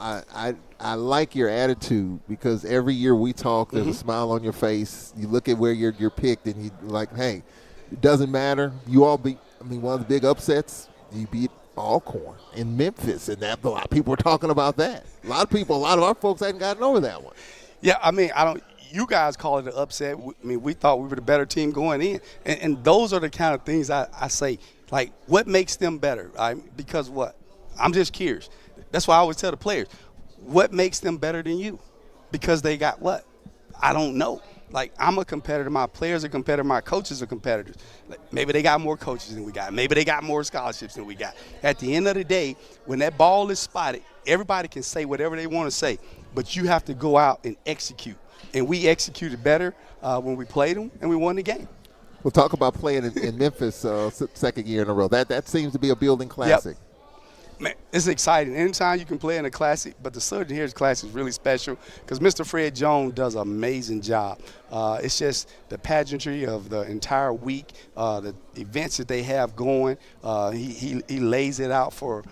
I like your attitude because every year we talk, there's a smile on your face. You look at where you're picked, and you're like, hey, it doesn't matter. You all beat, one of the big upsets, you beat Alcorn in Memphis, and that a lot of people were talking about that. A lot of our folks hadn't gotten over that one. Yeah, you guys call it an upset. We thought we were the better team going in. And those are the kind of things I say. Like, what makes them better? Because what? I'm just curious. That's why I always tell the players, what makes them better than you? Because they got what? I don't know. Like, I'm a competitor. My players are competitors. My coaches are competitors. Like, maybe they got more coaches than we got. Maybe they got more scholarships than we got. At the end of the day, when that ball is spotted, everybody can say whatever they want to say, but you have to go out and execute. And we executed better when we played them, and we won the game. We'll talk about playing in Memphis second year in a row. That seems to be a building classic. Man, it's exciting. Anytime you can play in a classic, but the Southern Heritage Classic is really special because Mr. Fred Jones does an amazing job. It's just the pageantry of the entire week, the events that they have going. He lays it out for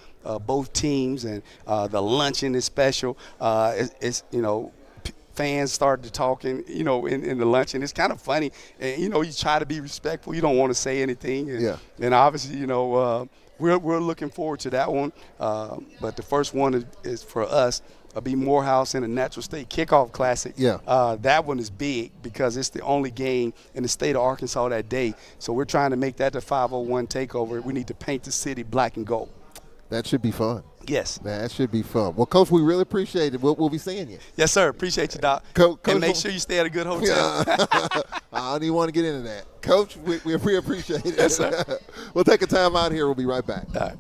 both teams, and the luncheon is special. Fans started talking, in the luncheon. It's kind of funny. And, you try to be respectful. You don't want to say anything. And obviously, we're looking forward to that one. But the first one is for us, be Morehouse in a Natural State Kickoff Classic. That one is big because it's the only game in the state of Arkansas that day. So we're trying to make that the 501 takeover. We need to paint the city black and gold. That should be fun. Yes. That should be fun. Well, Coach, we really appreciate it. We'll be seeing you. Yes, sir. Appreciate you, Doc. And make sure you stay at a good hotel. I don't even want to get into that. Coach, we appreciate it. Yes, sir. We'll take a time out here. We'll be right back. All right.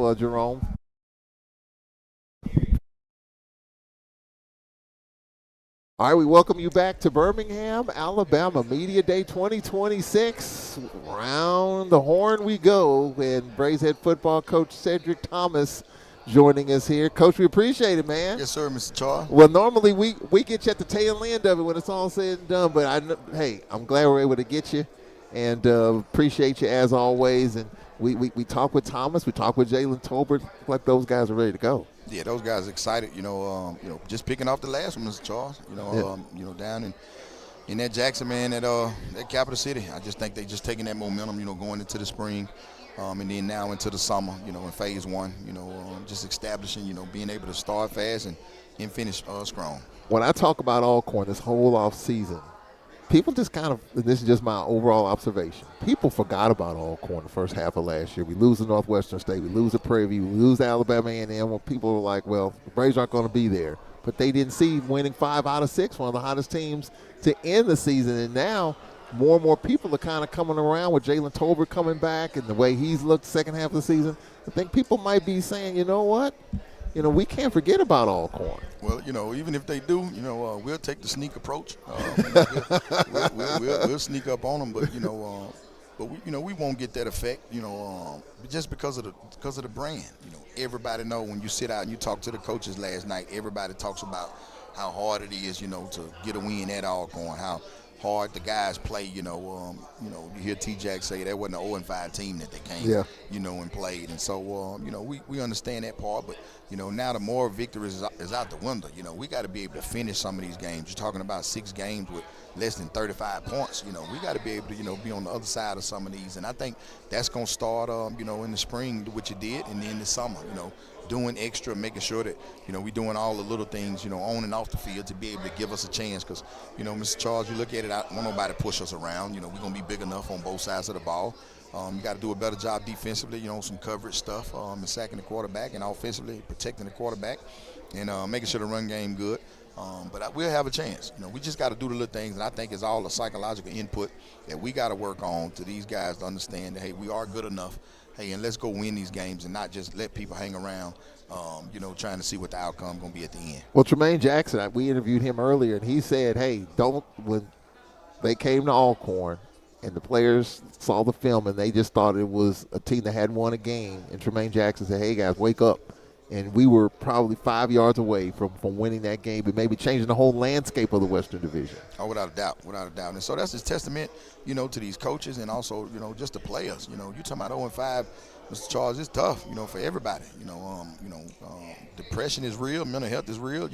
Jerome. All right, we welcome you back to Birmingham, Alabama Media Day 2026. Round the horn we go, and Braves head football coach Cedric Thomas joining us here. Coach, we appreciate it, man. Yes, sir, Mr. Charles. Well, normally we get you at the tail end of it when it's all said and done, but I'm glad we're able to get you, and appreciate you as always. And we talk with Thomas, we talk with Jalen Tolbert, like those guys are ready to go. Yeah, those guys are excited. Just picking off the last one, Mr. Charles. Down in that Jackson, man, that capital city. I just think they just taking that momentum, going into the spring, and then now into the summer. In phase one. Just establishing, being able to start fast and finish strong. When I talk about Alcorn this whole off season, people just kind of, and this is just my overall observation, people forgot about Alcorn the first half of last year. We lose to Northwestern State, we lose to Prairie View, we lose to Alabama A&M, when people were like, well, the Braves aren't going to be there. But they didn't see winning 5 out of 6, one of the hottest teams to end the season. And now more and more people are kind of coming around with Jalen Tolbert coming back and the way he's looked second half of the season. I think people might be saying, you know what? We can't forget about Alcorn. Well, even if they do, we'll take the sneak approach. We'll sneak up on them, but we won't get that effect. Just because of the brand. Everybody know when you sit out and you talk to the coaches last night. Everybody talks about how hard it is, to get a win at Alcorn. How hard the guys play. You hear T-Jack say that wasn't an 0-5 team that they came, and played. And so, we understand that part, but. Now the moral victory is out the window. We got to be able to finish some of these games. You're talking about 6 games with less than 35 points. We got to be able to, be on the other side of some of these. And I think that's going to start, in the spring, what you did, and then the summer, doing extra, making sure that, we're doing all the little things, on and off the field to be able to give us a chance. Because, Mr. Charles, you look at it, I don't want nobody to push us around. We're going to be big enough on both sides of the ball. You got to do a better job defensively, some coverage stuff, and sacking the quarterback, and offensively protecting the quarterback, and making sure the run game good. But we'll have a chance. We just got to do the little things, and I think it's all the psychological input that we got to work on to these guys to understand that, hey, we are good enough. Hey, and let's go win these games and not just let people hang around, trying to see what the outcome going to be at the end. Well, Tremaine Jackson, we interviewed him earlier, and he said, hey, when they came to Alcorn, and the players saw the film, and they just thought it was a team that hadn't won a game. And Tremaine Jackson said, hey, guys, wake up. And we were probably 5 yards away from winning that game, but maybe changing the whole landscape of the Western Division. Oh, without a doubt. And so that's his testament, to these coaches and also, just the players. You talking about 0-5, Mr. Charles, it's tough, for everybody. Depression is real, mental health is real.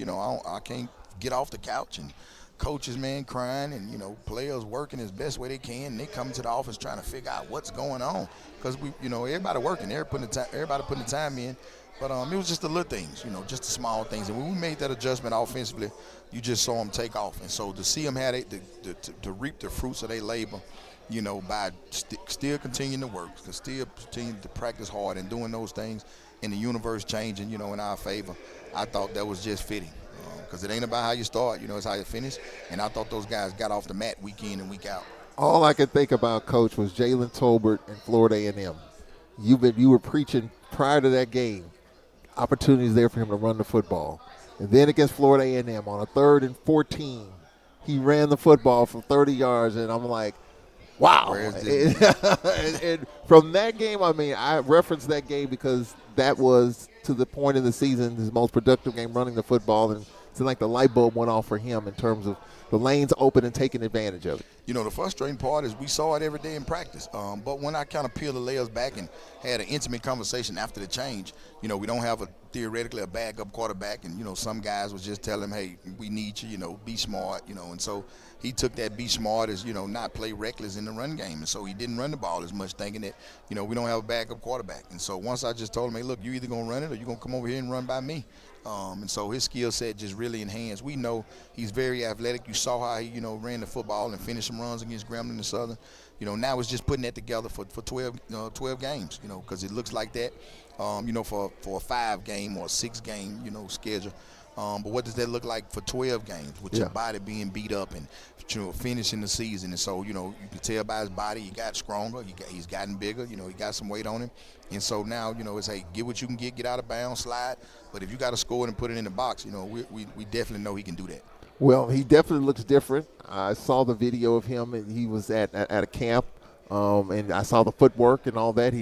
I can't get off the couch and coaches, man, crying, and players working as best way they can. And they come to the office trying to figure out what's going on because we, everybody working, everybody putting the time in. But it was just the little things, just the small things. And when we made that adjustment offensively, you just saw them take off. And so to see them have to reap the fruits of their labor, by still continuing to work, still continuing to practice hard and doing those things, and the universe changing, in our favor, I thought that was just fitting. Because it ain't about how you start, it's how you finish. And I thought those guys got off the mat week in and week out. All I could think about, Coach, was Jalen Tolbert and Florida A&M. You were preaching prior to that game, opportunities there for him to run the football. And then against Florida A&M on a 3rd and 14, he ran the football for 30 yards, and I'm like, wow. And from that game, I referenced that game because that was, to the point in the season, his most productive game running the football, and it's like the light bulb went off for him in terms of the lanes open and taking advantage of it. The frustrating part is we saw it every day in practice. But when I kind of peeled the layers back and had an intimate conversation after the change, we don't have theoretically a backup quarterback. And, some guys was just telling him, hey, we need you, be smart, And so he took that be smart as, not play reckless in the run game. And so he didn't run the ball as much, thinking that, we don't have a backup quarterback. And so once I just told him, hey, look, you either going to run it or you're going to come over here and run by me. And so his skill set just really enhanced. We know he's very athletic. You saw how he, ran the football and finished some runs against Grambling and Southern. Now it's just putting that together for 12 games, because it looks like that, for a 5-game or a 6-game, schedule. But what does that look like for 12 games with your body being beat up and finishing the season? And so, you can tell by his body he got stronger. He's gotten bigger. He got some weight on him. And so now, it's, hey, get what you can get out of bounds, slide. But if you got to score it and put it in the box, we definitely know he can do that. Well, he definitely looks different. I saw the video of him, and he was at a camp, and I saw the footwork and all that.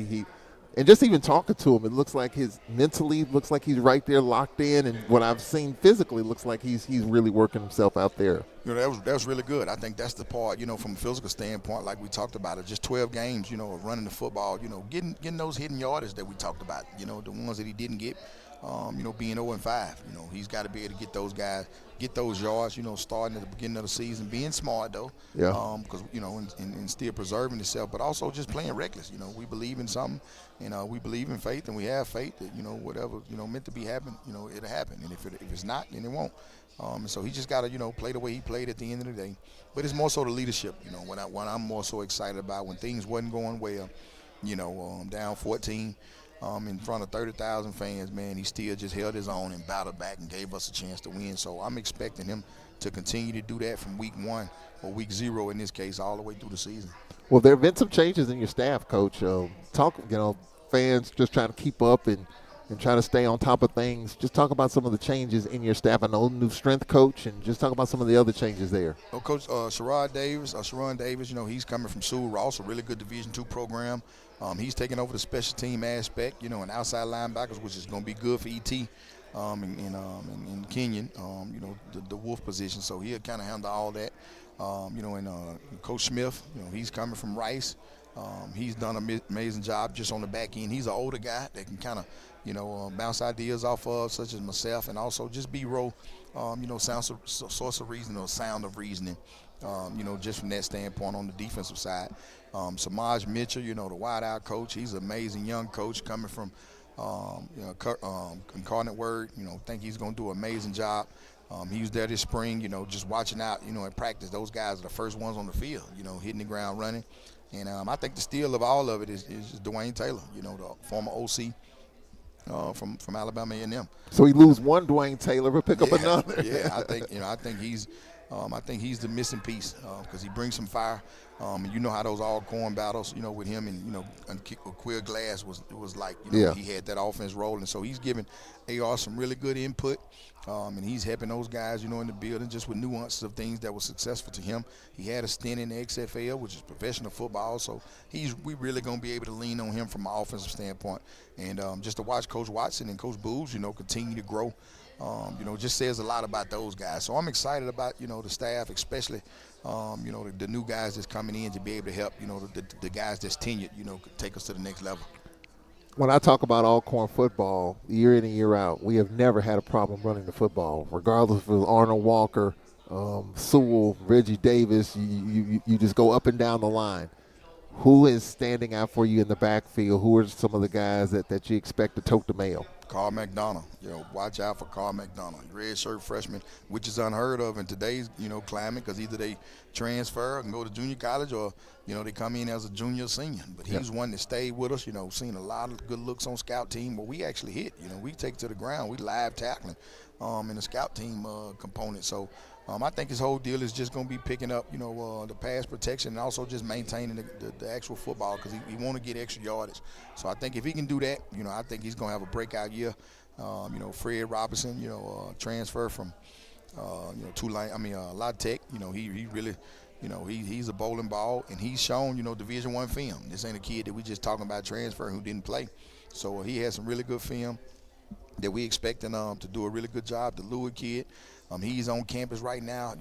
And just even talking to him, it looks like mentally looks like he's right there locked in, and what I've seen physically looks like he's really working himself out there. That was really good. I think that's the part, from a physical standpoint, like we talked about it, just 12 games, of running the football, getting those hidden yardage that we talked about, the ones that he didn't get, being 0-5. He's got to be able to get those guys, get those yards, starting at the beginning of the season, being smart though, because, and still preserving himself, but also just playing reckless. We believe in something, and we believe in faith, and we have faith that, whatever, meant to be happen, it'll happen. And if it's not, then it won't. And so he just got to, play the way he played at the end of the day. But it's more so the leadership, what I'm more so excited about when things wasn't going well, down 14 in front of 30,000 fans, man, he still just held his own and battled back and gave us a chance to win. So I'm expecting him to continue to do that from week 1 or week 0 in this case all the way through the season. Well, there have been some changes in your staff, Coach. Fans just trying to keep up and trying to stay on top of things. Just talk about some of the changes in your staff. I know new strength coach, and just talk about some of the other changes there. Well, Coach Sharon Davis, he's coming from Sewell Ross, a really good Division II program. He's taking over the special team aspect, and outside linebackers, which is going to be good for ET and Kenyon, the Wolf position. So he'll kind of handle all that. And Coach Smith, he's coming from Rice. He's done an amazing job just on the back end. He's an older guy that can kind of, bounce ideas off of, such as myself, and also just B-roll, source of reasoning or sound of reasoning, just from that standpoint on the defensive side. Samaj Mitchell, the wideout coach, he's an amazing young coach coming from, Incarnate Word. Think he's going to do an amazing job. He was there this spring, just watching out, in practice. Those guys are the first ones on the field, hitting the ground running. And I think the steal of all of it is Dwayne Taylor, the former OC from Alabama A&M. So we lose one Dwayne Taylor, but pick up another. Yeah, I think he's the missing piece because he brings some fire. And you know how those all-corn battles, with him and Queer Glass was like, he had that offense rolling. So he's giving AR some really good input, and he's helping those guys, in the building just with nuances of things that were successful to him. He had a stint in the XFL, which is professional football, so we really going to be able to lean on him from an offensive standpoint. And just to watch Coach Watson and Coach Booz, continue to grow, just says a lot about those guys. So I'm excited about, the staff, especially, the new guys that's coming in to be able to help, the guys that's tenured, take us to the next level. When I talk about all-corn football, year in and year out, we have never had a problem running the football, regardless if it was Arnold Walker, Sewell, Reggie Davis. You just go up and down the line. Who is standing out for you in the backfield? Who are some of the guys that you expect to tote the mail? Carl McDonough. Watch out for Carl McDonough, red shirt freshman, which is unheard of in today's, climate, because either they transfer and go to junior college or, they come in as a junior or senior. But he's one that stayed with us, seen a lot of good looks on scout team where we actually hit. We take to the ground. We live tackling in the scout team component. So I think his whole deal is just going to be picking up, the pass protection and also just maintaining the actual football because he want to get extra yardage. So I think if he can do that, I think he's going to have a breakout year. Fred Robinson, transfer from, La Tech. He really, he's a bowling ball, and he's shown, Division I film. This ain't a kid that we just talking about transfer who didn't play. So he has some really good film that we expecting to do a really good job. The Lewis kid, he's on campus right now,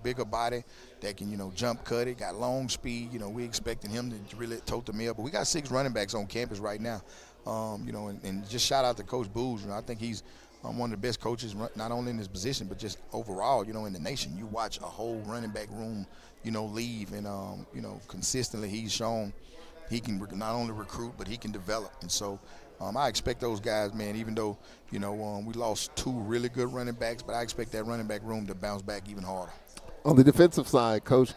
bigger body that can, jump cut it, got long speed. We expecting him to really tote the mail. But we got 6 running backs on campus right now, and just shout out to Coach Booz. I think he's one of the best coaches, not only in his position, but just overall, in the nation. You watch a whole running back room, leave, and, consistently he's shown he can not only recruit, but he can develop. And so I expect those guys, man, even though, we lost 2 really good running backs, but I expect that running back room to bounce back even harder. On the defensive side, Coach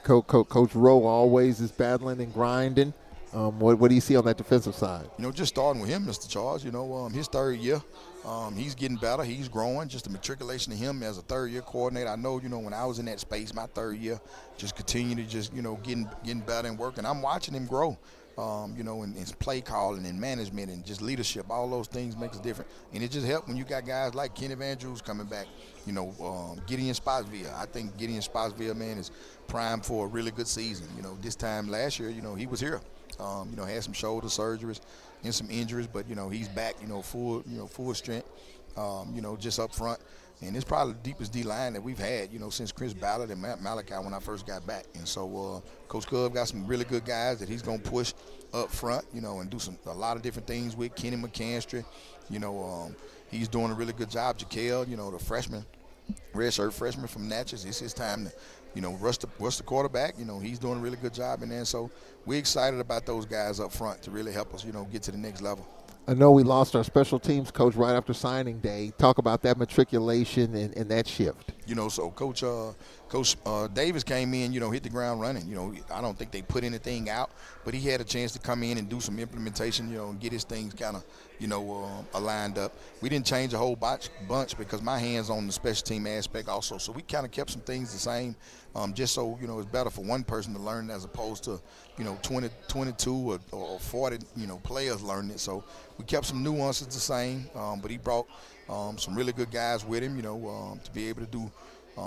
Rowe always is battling and grinding. What do you see on that defensive side? Just starting with him, Mr. Charles, his third year, he's getting better. He's growing. Just the matriculation of him as a third-year coordinator. I know, when I was in that space, my third year, just continue to just, getting better and working. I'm watching him grow, in his play calling and management and just leadership. All those things makes a difference. And it just helps when you got guys like Kenny Van Drew's coming back, Gideon Spotsville. I think Gideon Spotsville, man, is primed for a really good season. This time last year, he was here. Had some shoulder surgeries and some injuries, but he's back, full strength, just up front. And it's probably the deepest D line that we've had, since Chris Ballard and Matt Malachi when I first got back. And so Coach Cub got some really good guys that he's gonna push up front, and do a lot of different things with Kenny McCanstry. He's doing a really good job. Jaquel, the freshman, redshirt freshman from Natchez, it's his time to rush the quarterback. He's doing a really good job in there. So we're excited about those guys up front to really help us, get to the next level. I know we lost our special teams coach right after signing day. Talk about that matriculation and that shift. So Coach Davis came in, hit the ground running. I don't think they put anything out, but he had a chance to come in and do some implementation, and get his things kind of, aligned up. We didn't change a whole bunch because my hand's on the special team aspect also. So we kind of kept some things the same, just so, it's better for one person to learn as opposed to, 20, 22 or 40, players learning it. So we kept some nuances the same, but he brought some really good guys with him, to be able to do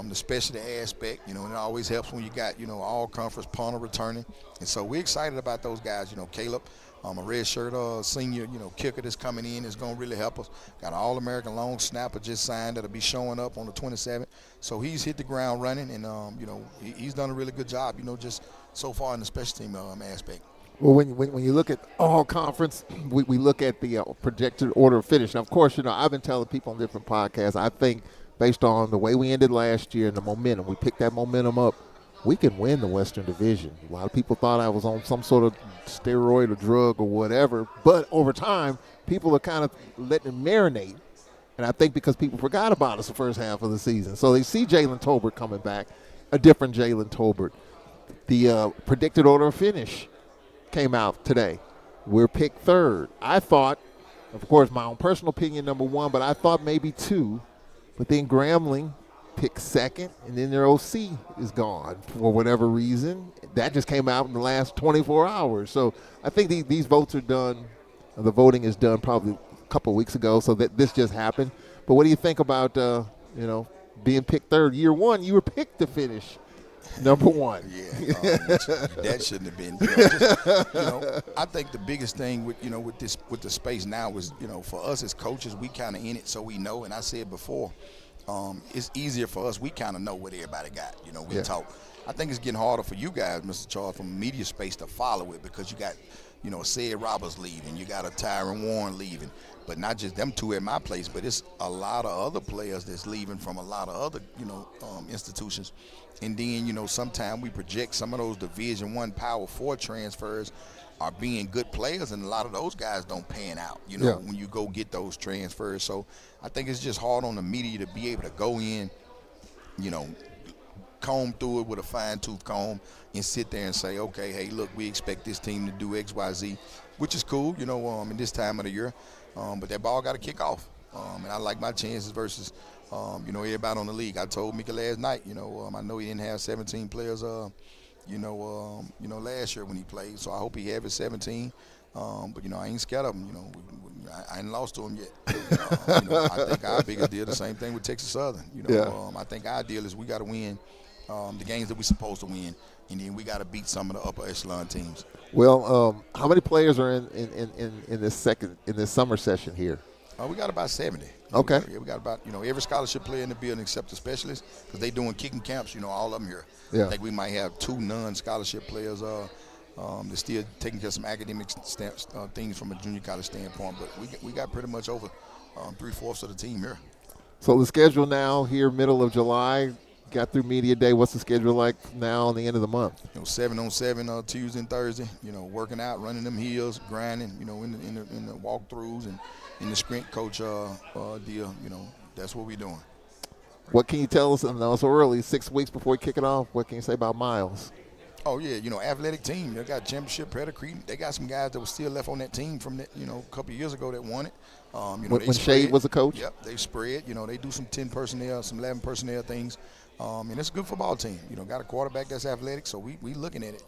the specialty aspect, and it always helps when you got, all conference punter returning. And so we're excited about those guys. Caleb, a red shirt senior, kicker that's coming in is going to really help us. Got an All-American long snapper just signed that'll be showing up on the 27th. So he's hit the ground running, and, he's done a really good job, just so far in the special team aspect. Well, when you look at all conference, we look at the projected order of finish. Now, of course, I've been telling people on different podcasts, I think based on the way we ended last year and the momentum, we picked that momentum up, we can win the Western Division. A lot of people thought I was on some sort of steroid or drug or whatever, but over time, people are kind of letting it marinate. And I think because people forgot about us the first half of the season. So they see Jalen Tolbert coming back, a different Jalen Tolbert. The predicted order of finish came out today. We're picked third. I thought, of course, my own personal opinion, number one, but I thought maybe two. But then Grambling picked second, and then their OC is gone for whatever reason. That just came out in the last 24 hours. So I think these votes are done. The voting is done probably a couple of weeks ago, so that this just happened. But what do you think about, being picked third? Year one, you were picked to finish number one. Yeah, that shouldn't have been. I think the biggest thing with the space now is, for us as coaches, we kind of in it, so we know. And I said before, it's easier for us. We kind of know what everybody got. We talk. I think it's getting harder for you guys, Mr. Charles, from media space to follow it because you got, Sid Roberts leaving, you got a Tyron Warren leaving, but not just them two at my place, but it's a lot of other players that's leaving from a lot of other, institutions. And then, sometimes we project some of those Division I Power 4 transfers are being good players, and a lot of those guys don't pan out, when you go get those transfers. So I think it's just hard on the media to be able to go in, comb through it with a fine-tooth comb and sit there and say, okay, hey, look, we expect this team to do X, Y, Z, which is cool, in this time of the year. But that ball got to kick off. And I like my chances versus, everybody on the league. I told Mika last night, I know he didn't have 17 players, last year when he played. So I hope he have his 17. But, I ain't scared of him. I ain't lost to him yet. I think our biggest deal, the same thing with Texas Southern. I think our deal is we got to win the games that we're supposed to win, and then we got to beat some of the upper echelon teams. Well, how many players are in this summer session here? We got about 70. Okay. We got about, every scholarship player in the building except the specialists, because they doing kicking camps, all of them here. Yeah. I think we might have 2 non-scholarship players they're still taking care of some academic things from a junior college standpoint, but we got pretty much over 3/4 of the team here. So the schedule now here, middle of July, got through media day. What's the schedule like now on the end of the month? 7-on-7 Tuesday and Thursday. Working out, running them hills, grinding. In the walkthroughs and in the sprint coach deal. That's what we're doing. What can you tell us? I know it's early, 6 weeks before we kick it off. What can you say about Miles? Oh yeah, athletic team. They got championship pedigree. They got some guys that were still left on that team from that, a couple of years ago that won it. When Shade was a coach. Yep, they spread. They do some 10 personnel, some 11 personnel things, and it's a good football team. Got a quarterback that's athletic, so we looking at it.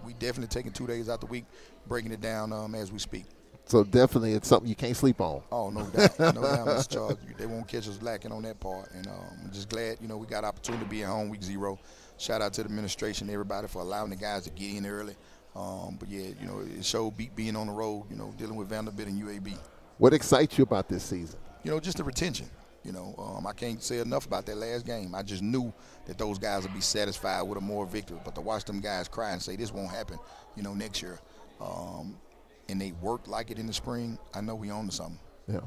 We definitely taking 2 days out the week, breaking it down as we speak. So definitely, it's something you can't sleep on. Oh, no doubt, no doubt, Mr. Charles. They won't catch us lacking on that part, and I'm just glad we got opportunity to be at home week 0. Shout out to the administration, everybody, for allowing the guys to get in early. But yeah, it showed being on the road, dealing with Vanderbilt and UAB. What excites you about this season? Just the retention. I can't say enough about that last game. I just knew that those guys would be satisfied with a more victory. But to watch them guys cry and say this won't happen, next year, and they worked like it in the spring, I know we on to something. Yeah.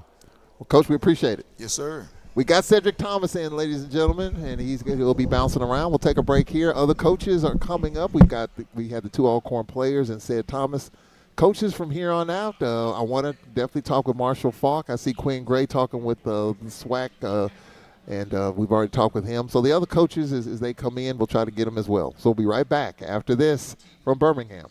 Well, Coach, we appreciate it. Yes, sir. We got Cedric Thomas in, ladies and gentlemen, and he'll be bouncing around. We'll take a break here. Other coaches are coming up. We had the 2 Alcorn players and Ced Thomas. Coaches from here on out, I want to definitely talk with Marshall Falk. I see Quinn Gray talking with the SWAC, and we've already talked with him. So the other coaches, as they come in, we'll try to get them as well. So we'll be right back after this from Birmingham.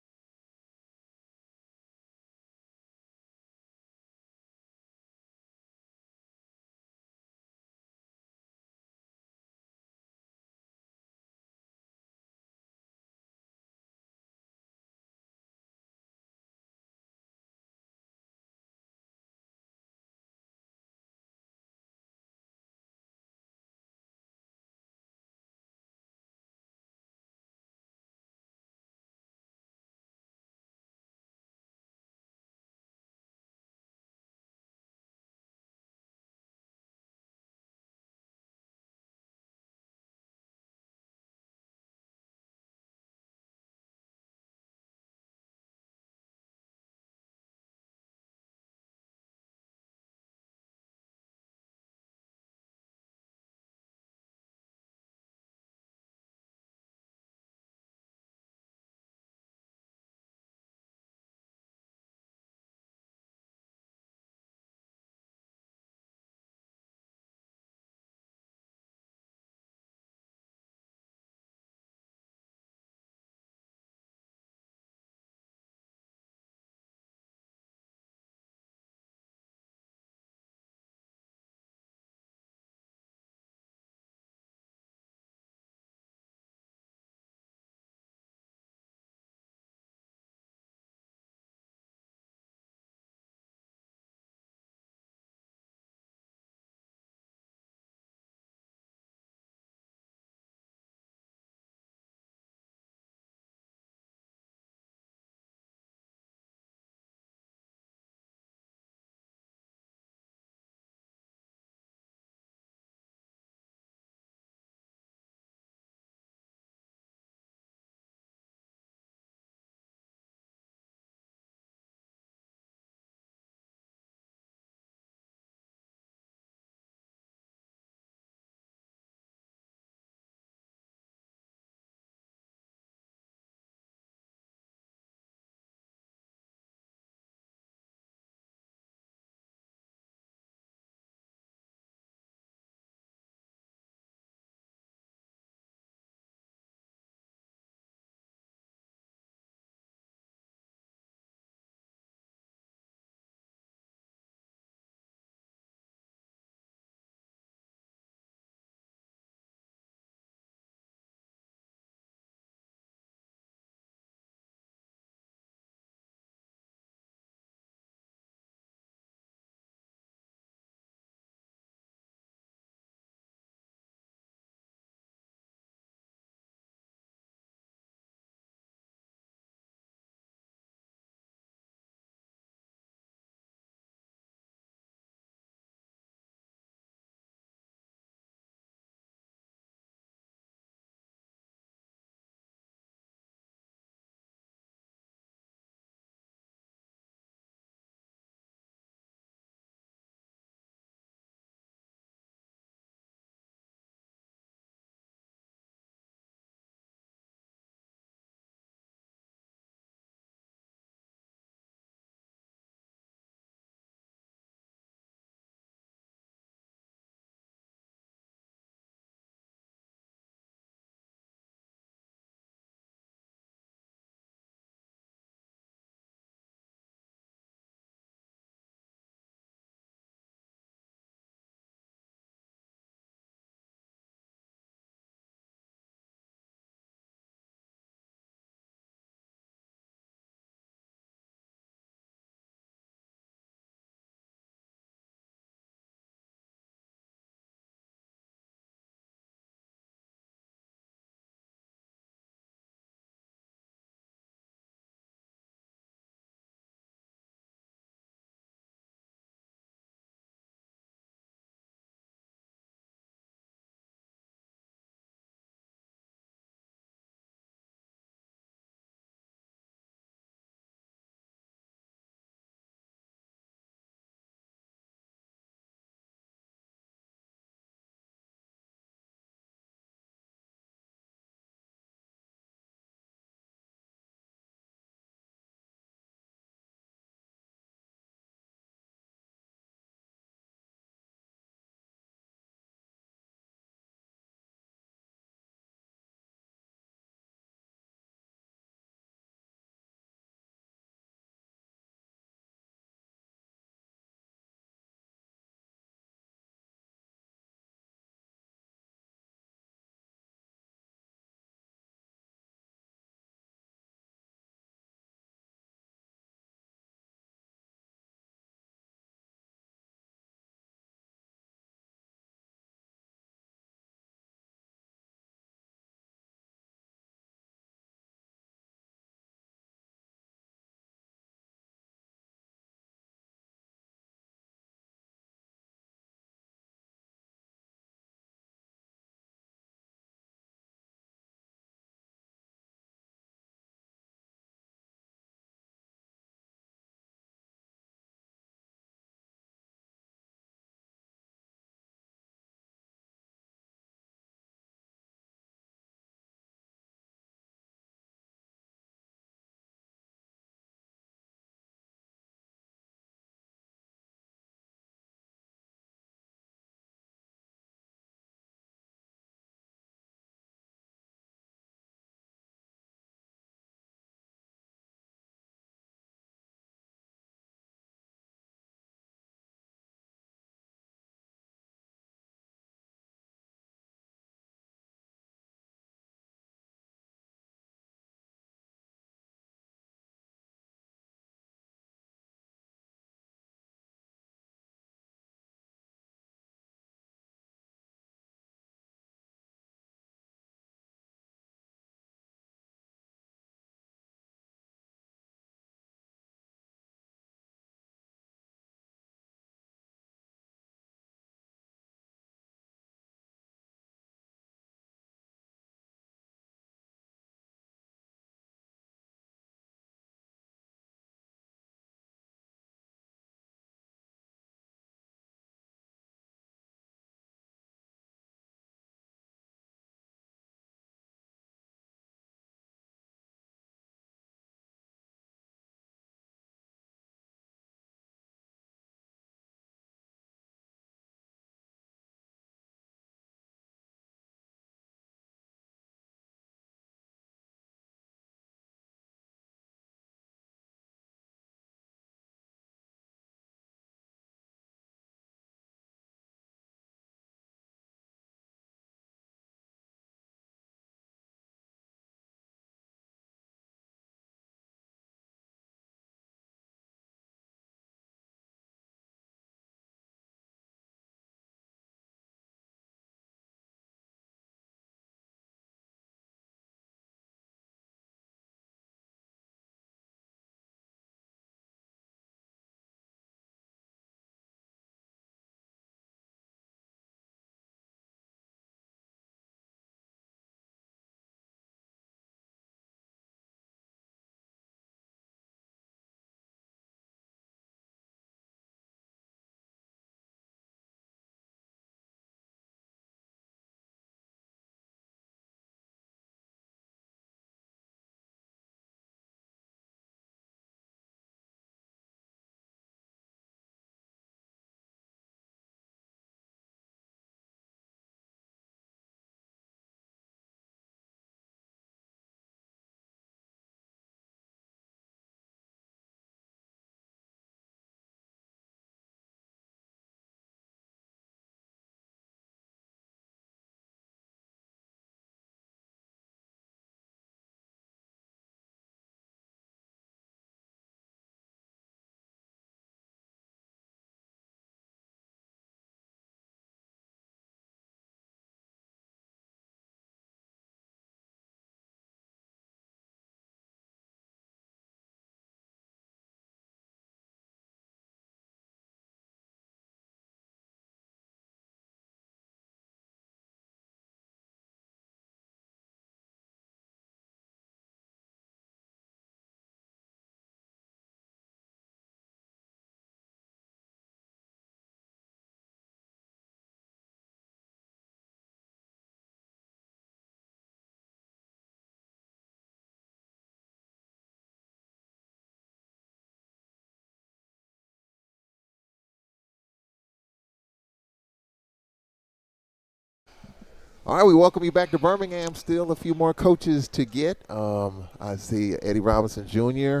All right, we welcome you back to Birmingham. Still a few more coaches to get. I see Eddie Robinson Jr.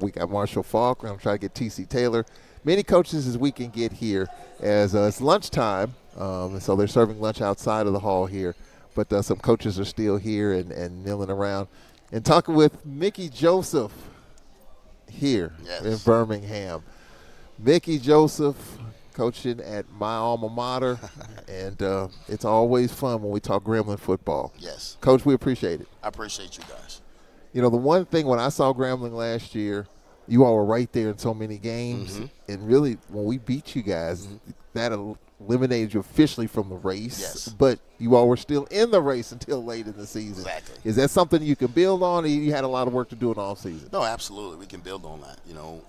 We got Marshall Falk. I'm trying to get T.C. Taylor. Many coaches as we can get here as it's lunchtime, and so they're serving lunch outside of the hall here. But some coaches are still here and milling around. And talking with Mickey Joseph here in Birmingham. Mickey Joseph, coaching at my alma mater, and it's always fun when we talk Grambling football. Yes. Coach, we appreciate it. I appreciate you guys. You know, the one thing when I saw Grambling last year, you all were right there in so many games, and really when we beat you guys, that eliminated you officially from the race. Yes. But you all were still in the race until late in the season. Exactly. Is that something you can build on, or you had a lot of work to do in the offseason? No, absolutely. We can build on that. You know,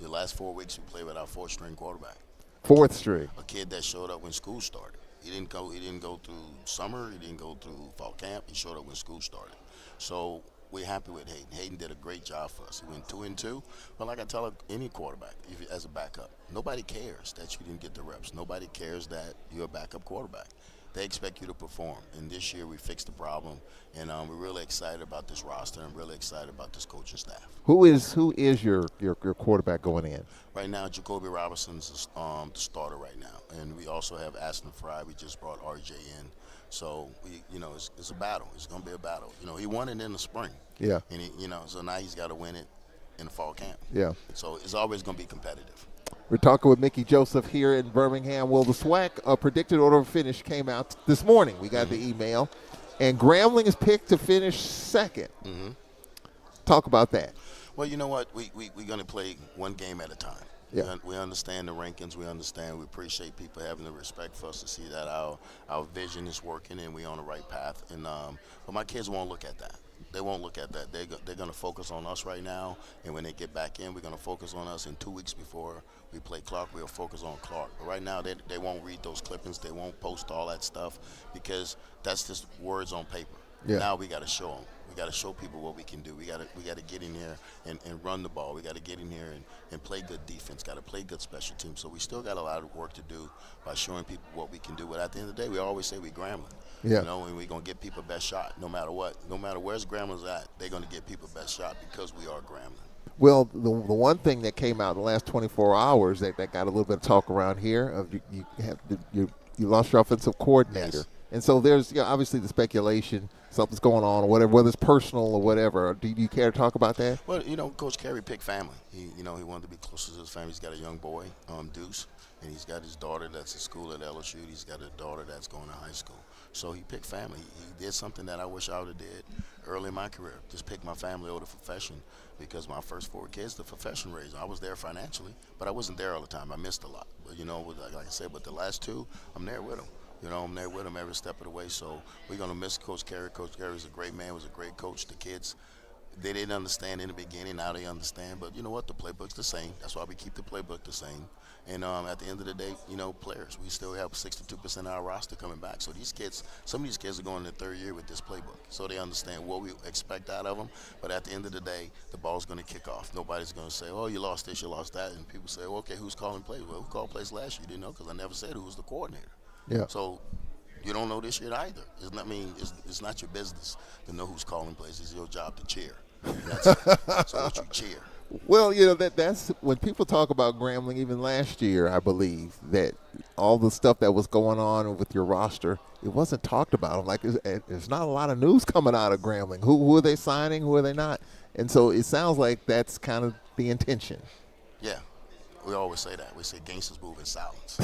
the last 4 weeks we played with our fourth-string quarterback. Fourth string. A kid that showed up when school started. He didn't go through summer. He didn't go through fall camp. He showed up when school started. So we're happy with Hayden. Hayden did a great job for us. He went 2-2. But like I tell any quarterback, as a backup, nobody cares that you didn't get the reps. Nobody cares that you're a backup quarterback. They expect you to perform. And this year we fixed the problem. And we're really excited about this roster. I'm really excited about this coaching staff. Who is your quarterback going in? Right now, Jacoby Robinson's the starter right now. And we also have Aston Fry. We just brought RJ in. So, it's a battle. It's going to be a battle. You know, he won it in the spring. Yeah. And, so now he's got to win it in the fall camp. Yeah. So it's always going to be competitive. We're talking with Mickey Joseph here in Birmingham. Well, the SWAC predicted order of finish came out this morning. We got the email. And Grambling is picked to finish second. Talk about that. Well, you know what? We're going to play one game at a time. Yeah. We understand the rankings. We understand. We appreciate people having the respect for us to see that our vision is working and we're on the right path. And but my kids won't look at that. They won't look at that. They're going to focus on us right now. And when they get back in, we're going to focus on us. In 2 weeks before we play Clark, we'll focus on Clark. But right now, they won't read those clippings. They won't post all that stuff because that's just words on paper. Yeah. Now we got to show them. We got to show people what we can do. We got to get in here and run the ball. We got to get in here and play good defense. Got to play good special teams. So we still got a lot of work to do by showing people what we can do. But at the end of the day, we always say we Grambling. Yeah. You know, and we're going to get people best shot no matter what. No matter where's Grambling's at, they're going to get people best shot because we are Grambling. Well, the one thing that came out in the last 24 hours that got a little bit of talk around here, you lost your offensive coordinator. Yes. And so there's obviously the speculation something's going on or whatever, whether it's personal or whatever. Do you care to talk about that? Well, Coach Carey picked family. He wanted to be closer to his family. He's got a young boy, Deuce, and he's got his daughter that's at school at LSU. He's got a daughter that's going to high school. So he picked family. He did something that I wish I would have did early in my career. Just pick my family over the profession because my first 4 kids, the profession raised. I was there financially, but I wasn't there all the time. I missed a lot. But, like I said, but the last 2, I'm there with them. I'm there with him every step of the way. So we're going to miss Coach Carey. Coach Carey was a great man, was a great coach. The kids, they didn't understand in the beginning. Now they understand. But you know what? The playbook's the same. That's why we keep the playbook the same. And at the end of the day, players, we still have 62% of our roster coming back. So these kids, some of these kids are going in their 3rd year with this playbook. So they understand what we expect out of them. But at the end of the day, the ball's going to kick off. Nobody's going to say, oh, you lost this, you lost that. And people say, well, okay, who's calling plays? Well, who called plays last year? You didn't know because I never said who was the coordinator. Yeah. So you don't know this year either. It's not your business to know who's calling plays. It's your job to cheer. That's it. So what you cheer. Well, that's when people talk about Grambling, even last year, I believe, that all the stuff that was going on with your roster, it wasn't talked about. Like, there's not a lot of news coming out of Grambling. Who are they signing? Who are they not? And so it sounds like that's kind of the intention. Yeah. We always say that. We say gangsters move in silence.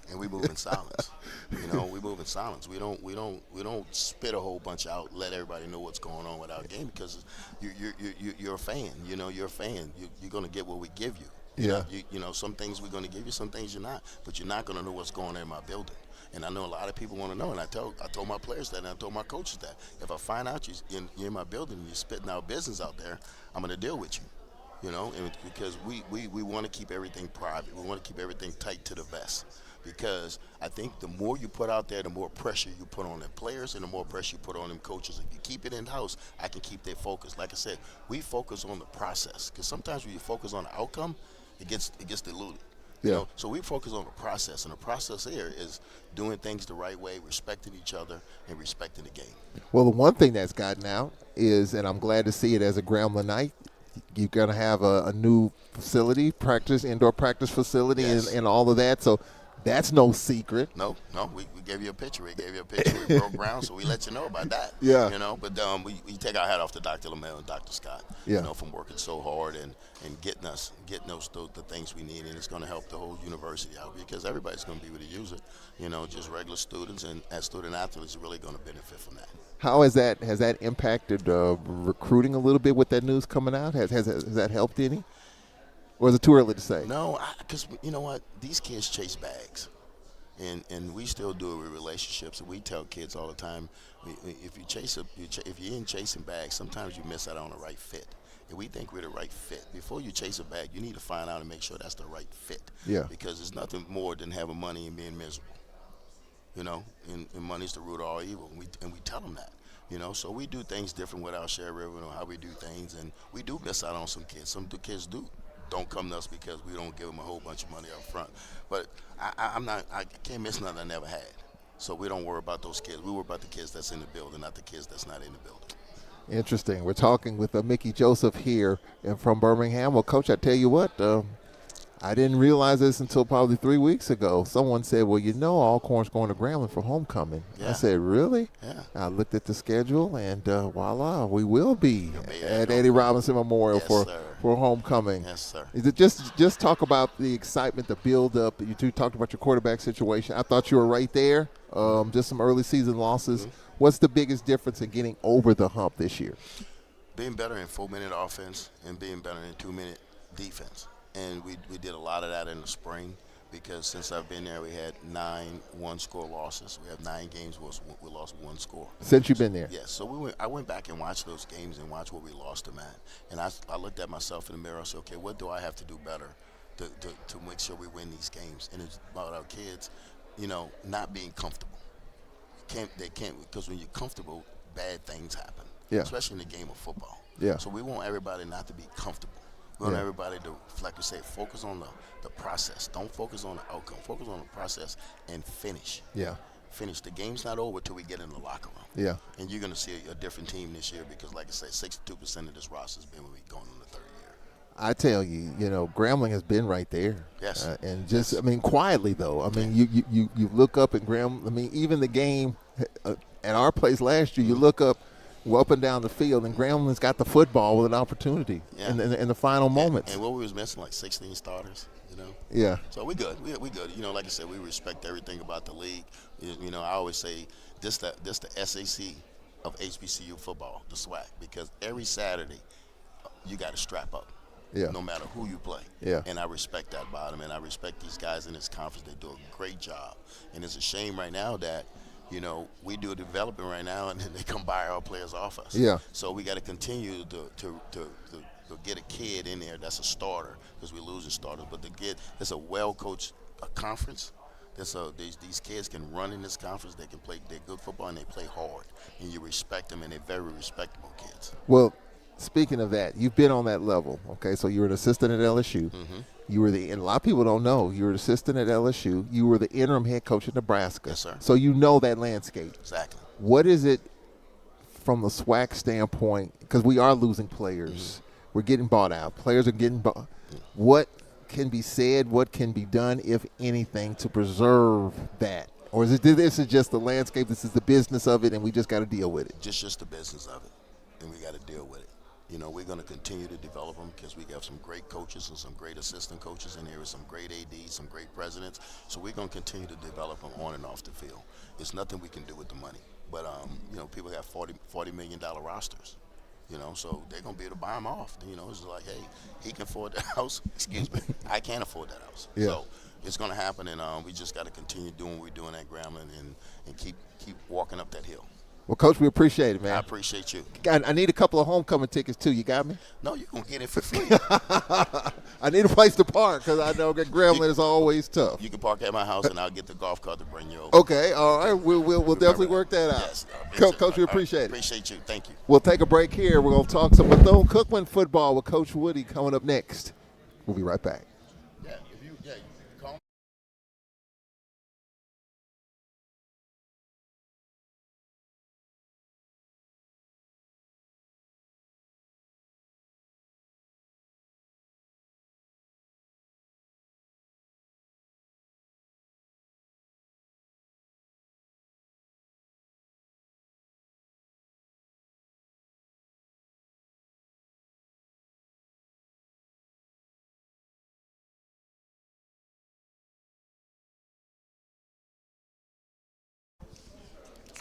And we move in silence. We move in silence. We don't spit a whole bunch out, let everybody know what's going on with our game because you're a fan. You're a fan. You're gonna get what we give you. Yeah. Some things we're gonna give you, some things you're not. But you're not gonna know what's going on in my building. And I know a lot of people want to know. And I told my players that, and I told my coaches that. If I find out you're in my building and you're spitting out business out there, I'm gonna deal with you. And because we want to keep everything private. We want to keep everything tight to the vest. Because I think the more you put out there, the more pressure you put on the players and the more pressure you put on them coaches. If you keep it in-house, I can keep their focus. Like I said, we focus on the process. Because sometimes when you focus on the outcome, it gets diluted. You know, so we focus on the process, and the process here is doing things the right way, respecting each other, and respecting the game. Well, the one thing that's gotten out is, and I'm glad to see it as a Grambling-ite, you're going to have a new facility, indoor practice facility, Yes. and all of that. So that's no secret. No, we gave you a picture. We gave you a picture. We broke ground, so we let you know about that. Yeah. You know, but we take our hat off to Dr. LaMelle and Dr. Scott. Yeah. You know, from working so hard and getting those the things we need, and it's going to help the whole university out because everybody's going to be able to use it. You know, just regular students and as student athletes are really going to benefit from that. How has that impacted recruiting a little bit with that news coming out? Has that helped any? Or is it too early to say? No, because you know what? These kids chase bags. And we still do it with relationships. And we tell kids all the time, if you ain't chasing bags, sometimes you miss out on the right fit. And we think we're the right fit. Before you chase a bag, you need to find out and make sure that's the right fit. Yeah. Because there's nothing more than having money and being miserable. You know, and money's the root of all evil. And we tell them that. You know, so we do things different with our share river and how we do things. And we do miss out on some kids. Some kids don't come to us because we don't give them a whole bunch of money up front. But I can't miss nothing I never had. So we don't worry about those kids. We worry about the kids that's in the building, not the kids that's not in the building. Interesting. We're talking with Mickey Joseph here and from Birmingham. Well, Coach, I tell you what, I didn't realize this until probably 3 weeks ago. Someone said, well, you know, Alcorn's going to Grambling for homecoming. Yeah. I said, really? Yeah. I looked at the schedule, and voila, we will be at at Eddie Robinson Memorial Yes, for homecoming. Yes, sir. Is it just talk about the excitement, the build-up. You two talked about your quarterback situation. I thought you were right there. Just some early season losses. Mm-hmm. What's the biggest difference in getting over the hump this year? Being better in 4-minute offense and being better in 2-minute defense. And we did a lot of that in the spring because since I've been there, we had 9 one-score losses. We have 9 games where we lost 1 score. Since you've been there? Yes. So I went back and watched those games and watched where we lost them at. And I looked at myself in the mirror and said, okay, what do I have to do better to make sure we win these games? And it's about our kids, you know, not being comfortable. They can't because when you're comfortable, bad things happen. Yeah. Especially in the game of football. Yeah. So we want everybody not to be comfortable. We want everybody to, like we say, focus on the process. Don't focus on the outcome. Focus on the process and finish. Yeah. Finish. The game's not over till we get in the locker room. Yeah. And you're going to see a different team this year because, like I said, 62% of this roster has been with me going in the 3rd year. I tell you, you know, Grambling has been right there. Yes. And just, I mean, quietly, though. I mean, you look up at Grambling. I mean, even the game at our place last year, you look up and down the field, and Grambling's got the football with an opportunity in the final moments. And what we was missing, like 16 starters, you know? Yeah. So we good. We good. You know, like I said, we respect everything about the league. You know, I always say this the SAC of HBCU football, the SWAC, because every Saturday you got to strap up. Yeah. No matter who you play. Yeah. And I respect that about them, and I respect these guys in this conference. They do a great job. And it's a shame right now that, you know, we do a development right now, and then they come buy our players off us. Yeah. So we got to continue to get a kid in there that's a starter because we're losing starters. But to get it's a well-coached conference. These kids can run in this conference. They can play. They're good football and they play hard. And you respect them, and they're very respectable kids. Well, speaking of that, you've been on that level. Okay, so you were an assistant at LSU. Mm-hmm. You were and a lot of people don't know, you were an assistant at LSU. You were the interim head coach at Nebraska. Yes, sir. So you know that landscape. Exactly. What is it from the SWAC standpoint? Because we are losing players. Mm-hmm. We're getting bought out. Players are getting bought. Mm-hmm. What can be said? What can be done, if anything, to preserve that? Or is it this is just the landscape? This is the business of it, and we just got to deal with it. Just the business of it, and we got to deal with it. You know, we're going to continue to develop them because we have some great coaches and some great assistant coaches in here with some great ADs, some great presidents. So we're going to continue to develop them on and off the field. It's nothing we can do with the money. But, you know, people have $40 million rosters, you know, so they're going to be able to buy them off. You know, it's like, hey, he can afford that house. Excuse me. I can't afford that house. Yeah. So it's going to happen, and we just got to continue doing what we're doing at Grambling and keep walking up that hill. Well, Coach, we appreciate it, man. I appreciate you. I need a couple of homecoming tickets, too. You got me? No, you're going to get it for free. I need a place to park because I know that Grambling is always tough. You can park at my house, and I'll get the golf cart to bring you over. Okay, all right. We'll definitely work that out. Yes. Coach, we appreciate it. Appreciate you. Thank you. We'll take a break here. We're going to talk some Bethune-Cookman football with Coach Woody coming up next. We'll be right back. Yeah,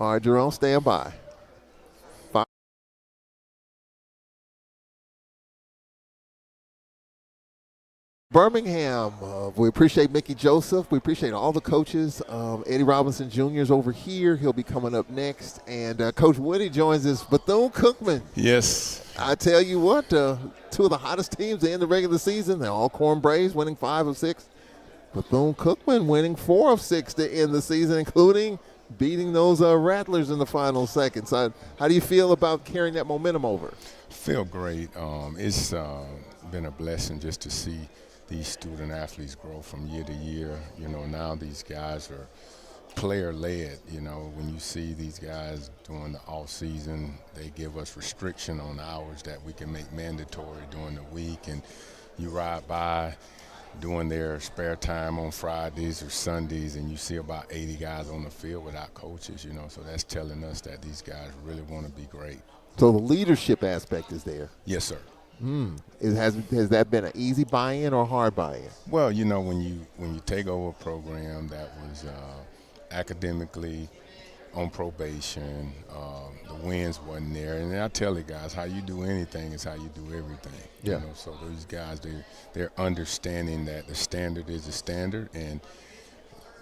All right, Jerome, stand by. Birmingham, we appreciate Mickey Joseph. We appreciate all the coaches. Eddie Robinson Jr. is over here. He'll be coming up next. And Coach Woody joins us. Bethune-Cookman. Yes. I tell you what, two of the hottest teams in the regular season. They're all Corn Braves winning 5 of 6. Bethune-Cookman winning 4 of 6 to end the season, including beating those Rattlers in the final seconds. How do you feel about carrying that momentum over? Feel great. It's been a blessing just to see these student athletes grow from year to year. You know, now these guys are player-led. You know, when you see these guys during the off season, they give us restriction on hours that we can make mandatory during the week, and you ride by during their spare time on Fridays or Sundays, and you see about 80 guys on the field without coaches, you know, so that's telling us that these guys really want to be great. So the leadership aspect is there. Yes, sir. Has that been an easy buy-in or hard buy-in? Well, you know, when you take over a program that was academically on probation, the wins wasn't there, and I tell the guys, how you do anything is how you do everything. Yeah. You know, so these guys, they're understanding that the standard is the standard, and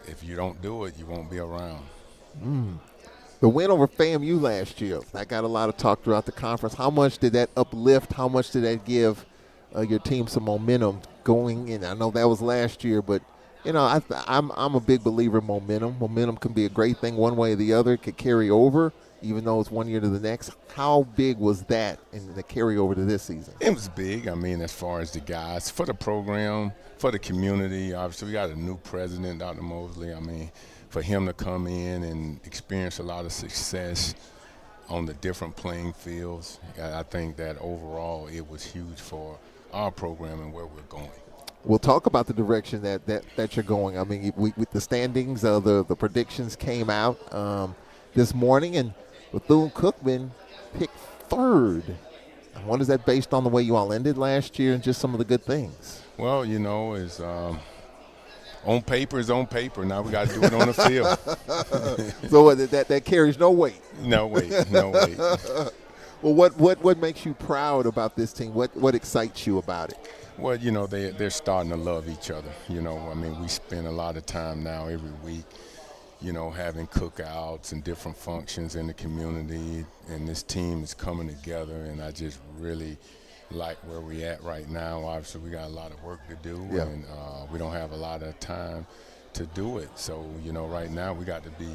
if you don't do it, you won't be around. The win over FAMU last year, that got a lot of talk throughout the conference. How much did that uplift? How much did that give your team some momentum going in? I know that was last year, but, you know, I'm a big believer in momentum. Momentum can be a great thing one way or the other. It could carry over, even though it's one year to the next. How big was that in the carryover to this season? It was big. I mean, as far as the guys, for the program, for the community. Obviously, we got a new president, Dr. Mosley. I mean, for him to come in and experience a lot of success on the different playing fields, I think that overall it was huge for our program and where we're going. We'll talk about the direction that you're going. I mean, with the standings, the predictions came out this morning, and Bethune-Cookman picked 3rd. What is that based on the way you all ended last year and just some of the good things? Well, you know, it's on paper is on paper. Now we got to do it on the field. So that carries no weight. No weight. No weight. Well, what makes you proud about this team? What excites you about it? Well, you know, they're starting to love each other. You know, I mean, we spend a lot of time now every week, you know, having cookouts and different functions in the community, and this team is coming together, and I just really like where we at right now. Obviously, we got a lot of work to do, and we don't have a lot of time to do it. So, you know, right now we got to be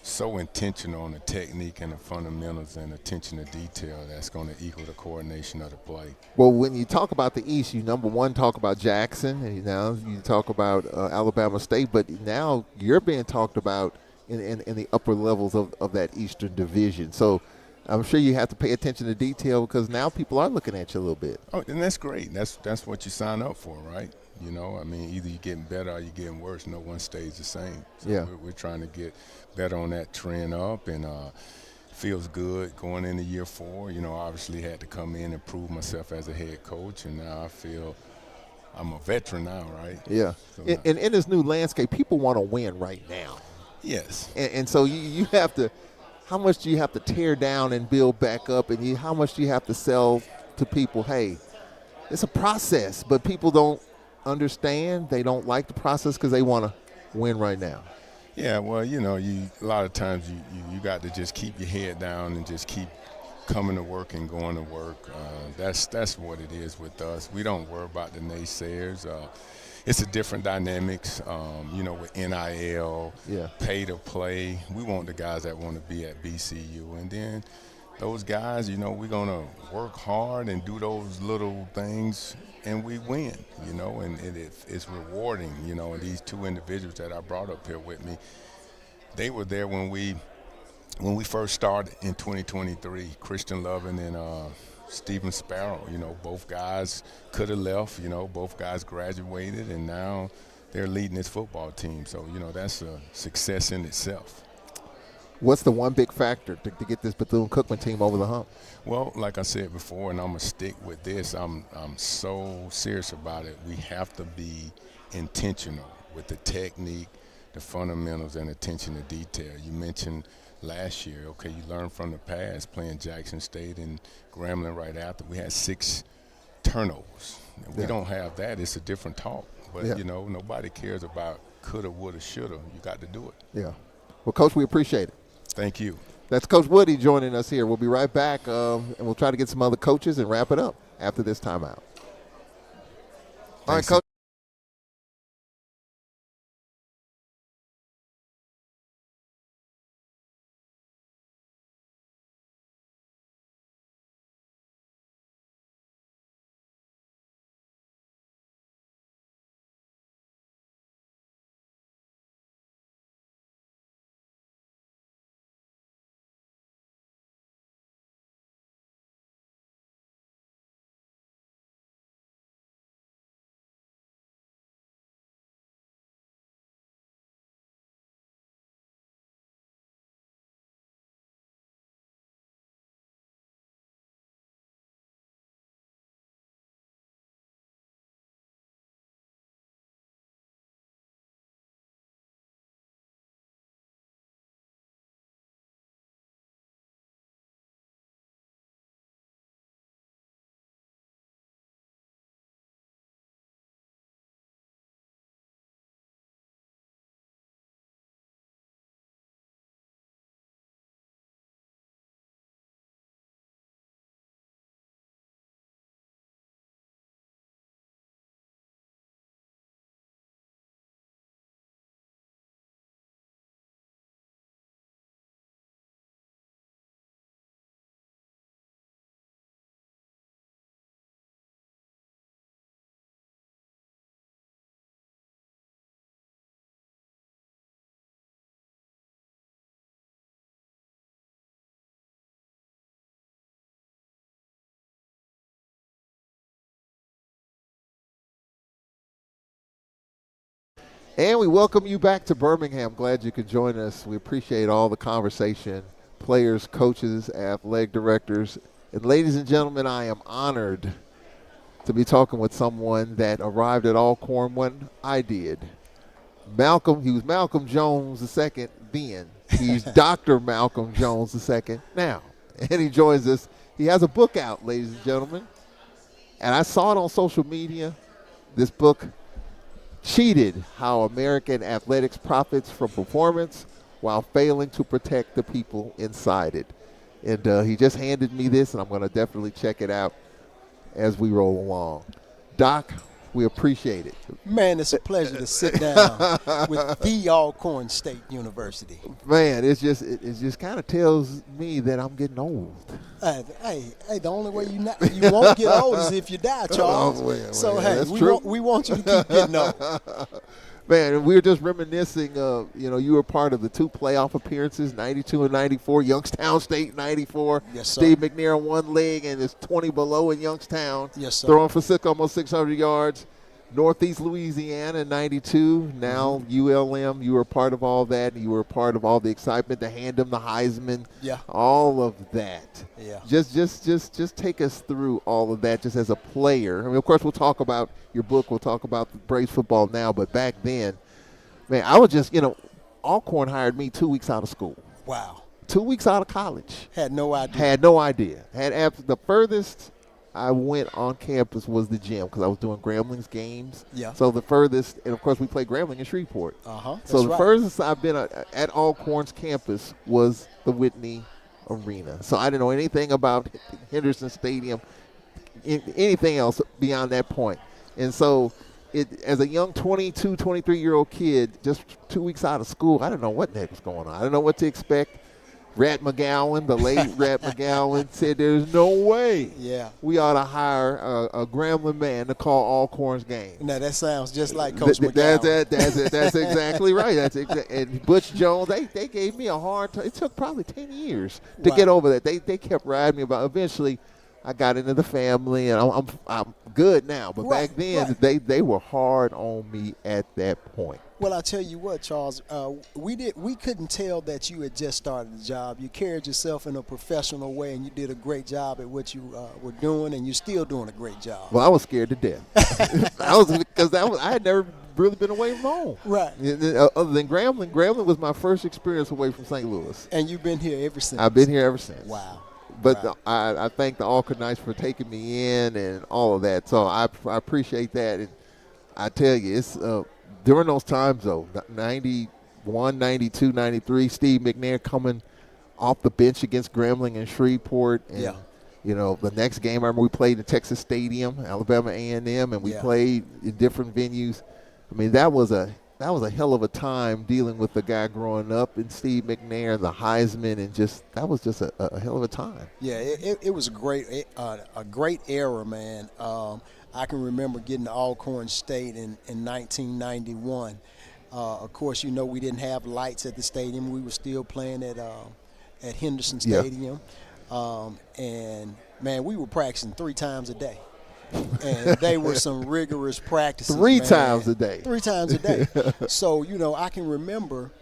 so intentional on the technique and the fundamentals and attention to detail that's going to equal the coordination of the play. Well, when you talk about the East, you number one talk about Jackson, and now you talk about Alabama State, but now you're being talked about in the upper levels of that Eastern Division. So I'm sure you have to pay attention to detail because now people are looking at you a little bit. Oh, and that's great. That's what you sign up for, right? You know, I mean, either you're getting better or you're getting worse. No one stays the same. So we're trying to get better on that trend up, and feels good going into year 4. You know, obviously had to come in and prove myself as a head coach, and now I feel I'm a veteran now, right? Yeah. So in this new landscape, people want to win right now. Yes. And so you have to – how much do you have to tear down and build back up, and how much do you have to sell to people, hey, it's a process, but people don't understand. They don't like the process because they want to win right now. Yeah, well, you know, a lot of times you got to just keep your head down and just keep coming to work and going to work. That's what it is with us. We don't worry about the naysayers. It's a different dynamics, you know, with NIL, pay to play. We want the guys that want to be at BCU. And then those guys, you know, we're going to work hard and do those little things, and we win, you know, and it's rewarding, you know. And these 2 individuals that I brought up here with me, they were there when we first started in 2023, Christian Lovin and Stephen Sparrow. You know, both guys could have left, you know, both guys graduated, and now they're leading this football team. So, you know, that's a success in itself. What's the one big factor to get this Bethune-Cookman team over the hump? Well, like I said before, and I'm going to stick with this, I'm so serious about it. We have to be intentional with the technique, the fundamentals and attention to detail. You mentioned last year, okay, you learned from the past playing Jackson State and Grambling right after. We had 6 turnovers. We don't have that. It's a different talk. But, you know, nobody cares about coulda, woulda, shoulda. You got to do it. Yeah. Well, Coach, we appreciate it. Thank you. That's Coach Woody joining us here. We'll be right back, and we'll try to get some other coaches and wrap it up after this timeout. All right, Coach. And we welcome you back to Birmingham. Glad you could join us. We appreciate all the conversation, players, coaches, athletic directors. And ladies and gentlemen, I am honored to be talking with someone that arrived at Alcorn when I did. He was Malcolm Jones II then. He's Dr. Malcolm Jones II now. And he joins us. He has a book out, ladies and gentlemen. And I saw it on social media. This book, Cheated: How American Athletics Profits from Performance While Failing to Protect the People Inside It. And he just handed me this, and I'm going to definitely check it out as we roll along. Doc, we appreciate it. Man, it's a pleasure to sit down with the Alcorn State University. Man, it just kind of tells me that I'm getting old. Hey, the only way you won't get old is if you die, Charles. We want you to keep getting old. Man, we were just reminiscing of, you were part of the 2 playoff appearances, 92 and 94, Youngstown State 94. Yes, sir. Steve McNair on one leg and it's 20 below in Youngstown. Yes, sir. Throwing for almost 600 yards. Northeast Louisiana in 92. Now ULM, you were part of all that. You were part of all the excitement to hand him the Heisman. Yeah. All of that. Yeah. Just take us through all of that just as a player. I mean, of course, we'll talk about your book. We'll talk about the Braves football now. But back then, man, I was just, Alcorn hired me 2 weeks out of school. Wow. 2 weeks out of college. Had no idea. The furthest I went on campus was the gym because I was doing Grambling's games. Yeah. So the furthest, and of course we played Grambling in Shreveport. So the furthest I've been at Alcorn's campus was the Whitney Arena. So I didn't know anything about Henderson Stadium, anything else beyond that point. And so as a young 22, 23-year-old kid, just 2 weeks out of school, I didn't know what the heck was going on. I didn't know what to expect. Rat McGowan, the late Rat McGowan, said there's no way we ought to hire a Grambling man to call Alcorn's game. Now, that sounds just like Coach McGowan. That's exactly right. And Butch Jones, they gave me a hard time. It took probably 10 years to get over that. They kept riding me about. Eventually, I got into the family, and I'm good now. But back then, they were hard on me at that point. Well, I tell you what, Charles, we couldn't tell that you had just started the job. You carried yourself in a professional way, and you did a great job at what you were doing, and you're still doing a great job. Well, I was scared to death. I had never really been away from home. Right. Other than Grambling. Grambling was my first experience away from St. Louis. And you've been here ever since. I've been here ever since. Wow. But wow. I thank the Alcorn Knights for taking me in and all of that. So I appreciate that. And I tell you, it's during those times, though, 91, 92, 93, Steve McNair coming off the bench against Grambling and Shreveport. And, you know, the next game, I remember we played in Texas Stadium, Alabama A&M, and we played in different venues. I mean, that was a hell of a time dealing with the guy growing up in Steve McNair, the Heisman, and that was just a hell of a time. Yeah, it was a great era, man. I can remember getting to Alcorn State in 1991. Of course, you know, we didn't have lights at the stadium. We were still playing at Henderson Stadium. And, man, we were practicing 3 times a day. And they were some rigorous practices. 3 times a day. 3 times a day. So, you know, I can remember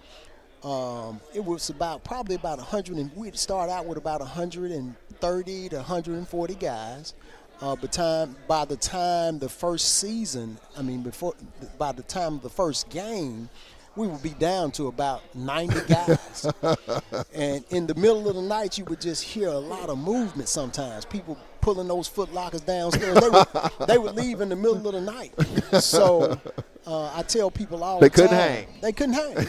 it was probably about 100, and we'd start out with about 130 to 140 guys. By the time the first season, by the time of the first game, we would be down to about 90 guys. And in the middle of the night, you would just hear a lot of movement sometimes. People pulling those foot lockers downstairs. They would leave in the middle of the night. So I tell people all the time. They couldn't hang.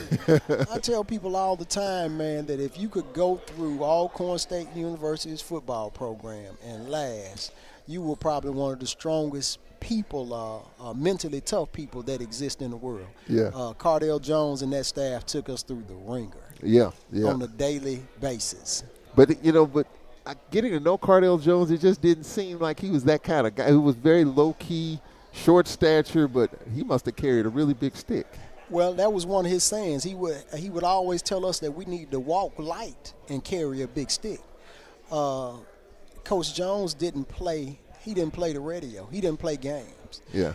I tell people all the time, man, that if you could go through Alcorn State University's football program and last, you were probably one of the strongest people, mentally tough people that exist in the world. Yeah. Cardell Jones and that staff took us through the ringer. Yeah. On a daily basis. But, you know, getting to know Cardell Jones, it just didn't seem like he was that kind of guy who was very low-key, short stature, but he must have carried a really big stick. Well, that was one of his sayings. He would always tell us that we need to walk light and carry a big stick. Coach Jones didn't play the radio. He didn't play games. Yeah.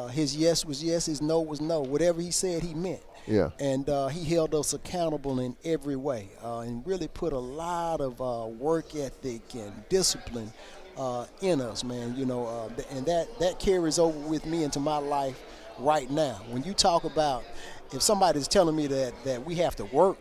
His yes was yes, his no was no. Whatever he said, he meant. Yeah. And he held us accountable in every way and really put a lot of work ethic and discipline in us, man. You know, and that carries over with me into my life right now. When you talk about if somebody's telling me that we have to work,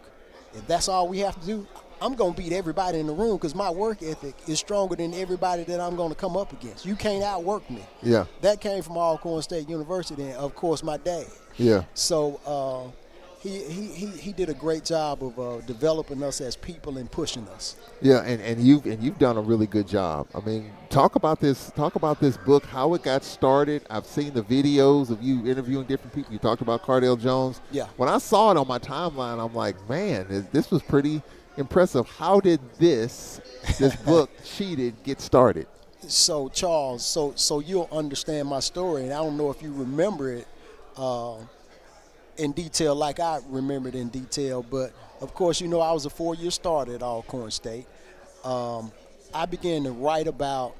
if that's all we have to do, I'm going to beat everybody in the room because my work ethic is stronger than everybody that I'm going to come up against. You can't outwork me. Yeah. That came from Alcorn State University and, of course, my dad. Yeah. So he did a great job of developing us as people and pushing us. Yeah, and you've done a really good job. I mean, talk about this book, how it got started. I've seen the videos of you interviewing different people. You talked about Cardell Jones. Yeah. When I saw it on my timeline, I'm like, man, this was pretty impressive. How did this book, Cheated, get started? So, Charles, so you'll understand my story, and I don't know if you remember it in detail like I remember it in detail, but, of course, you know I was a 4-year starter at Alcorn State. I began to write about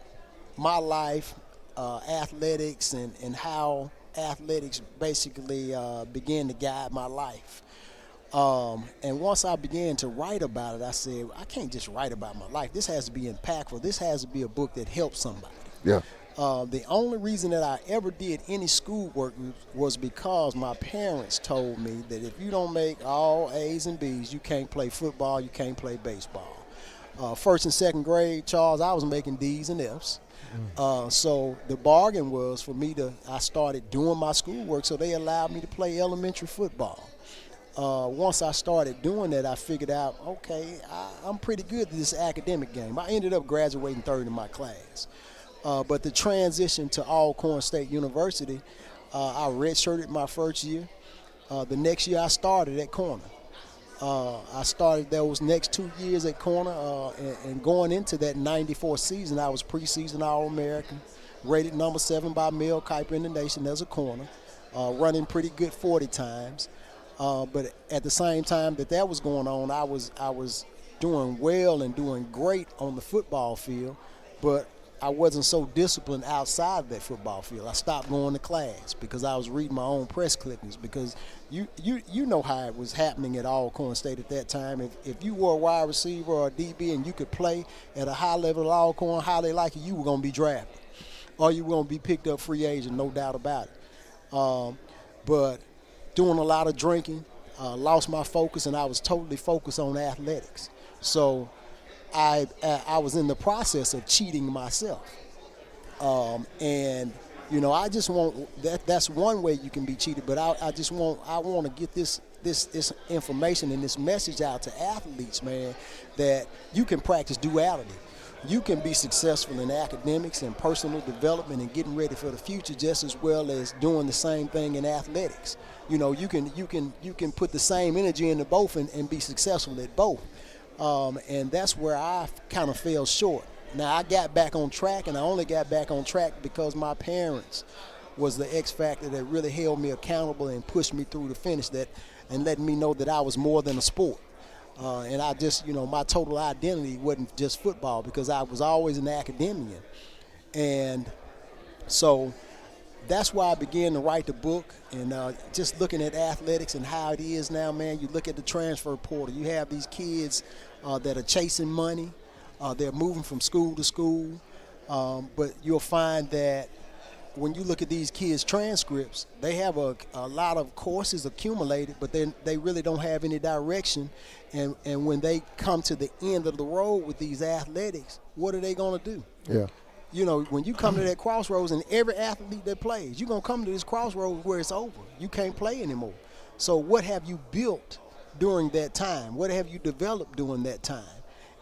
my life, athletics, and how athletics basically began to guide my life. And once I began to write about it, I said, I can't just write about my life. This has to be impactful. This has to be a book that helps somebody. Yeah. The only reason that I ever did any schoolwork was because my parents told me that if you don't make all A's and B's, you can't play football, you can't play baseball. First and second grade, Charles, I was making D's and F's. So the bargain was for me I started doing my schoolwork, so they allowed me to play elementary football. Once I started doing that, I figured out, okay, I'm pretty good at this academic game. I ended up graduating 3rd in my class. But the transition to Alcorn State University, I redshirted my first year. The next year I started at corner. I started those next 2 years at corner, and going into that 94 season, I was preseason All-American, rated number 7 by Mel Kiper in the nation as a corner, running pretty good 40 times. But at the same time that was going on, I was doing well and doing great on the football field, but I wasn't so disciplined outside of that football field. I stopped going to class because I was reading my own press clippings, because you know how it was happening at Alcorn State at that time. If you were a wide receiver or a DB and you could play at a high level at Alcorn, highly likely you were going to be drafted or you were going to be picked up free agent, no doubt about it. But doing a lot of drinking, lost my focus, and I was totally focused on athletics. So I was in the process of cheating myself. And I just want that's one way you can be cheated, but I want to get this information and this message out to athletes, man, that you can practice duality. You can be successful in academics and personal development and getting ready for the future just as well as doing the same thing in athletics. You can put the same energy into both and be successful at both. And that's where I kind of fell short. Now, I got back on track, and I only got back on track because my parents was the X factor that really held me accountable and pushed me through the finish and letting me know that I was more than a sport. And I just, my total identity wasn't just football because I was always an academician. And so that's why I began to write the book and just looking at athletics and how it is now, man. You look at the transfer portal. You have these kids that are chasing money. They're moving from school to school. But you'll find that when you look at these kids' transcripts, they have a lot of courses accumulated, but they really don't have any direction. And when they come to the end of the road with these athletics, what are they going to do? Yeah. When you come to that crossroads, and every athlete that plays, you're going to come to this crossroads where it's over. You can't play anymore. So what have you built during that time? What have you developed during that time?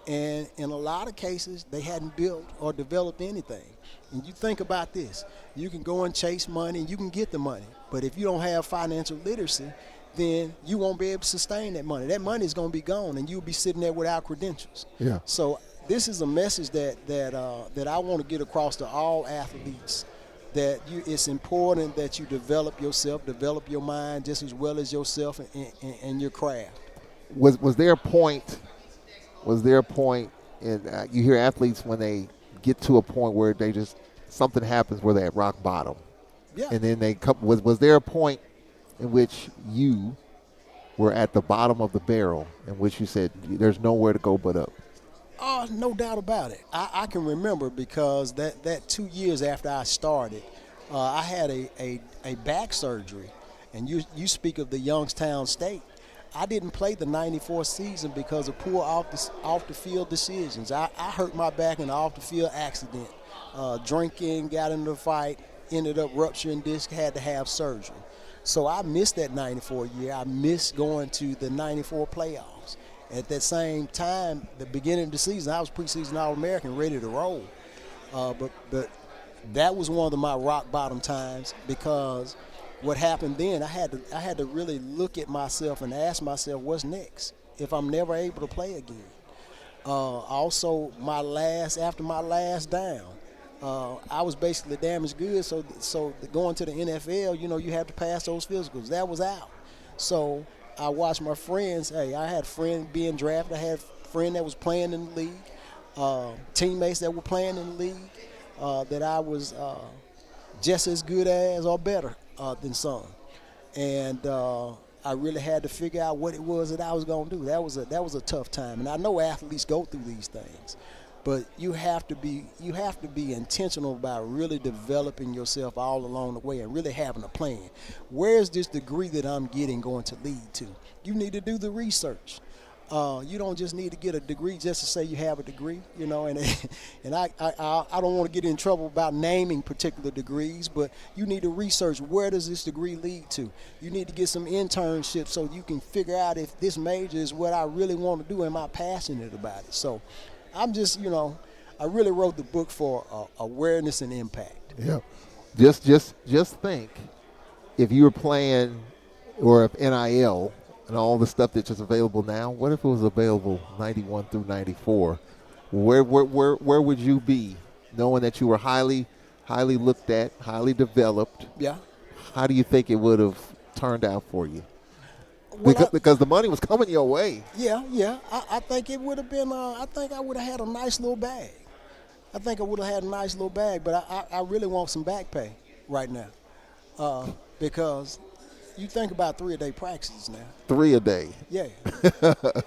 And in a lot of cases, they hadn't built or developed anything. And you think about this. You can go and chase money, and you can get the money. But if you don't have financial literacy, then you won't be able to sustain that money. That money is going to be gone, and you'll be sitting there without credentials. Yeah. So this is a message that I want to get across to all athletes, that it's important that you develop yourself, develop your mind just as well as yourself and your craft. Was there a point in you hear athletes when they get to a point where they just something happens where they're at rock bottom, yeah, and then they come. Was there a point in which you were at the bottom of the barrel, in which you said there's nowhere to go but up? Oh, no doubt about it. I can remember because that 2 years after I started, I had a back surgery, and you speak of the Youngstown State. I didn't play the '94 season because of poor off the field decisions. I hurt my back in an off the field accident. Drinking, got into a fight, ended up rupturing disc, had to have surgery. So I missed that '94 year. I missed going to the '94 playoffs. At that same time, the beginning of the season, I was preseason All-American, ready to roll. But that was one of my rock bottom times because what happened then, I had to really look at myself and ask myself, what's next if I'm never able to play again? Also, after my last down, I was basically damaged goods. So going to the NFL, you have to pass those physicals. That was out. So I watched my friends. Hey, I had a friend being drafted. I had a friend that was playing in the league, teammates that were playing in the league that I was just as good as or better than some. And I really had to figure out what it was that I was going to do. That was a tough time. And I know athletes go through these things. But you have to be intentional about really developing yourself all along the way and really having a plan. Where's this degree that I'm getting going to lead to? You need to do the research. You don't just need to get a degree just to say you have a degree, and I don't want to get in trouble about naming particular degrees, but you need to research where does this degree lead to. You need to get some internships so you can figure out if this major is what I really want to do. Am I passionate about it? So I'm just, I really wrote the book for awareness and impact. Yeah. Just think, if you were playing, or if NIL and all the stuff that's just available now, what if it was available 91 through 94? Where would you be, knowing that you were highly looked at, highly developed? Yeah. How do you think it would have turned out for you? Well, because the money was coming your way. Yeah. I think it would have been. I think I would have had a nice little bag. But I really want some back pay right now, because you think about 3-a-day practices now. 3 a day. Yeah.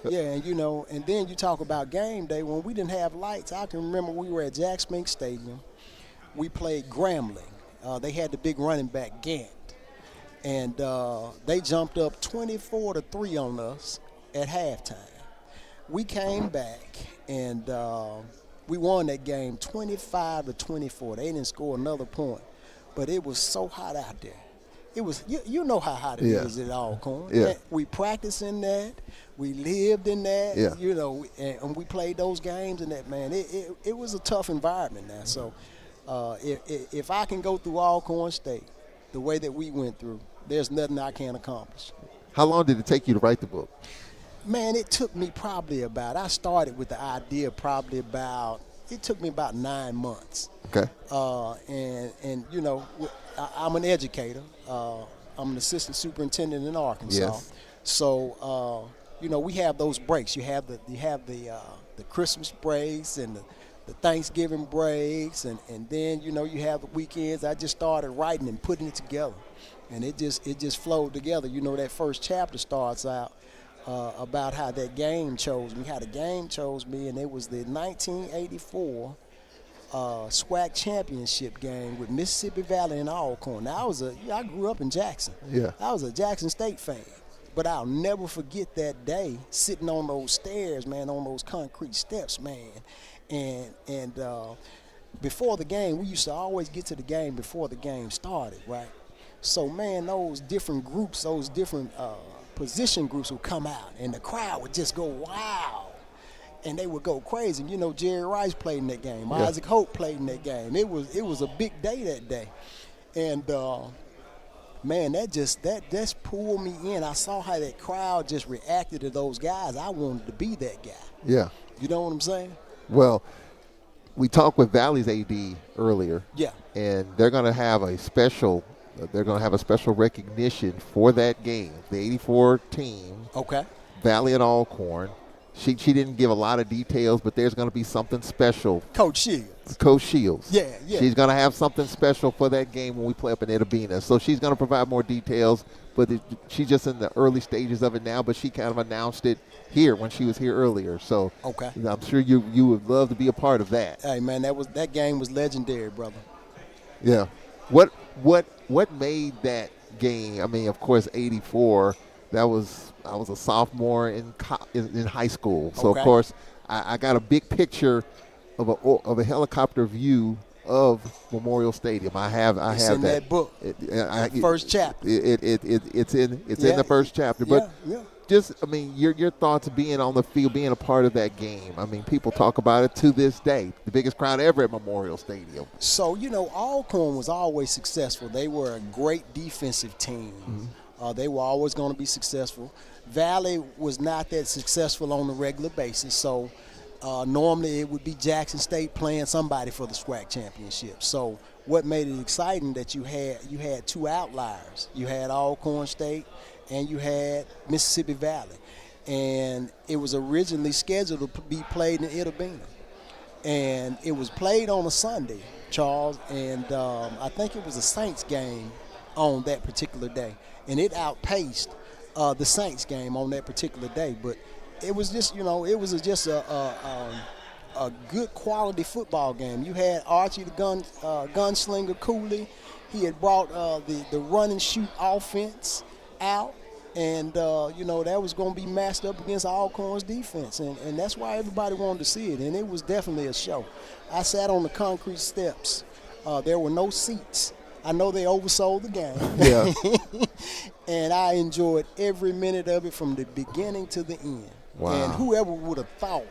Yeah, and then you talk about game day. When we didn't have lights, I can remember we were at Jack Spink Stadium. We played Grambling. They had the big running back Gant. And they jumped up 24-3 on us at halftime. We came back and we won that game 25-24. They didn't score another point, but it was so hot out there. It was you know how hot it is at Alcorn. Yeah. We practiced in that. We lived in that. Yeah. You know, and we played those games in that, man. It was a tough environment now. So if I can go through Alcorn State the way that we went through, there's nothing I can't accomplish. How long did it take you to write the book? Man, it took me I started with the idea it took me about 9 months. Okay. And you know, I'm an educator. I'm an assistant superintendent in Arkansas. Yes. So, you know, we have those breaks. You have the Christmas breaks and the Thanksgiving breaks, and then, you know, you have the weekends. I just started writing and putting it together, and it just flowed together. You know, that first chapter starts out about how that game chose me, and it was the 1984 SWAC championship game with Mississippi Valley and Alcorn. Now, I grew up in Jackson. Yeah. I was a Jackson State fan, but I'll never forget that day sitting on those stairs, man, on those concrete steps, man, and before the game, we used to always get to the game before the game started, right? So, man, those different groups, those different position groups would come out, and the crowd would just go wow, and they would go crazy. You know, Jerry Rice played in that game. Yeah. Isaac Hope played in that game. It was a big day that day, and man, that just pulled me in. I saw how that crowd just reacted to those guys. I wanted to be that guy. Yeah. You know what I'm saying? Well, we talked with Valley's AD earlier. Yeah. And they're going to have a special recognition for that game, the 84 team. Okay. Valley and Alcorn. She didn't give a lot of details, but there's going to be something special. Coach Shields. Coach Shields. Yeah. She's going to have something special for that game when we play up in Itabena. So she's going to provide more details, but she's just in the early stages of it now, but she kind of announced it here when she was here earlier. So okay. I'm sure you would love to be a part of that. Hey, man, that game was legendary, brother. Yeah. What made that game? I mean, of course, 84. I was a sophomore in high school, so okay. Of course I got a big picture of a helicopter view of Memorial Stadium. I have that book. First chapter. It's in the first chapter. But just, I mean, your thoughts of being on the field, being a part of that game. I mean, people talk about it to this day. The biggest crowd ever at Memorial Stadium. So, you know, Alcorn was always successful. They were a great defensive team. Mm-hmm. They were always going to be successful. Valley was not that successful on a regular basis. So, normally it would be Jackson State playing somebody for the SWAC championship. So, what made it exciting that you had two outliers. You had Alcorn State and you had Mississippi Valley. And it was originally scheduled to be played in Itabena. And it was played on a Sunday, Charles, and I think it was a Saints game on that particular day. And it outpaced the Saints game on that particular day. But it was just, you know, just a good quality football game. You had Archie the gunslinger Cooley. He had brought the run and shoot offense out. And, you know, that was going to be matched up against Alcorn's defense. And that's why everybody wanted to see it. And it was definitely a show. I sat on the concrete steps. There were no seats. I know they oversold the game. Yeah. And I enjoyed every minute of it from the beginning to the end. Wow. And whoever would have thought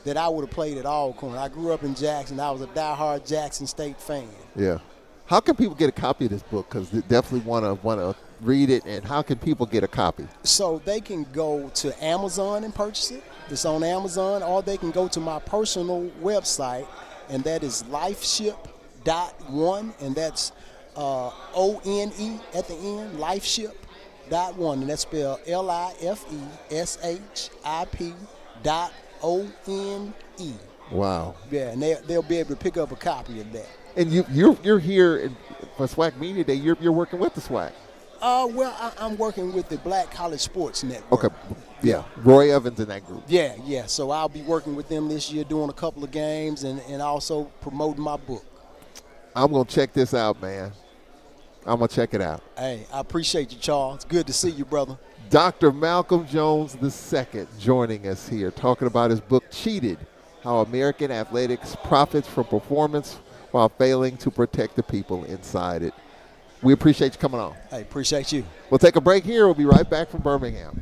that I would have played at Alcorn. I grew up in Jackson. I was a diehard Jackson State fan. Yeah. How can people get a copy of this book? Because they definitely want to read it. And how can people get a copy? So they can go to Amazon and purchase it. It's on Amazon. Or they can go to my personal website, and that is lifeship.one, and that's O-N-E at the end, lifeship.one, and that's spelled LIFESHIP.ONE. Wow. Yeah, and they'll be able to pick up a copy of that. And you're here for SWAC Media Day. You're working with the SWAC. Well, I'm working with the Black College Sports Network. Okay. Yeah. Roy Evans in that group. Yeah. So I'll be working with them this year, doing a couple of games and also promoting my book. I'm going to check this out, man. I'm going to check it out. Hey, I appreciate you, Charles. Good to see you, brother. Dr. Malcolm Jones II joining us here, talking about his book, Cheated, How American Athletics Profits from Performance While Failing to Protect the People Inside It. We appreciate you coming on. Hey, appreciate you. We'll take a break here. We'll be right back from Birmingham.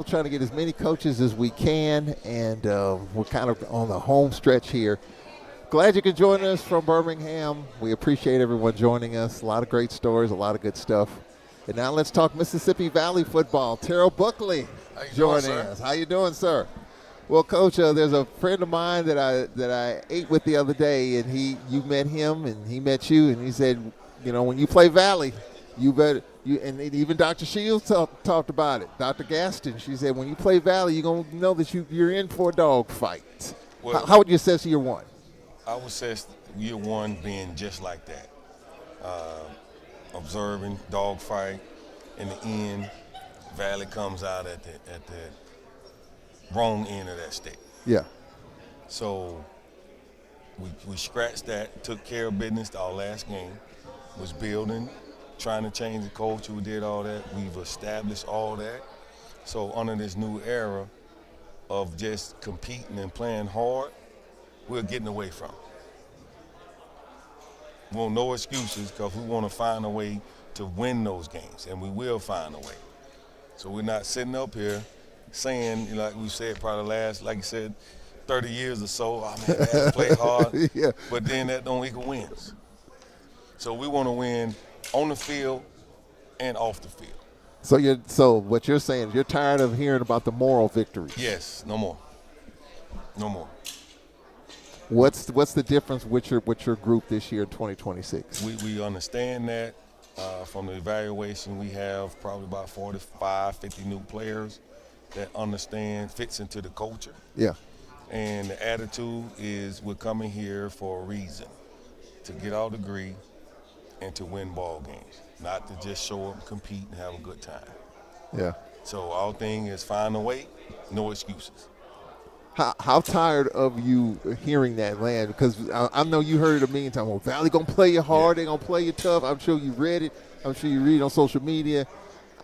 We're trying to get as many coaches as we can, and we're kind of on the home stretch here. Glad you could join us from Birmingham. We appreciate everyone joining us. A lot of great stories, a lot of good stuff. And now let's talk Mississippi Valley football. Terrell Buckley joining us. How you doing, sir? Well, Coach, there's a friend of mine that I ate with the other day, and you met him, and he met you, and he said, when you play Valley, you better and even Dr. Shields talked about it. Dr. Gaston, she said, when you play Valley, you're gonna know that you're in for a dog fight. Well, how would you assess year one? I would say year one being just like that. Observing, dog fight. In the end, Valley comes out at the wrong end of that stick. Yeah. So we scratched that, took care of business our last game, was building, trying to change the culture. We did all that. We've established all that. So under this new era of just competing and playing hard, we're getting away from it. We want no excuses because we want to find a way to win those games, and we will find a way. So we're not sitting up here saying, like we said probably like you said, 30 years or so, oh man, I have to play hard, yeah. But then that don't equal wins. So we want to win on the field and off the field. So what you're saying is you're tired of hearing about the moral victories. Yes, no more. No more. What's the difference with your group this year in 2026? We understand that from the evaluation. We have probably about 45, 50 new players that fits into the culture. Yeah. And the attitude is we're coming here for a reason, to get our degree and to win ball games, not to just show up, compete, and have a good time. Yeah. So our thing is find a way, no excuses. How tired of you hearing that, Land? Because I know you heard it a million times. Well, Valley going to play you hard. They're going to play you tough. I'm sure you read it. I'm sure you read it on social media.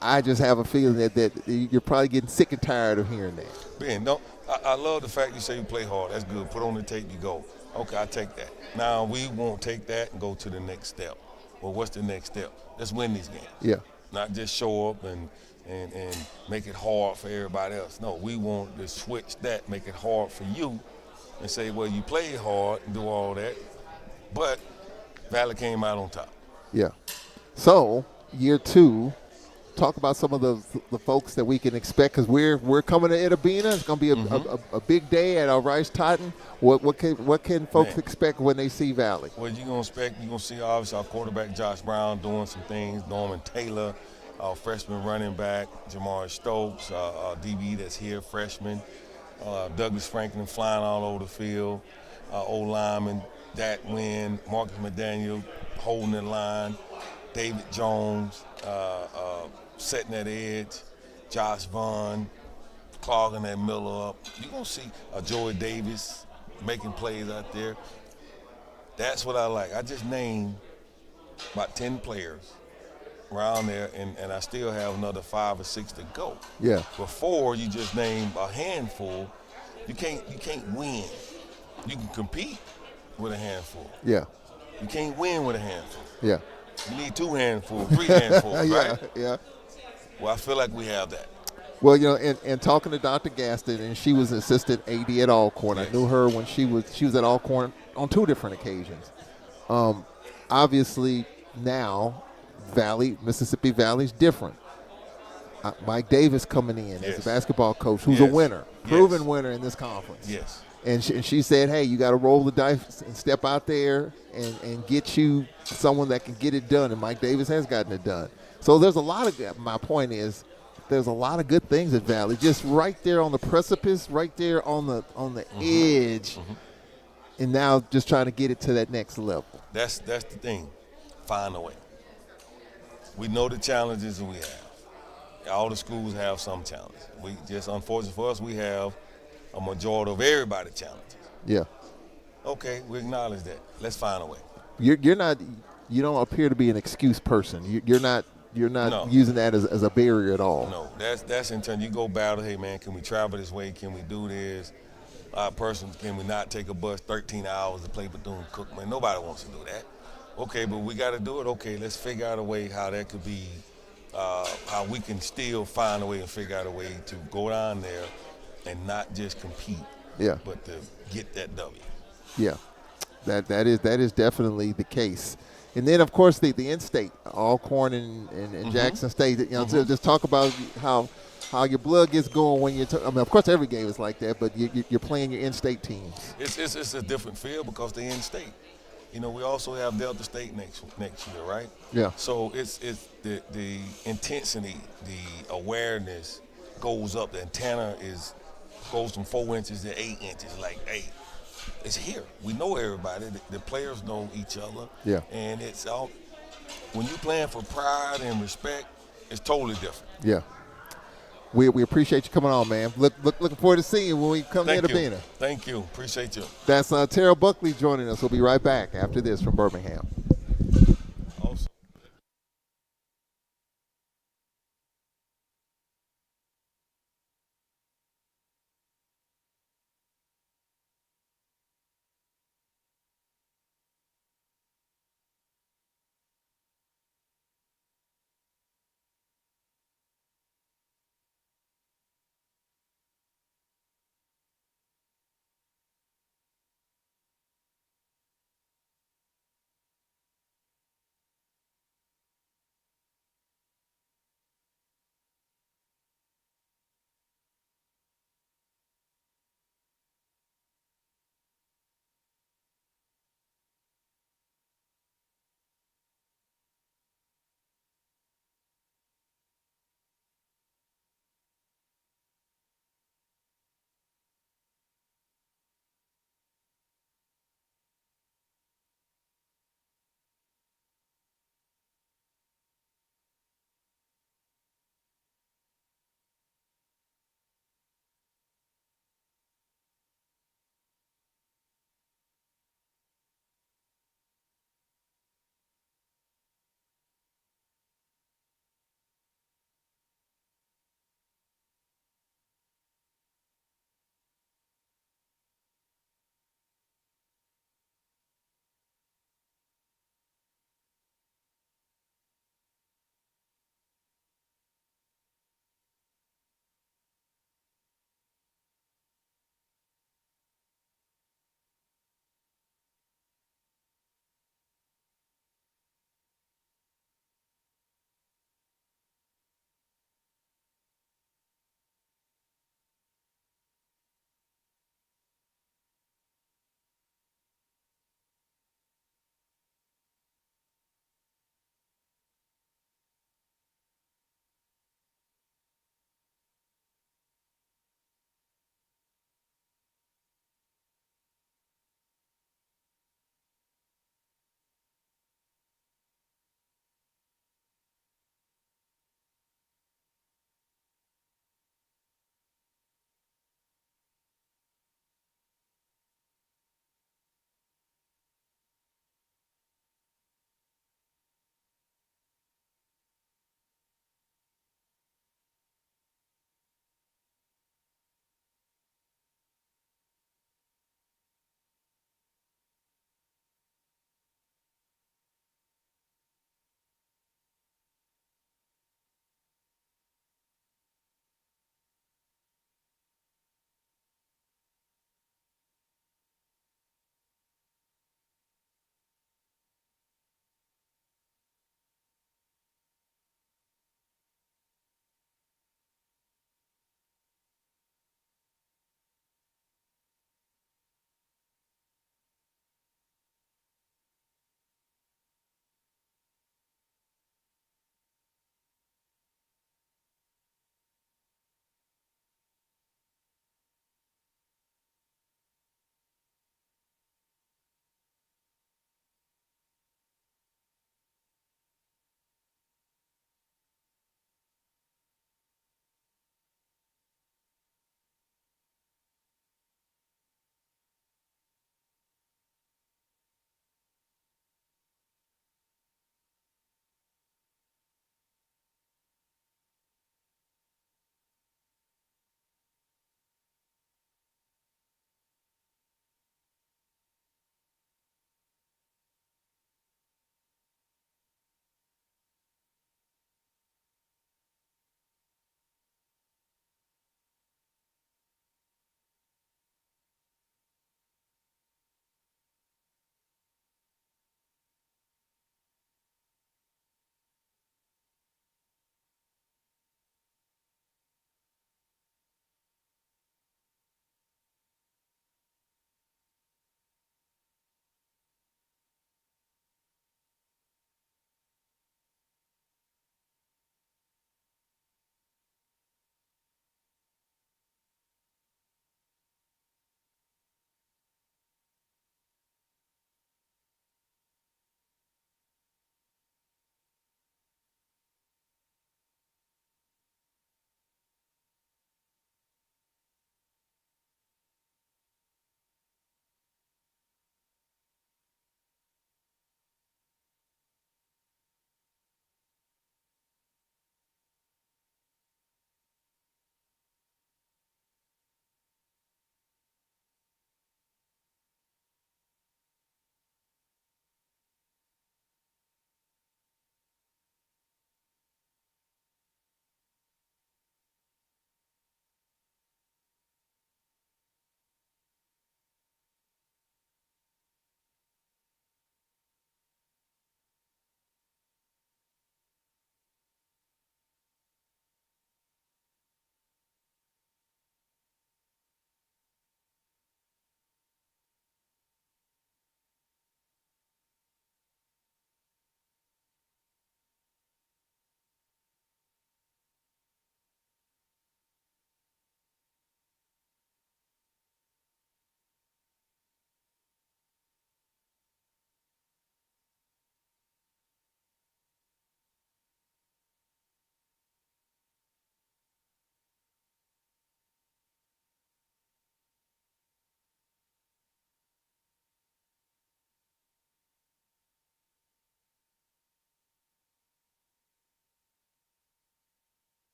I just have a feeling that you're probably getting sick and tired of hearing that. Ben, I love the fact you say you play hard. That's good. Put on the tape, you go. Okay, I take that. Now we won't take that and go to the next step. Well, what's the next step? Let's win these games. Yeah. Not just show up and make it hard for everybody else. No, we want to switch that, make it hard for you, and say, well, you play hard and do all that, but Valley came out on top. Yeah. So, year two, talk about some of the folks that we can expect, because we're coming to Itabena. It's going to be a big day at our Rice Totten. What can folks expect when they see Valley? Well, you're going to see obviously our quarterback Josh Brown doing some things, Norman Taylor, our freshman running back, Jamar Stokes, our DB that's here, freshman, Douglas Franklin flying all over the field, old lineman, Dak Wynn, Marcus McDaniel holding the line, David Jones setting that edge, Josh Vaughn clogging that middle up. You're going to see Joey Davis making plays out there. That's what I like. I just named about 10 players around there, and I still have another 5 or 6 to go. Yeah. Before you just name a handful, you can't win. You can compete with a handful. Yeah. You can't win with a handful. Yeah. You need 2 handfuls, 3 handfuls, right? Yeah. Well, I feel like we have that. Well, and talking to Dr. Gaston, and she was assistant AD at Alcorn. Yes. I knew her when she was at Alcorn on 2 different occasions. Obviously, now Mississippi Valley's different. Mike Davis coming in as a basketball coach who's a winner, proven winner in this conference. Yes. And she said, hey, you got to roll the dice and step out there and get you someone that can get it done. And Mike Davis has gotten it done. So there's a lot of, my point is, there's a lot of good things at Valley, just right there on the precipice, right there on the edge, and now just trying to get it to that next level. That's the thing. Find a way. We know the challenges that we have. All the schools have some challenges. We just, unfortunately for us, we have a majority of everybody's challenges. Yeah. Okay, we acknowledge that. Let's find a way. You're not. You don't appear to be an excuse person. You're not using that as a barrier at all. No, that's in turn. You go battle. Hey man, can we travel this way? Can we do this? Can we not take a bus 13 hours to play Bethune-Cookman? Man, nobody wants to do that. Okay, but we got to do it. Okay, let's figure out a way how that could be how we can still find a way and figure out a way to go down there and not just compete, Yeah. but to get that W. Yeah, that is definitely the case. And then, of course, the in-state, Alcorn and Jackson State. You know, so just talk about how your blood gets going when you're. I mean, of course, every game is like that, but you're playing your in-state teams. It's a different feel because they're in-state. You know, we also have Delta State next year, right? Yeah. So it's the intensity, the awareness goes up. The antenna goes from 4 inches to 8 inches. Like, hey, it's here. We know everybody. The players know each other. Yeah. And it's all when you're playing for pride and respect, it's totally different. Yeah. We appreciate you coming on, man. Looking forward to seeing you when we come near to Bena. Thank you. Appreciate you. That's Terrell Buckley joining us. We'll be right back after this from Birmingham. Awesome.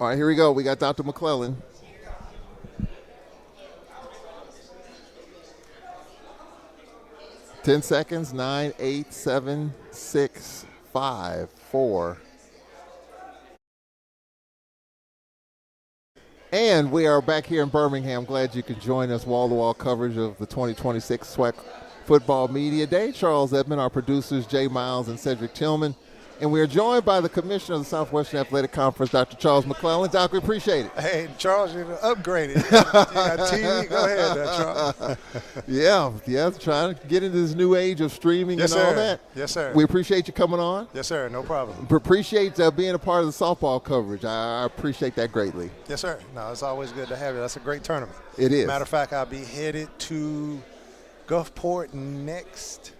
All right, here we go. We got Dr. McClellan. Ten seconds. 9, 8, 7, 6, 5, 4. And we are back here in Birmingham. Glad you could join us. Wall-to-wall coverage of the 2026 SWAC Football Media Day. Charles Edmond, our producers, Jay Miles and Cedric Tillman. And we are joined by the Commissioner of the Southwestern Athletic Conference, Dr. Charles McClellan. Doc, we appreciate it. Hey, Charles, you're upgraded. You got TV. Go ahead there, Charles. yeah, trying to get into this new age of streaming Yes, and all sir. that. Yes, sir. We appreciate you coming on. Yes, sir. No problem. Appreciate being a part of the softball coverage. I appreciate that greatly. Yes, sir. No, it's always good to have you. That's a great tournament. It is. Matter of fact, I'll be headed to Gulfport next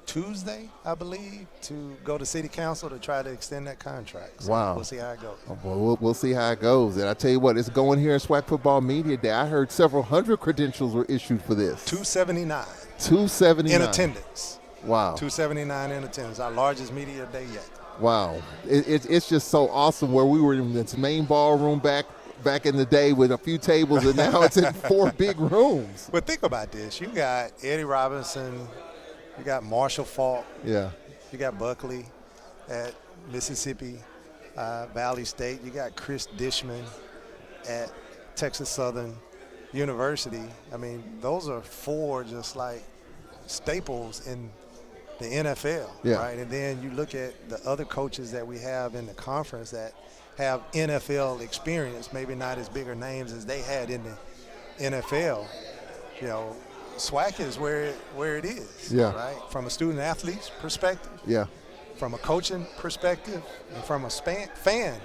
Tuesday, I believe, to go to City Council to try to extend that contract. So Wow. We'll see how it goes. Oh, boy, we'll see how it goes. And I tell you what, it's going here at SWAC Football Media Day. I heard several hundred credentials were issued for this. 279. 279. In attendance. Wow. 279 in attendance. Our largest media day yet. Wow. It's just so awesome where we were in this main ballroom back in the day with a few tables, and now it's in 4 big rooms. But think about this. You got Eddie Robinson. You got Marshall Falk. Yeah. You got Buckley at Mississippi Valley State. You got Chris Dishman at Texas Southern University. I mean, those are 4 just like staples in the NFL, Yeah. right? And then you look at the other coaches that we have in the conference that have NFL experience, maybe not as bigger names as they had in the NFL. You know, SWAC is where it is, Yeah. right? From a student-athlete's perspective, Yeah. from a coaching perspective, and from a fan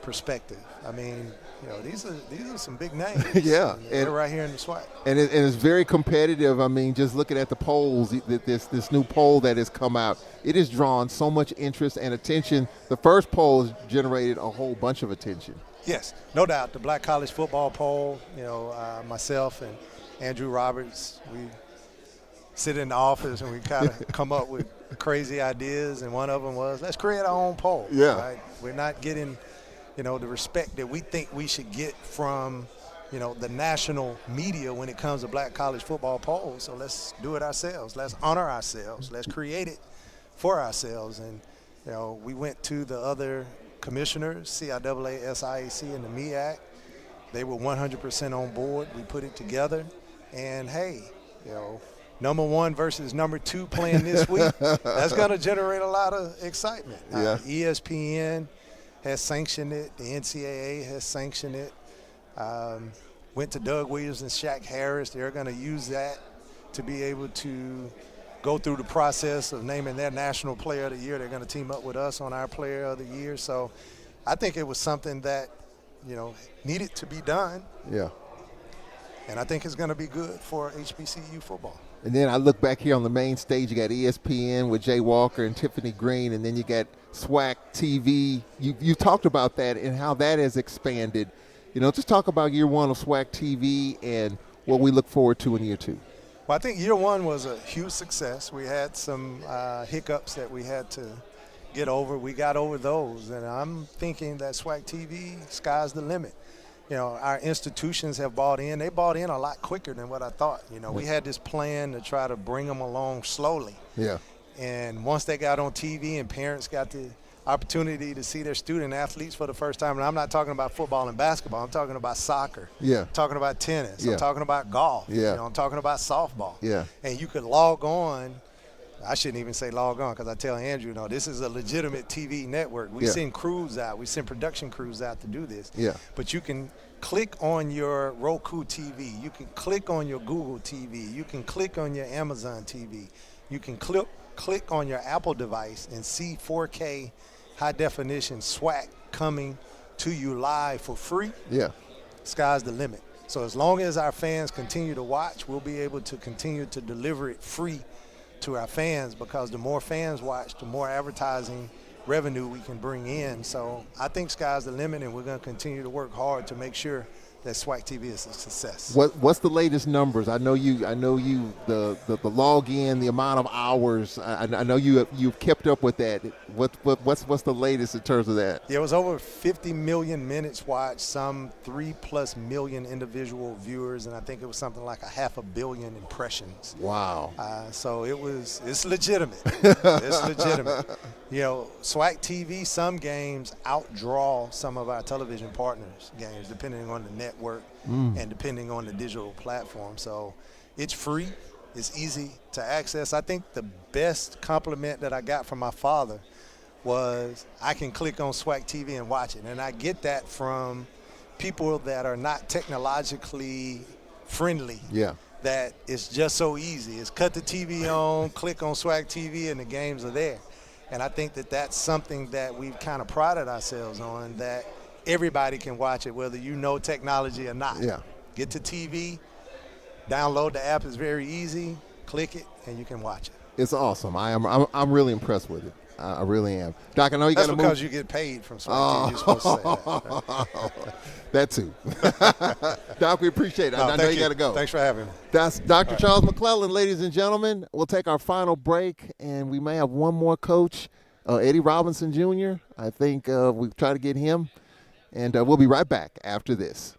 perspective. I mean, you know, these are some big names. Yeah. And they're right here in the SWAC. And it's very competitive. I mean, just looking at the polls, this new poll that has come out, it has drawn so much interest and attention. The first poll has generated a whole bunch of attention. Yes, no doubt. The Black College Football Poll, you know, myself and Andrew Roberts, we sit in the office and we kind of come up with crazy ideas, and one of them was, let's create our own poll. Yeah. Right? We're not getting, you know, the respect that we think we should get from, you know, the national media when it comes to Black College Football polls. So let's do it ourselves. Let's honor ourselves. Let's create it for ourselves. And, you know, we went to the other commissioners, CIAA, SIAC, and the MEAC. They were 100% on board. We put it together. And, hey, you know, number 1 versus number 2 playing this week, that's going to generate a lot of excitement. Yeah. ESPN has sanctioned it. The NCAA has sanctioned it. Went to Doug Williams and Shaq Harris. They're going to use that to be able to go through the process of naming their National Player of the Year. They're going to team up with us on our Player of the Year. So I think it was something that, you know, needed to be done. Yeah. And I think it's going to be good for HBCU football. And then I look back here on the main stage, you got ESPN with Jay Walker and Tiffany Green, and then you got SWAC TV. You talked about that and how that has expanded. You know, just talk about year 1 of SWAC TV and what we look forward to in year 2. Well, I think year 1 was a huge success. We had some hiccups that we had to get over. We got over those, and I'm thinking that SWAC TV, sky's the limit. You know, our institutions have bought in. They bought in a lot quicker than what I thought. You know, we had this plan to try to bring them along slowly. Yeah. And once they got on TV and parents got the opportunity to see their student athletes for the first time, and I'm not talking about football and basketball, I'm talking about soccer. Yeah. I'm talking about tennis. Yeah. I'm talking about golf. Yeah. You know, I'm talking about softball. Yeah. And you could log on. I shouldn't even say log on, because I tell Andrew, no, this is a legitimate TV network. We send crews out. We send production crews out to do this. Yeah. But you can click on your Roku TV. You can click on your Google TV. You can click on your Amazon TV. You can click on your Apple device and see 4K high definition SWAC coming to you live for free. Yeah. Sky's the limit. So as long as our fans continue to watch, we'll be able to continue to deliver it free to our fans, because the more fans watch, the more advertising revenue we can bring in. So I think sky's the limit, and we're going to continue to work hard to make sure that SWAC TV is a success. What's the latest numbers? I know you. The login, the amount of hours. I know you've kept up with that. What's the latest in terms of that? Yeah, it was over 50 million minutes watched, some 3+ million individual viewers, and I think it was something like 500 million impressions. Wow. So it's legitimate. It's legitimate. SWAC TV, some games outdraw some of our television partners' games, depending on the network and depending on the digital platform. So it's free. It's easy to access. I think the best compliment that I got from my father was I can click on SWAC TV and watch it. And I get that from people that are not technologically friendly. Yeah. That it's just so easy. It's cut the TV on, click on SWAC TV, and the games are there. And I think that that's something that we've kind of prided ourselves on, that everybody can watch it, whether you know technology or not. Yeah. Get to TV, download the app. It's very easy. Click it, and you can watch it. It's awesome. I'm really impressed with it. I really am. Doc, I know you got to move. That's because you get paid from SWAC TV. You're supposed to say that. That too. Doc, we appreciate it. I know you got to go. Thanks for having me. That's Dr. Charles McClellan, ladies and gentlemen. We'll take our final break, and we may have one more coach, Eddie Robinson Jr. I think we try to get him, and we'll be right back after this.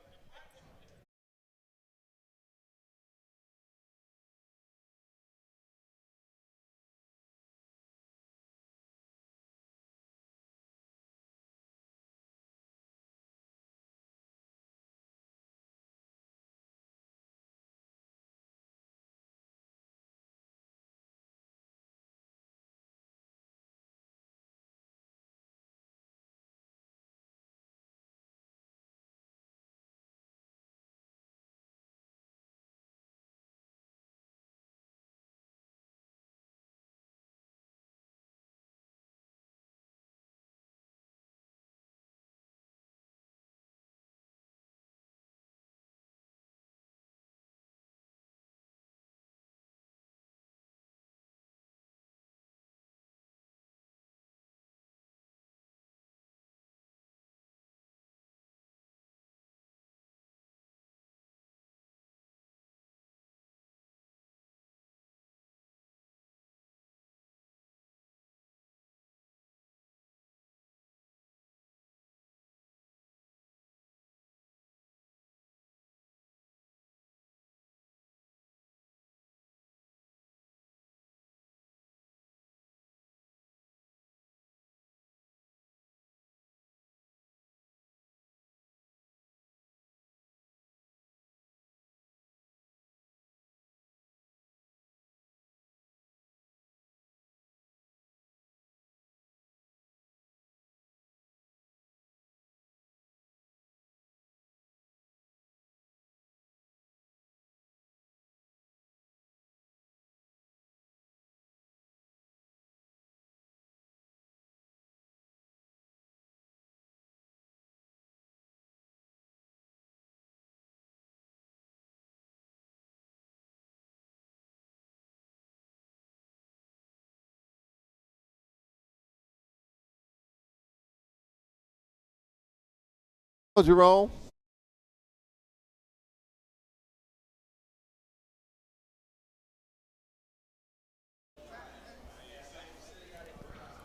Jerome.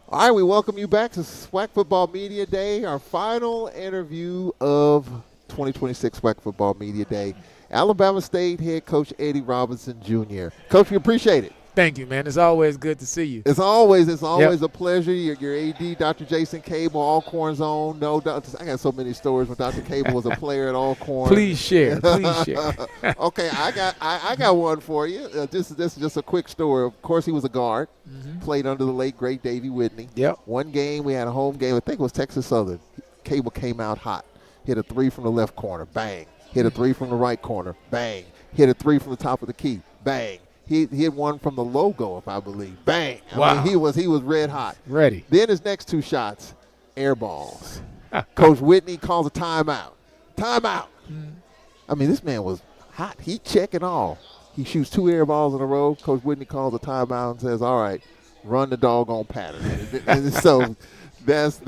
All right, we welcome you back to SWAC Football Media Day, our final interview of 2026 SWAC Football Media Day. Alabama State head coach Eddie Robinson Jr. Coach, we appreciate it. Thank you, man. It's always good to see you. It's always a pleasure. Your AD, Dr. Jason Cable, Alcorn's own. I got so many stories when Dr. Cable was a player at Alcorn. Please share. Please share. Okay, I got one for you. This is just a quick story. Of course, he was a guard. Mm-hmm. Played under the late great Davy Whitney. Yep. One game we had a home game. I think it was Texas Southern. Cable came out hot. Hit a three from the left corner. Bang. Hit a three from the right corner. Bang. Hit a three from the top of the key. Bang. He hit one from the logo, if I believe. Bang. Wow. I mean, he was red hot. Ready. Then his next two shots, air balls. Coach Whitney calls a timeout. Timeout. I mean, this man was hot. Heat check and all. He shoots two air balls in a row. Coach Whitney calls a timeout and says, all right, run the doggone pattern. And so That's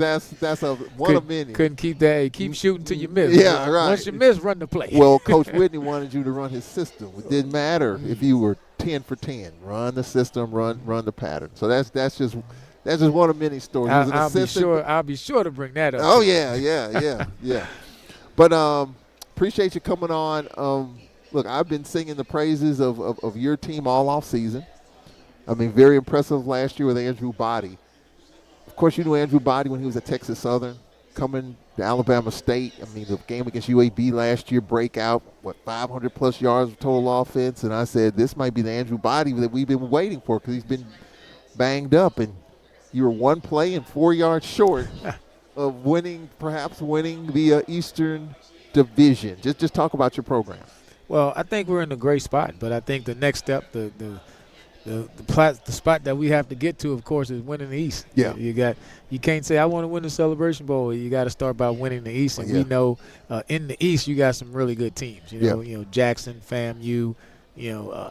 a one of many. Couldn't keep that. Hey, keep shooting till you miss. Yeah, right. Once you miss, run the play. Well, Coach Whitney wanted you to run his system. It didn't matter if you were 10 for 10. Run the system, run the pattern. So that's just one of many stories. I'll be sure to bring that up. Oh yeah. But appreciate you coming on. Look, I've been singing the praises of your team all off season. I mean, very impressive last year with Andrew Body. Of course, you knew Andrew Body when he was at Texas Southern, coming to Alabama State. I mean, the game against UAB last year, breakout, 500-plus yards of total offense. And I said, this might be the Andrew Body that we've been waiting for because he's been banged up. And you were 1 play and 4 yards short of perhaps winning the Eastern Division. Just talk about your program. Well, I think we're in a great spot, but I think the next step, the spot that we have to get to, of course, is winning the East. Yeah. You can't say I want to win the Celebration Bowl. You got to start by winning the East, and we know in the East you got some really good teams. You know, Jackson, FAMU,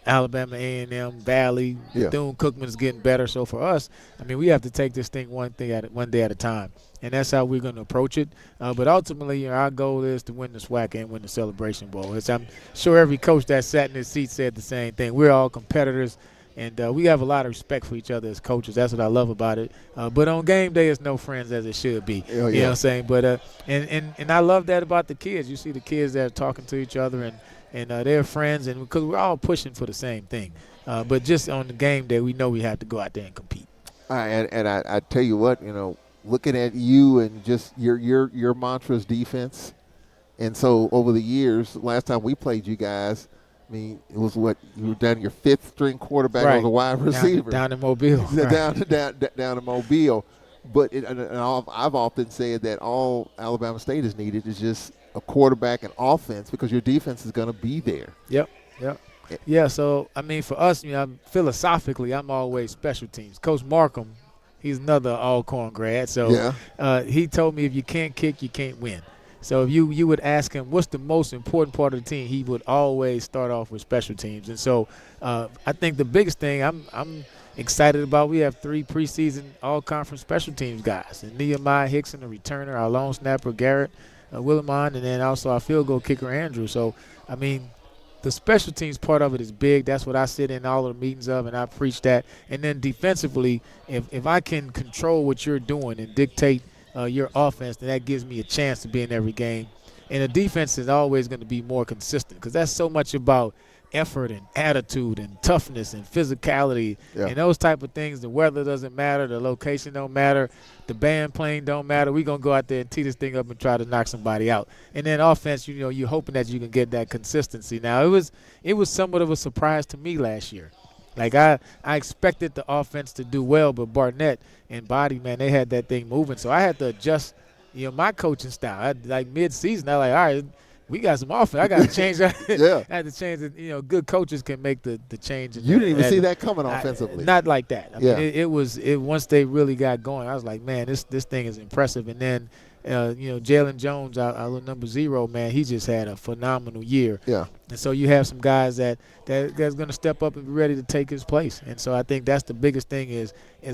Alabama A&M, Valley, Bethune-Cookman's getting better. So for us, I mean, we have to take this thing one day at a time, and that's how we're going to approach it. But ultimately, our goal is to win the SWAC and win the Celebration Bowl. I'm sure every coach that sat in his seat said the same thing. We're all competitors. And we have a lot of respect for each other as coaches. That's what I love about it. But on game day, it's no friends as it should be. You know what I'm saying? But and I love that about the kids. You see the kids that are talking to each other and they're friends, and because we're all pushing for the same thing. But just on the game day, we know we have to go out there and compete. And I tell you what, looking at you and just your mantra is defense. And so over the years, last time we played you guys, I mean, it was you were down your 5th string quarterback as a wide receiver. Down in Mobile. down in Mobile. But I've often said that all Alabama State has needed is just a quarterback and offense because your defense is going to be there. Yep. Yeah, so, I mean, for us, philosophically, I'm always special teams. Coach Markham, he's another Alcorn grad. So he told me if you can't kick, you can't win. So if you would ask him what's the most important part of the team, he would always start off with special teams. And so I think the biggest thing I'm excited about, we have 3 preseason all-conference special teams guys. And Nehemiah Hickson, the returner, our long snapper, Garrett Willimon, and then also our field goal kicker, Andrew. So, I mean, the special teams part of it is big. That's what I sit in all of the meetings of, and I preach that. And then defensively, if I can control what you're doing and dictate your offense, then that gives me a chance to be in every game. And the defense is always going to be more consistent because that's so much about effort and attitude and toughness and physicality and those type of things. The weather doesn't matter. The location don't matter. The band playing don't matter. We're going to go out there and tee this thing up and try to knock somebody out. And then offense, you're hoping that you can get that consistency. Now, it was somewhat of a surprise to me last year. Like, I expected the offense to do well, but Barnett and Body, man, they had that thing moving. So I had to adjust, my coaching style. Like, mid-season, I was like, all right, we got some offense. I got to change that. I had to change it. Good coaches can make the change. You didn't even see that coming offensively. Not like that. I mean, it was once they really got going, I was like, man, this thing is impressive. And then, Jalen Jones, our little number 0, man, he just had a phenomenal year. Yeah. And so you have some guys that's going to step up and be ready to take his place. And so I think that's the biggest thing is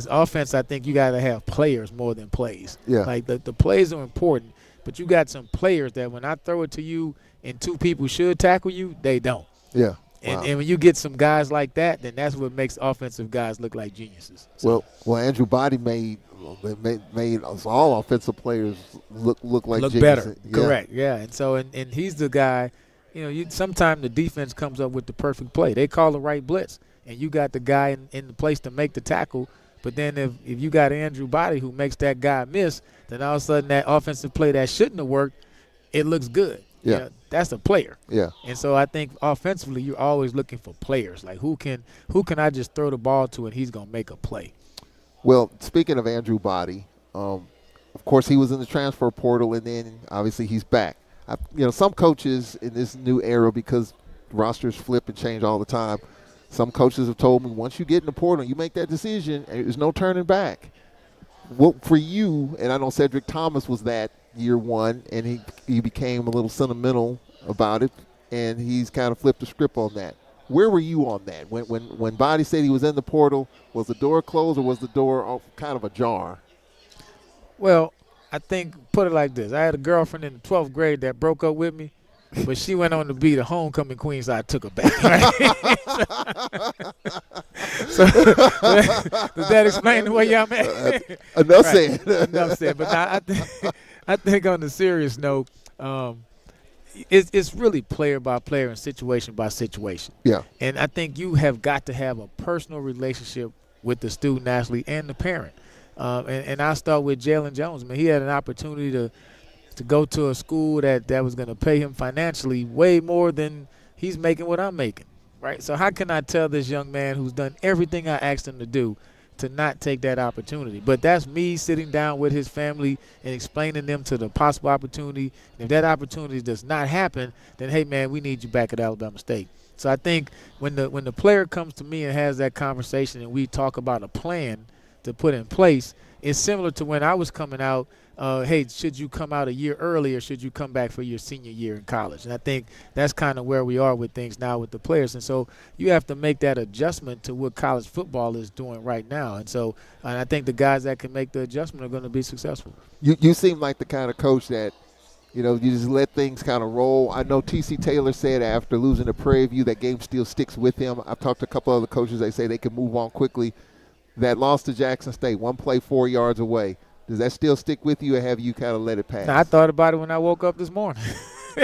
offense. I think you got to have players more than plays. Yeah. Like the plays are important, but you got some players that when I throw it to you and 2 people should tackle you, they don't. Yeah. And when you get some guys like that, then that's what makes offensive guys look like geniuses. So. Well, Andrew Body made us all offensive players look like geniuses. Better. Yeah. Correct. Yeah. And so and he's the guy. Sometimes the defense comes up with the perfect play. They call the right blitz, and you got the guy in the place to make the tackle. But then if you got Andrew Body who makes that guy miss, then all of a sudden that offensive play that shouldn't have worked, it looks good. Yeah. That's a player. Yeah. And so I think offensively you're always looking for players. Like who can I just throw the ball to and he's going to make a play. Well, speaking of Andrew Body, of course he was in the transfer portal and then obviously he's back. Some coaches in this new era, because rosters flip and change all the time, some coaches have told me once you get in the portal, you make that decision, there's no turning back. Well, for you, and I know Cedric Thomas was that year 1, and he became a little sentimental about it, and he's kind of flipped the script on that. Where were you on that? When Body said he was in the portal, was the door closed or was the door kind of ajar? Well, I think, put it like this. I had a girlfriend in the 12th grade that broke up with me, but she went on to be the homecoming queen, so I took her back. Right? so does that explain the way y'all met? Enough said. Enough said. But now I think on the serious note, it's really player by player and situation by situation. Yeah. And I think you have got to have a personal relationship with the student athlete and the parent. And I'll start with Jalen Jones. I mean, he had an opportunity to go to a school that was going to pay him financially way more than he's making what I'm making, right? So how can I tell this young man who's done everything I asked him to do to not take that opportunity? But that's me sitting down with his family and explaining them to the possible opportunity. And if that opportunity does not happen, then, hey, man, we need you back at Alabama State. So I think when the player comes to me and has that conversation and we talk about a plan to put in place, it's similar to when I was coming out. Hey, should you come out a year early or should you come back for your senior year in college? And I think that's kind of where we are with things now with the players. And so you have to make that adjustment to what college football is doing right now. And so I think the guys that can make the adjustment are going to be successful. You seem like the kind of coach that, you just let things kind of roll. I know T.C. Taylor said after losing to Prairie View that game still sticks with him. I've talked to a couple other coaches. They say they can move on quickly. That loss to Jackson State, one play 4 yards away. Does that still stick with you, or have you kind of let it pass? Now, I thought about it when I woke up this morning.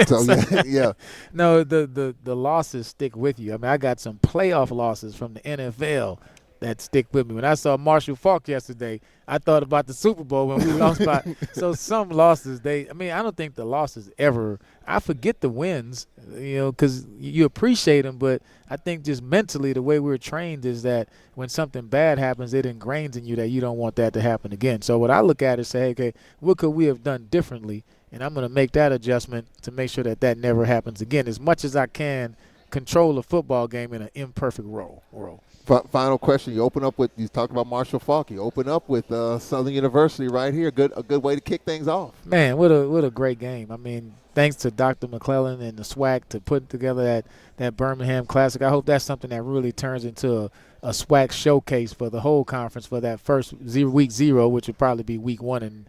So yeah. No, the losses stick with you. I mean, I got some playoff losses from the NFL that stick with me. When I saw Marshall Faulk yesterday, I thought about the Super Bowl when we lost by. So some losses, I don't think the losses ever. I forget the wins, because you appreciate them, but I think just mentally the way we're trained is that when something bad happens, it ingrains in you that you don't want that to happen again. So what I look at is say, okay, what could we have done differently? And I'm going to make that adjustment to make sure that never happens again. As much as I can, control a football game in an imperfect role. Final question. You talked about Marshall Faulk. You open up with Southern University right here. A good way to kick things off. Man, what a great game. I mean, thanks to Dr. McClellan and the SWAC to put together that Birmingham Classic. I hope that's something that really turns into a SWAC showcase for the whole conference for that first week 0, which would probably be week 1, and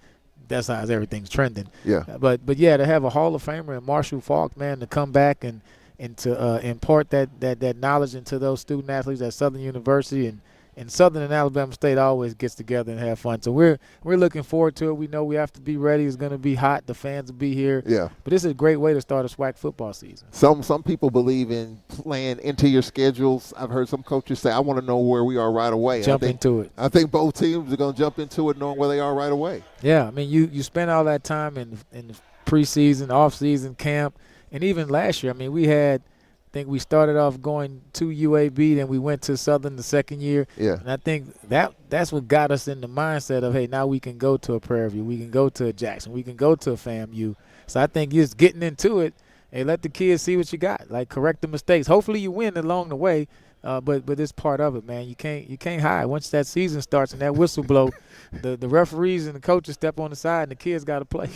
that's how everything's trending. Yeah. But yeah, to have a Hall of Famer and Marshall Faulk, man, to come back and to impart that knowledge into those student athletes at Southern University and Southern and Alabama State always gets together and have fun. So we're looking forward to it. We know we have to be ready. It's going to be hot. The fans will be here. Yeah. But this is a great way to start a SWAC football season. Some people believe in playing into your schedules. I've heard some coaches say, I want to know where we are right away. Jump into it. I think both teams are going to jump into it knowing where they are right away. Yeah. I mean, you spend all that time in the preseason, off-season camp, and even last year, I mean, I think we started off going to UAB, then we went to Southern the second year. Yeah. And I think that's what got us in the mindset of, hey, now we can go to a Prairie View, we can go to a Jackson, we can go to a FAMU. So I think just getting into it, hey, let the kids see what you got. Like, correct the mistakes. Hopefully you win along the way, but it's part of it, man. You can't hide. Once that season starts and that whistle blow, the referees and the coaches step on the side and the kids got to play.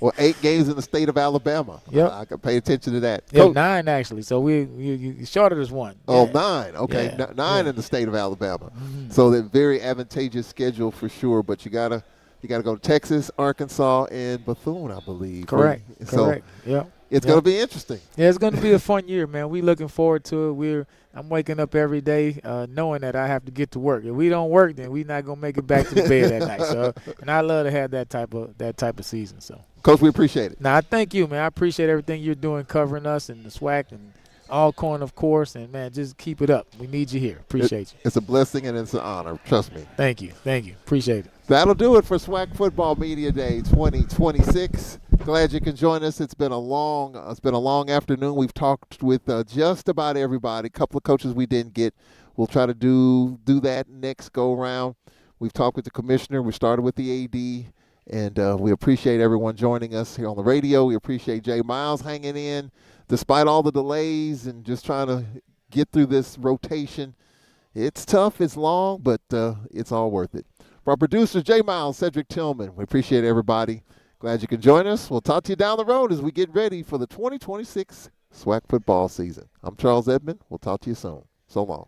Well, 8 games in the state of Alabama. Yep. I can pay attention to that. Yeah, 9 actually. So you shorted us 1. Oh, yeah. 9. Okay, yeah. 9 in the state of Alabama. Mm-hmm. So they're very advantageous schedule for sure. But you gotta go to Texas, Arkansas, and Bethune, I believe. Correct. So Correct. Yeah. It's gonna be interesting. Yeah, it's gonna be a fun year, man. We looking forward to it. I'm waking up every day knowing that I have to get to work. If we don't work, then we're not gonna make it back to the bed at night. So, and I love to have that type of season. So, Coach, we appreciate it. Now, I thank you, man. I appreciate everything you're doing, covering us and the SWAC and Alcorn, of course. And man, just keep it up. We need you here. Appreciate you. It's a blessing and it's an honor. Trust me. Thank you. Appreciate it. That'll do it for SWAC Football Media Day 2026. Glad you can join us. It's been a long afternoon. We've talked with just about everybody. A couple of coaches we didn't get. We'll try to do that next go around. We've talked with the commissioner. We started with the AD, and we appreciate everyone joining us here on the radio. We appreciate Jay Miles hanging in despite all the delays and just trying to get through this rotation. It's tough. It's long, but it's all worth it. For our producers, Jay Miles, Cedric Tillman, we appreciate everybody. Glad you can join us. We'll talk to you down the road as we get ready for the 2026 SWAC football season. I'm Charles Edmond. We'll talk to you soon. So long.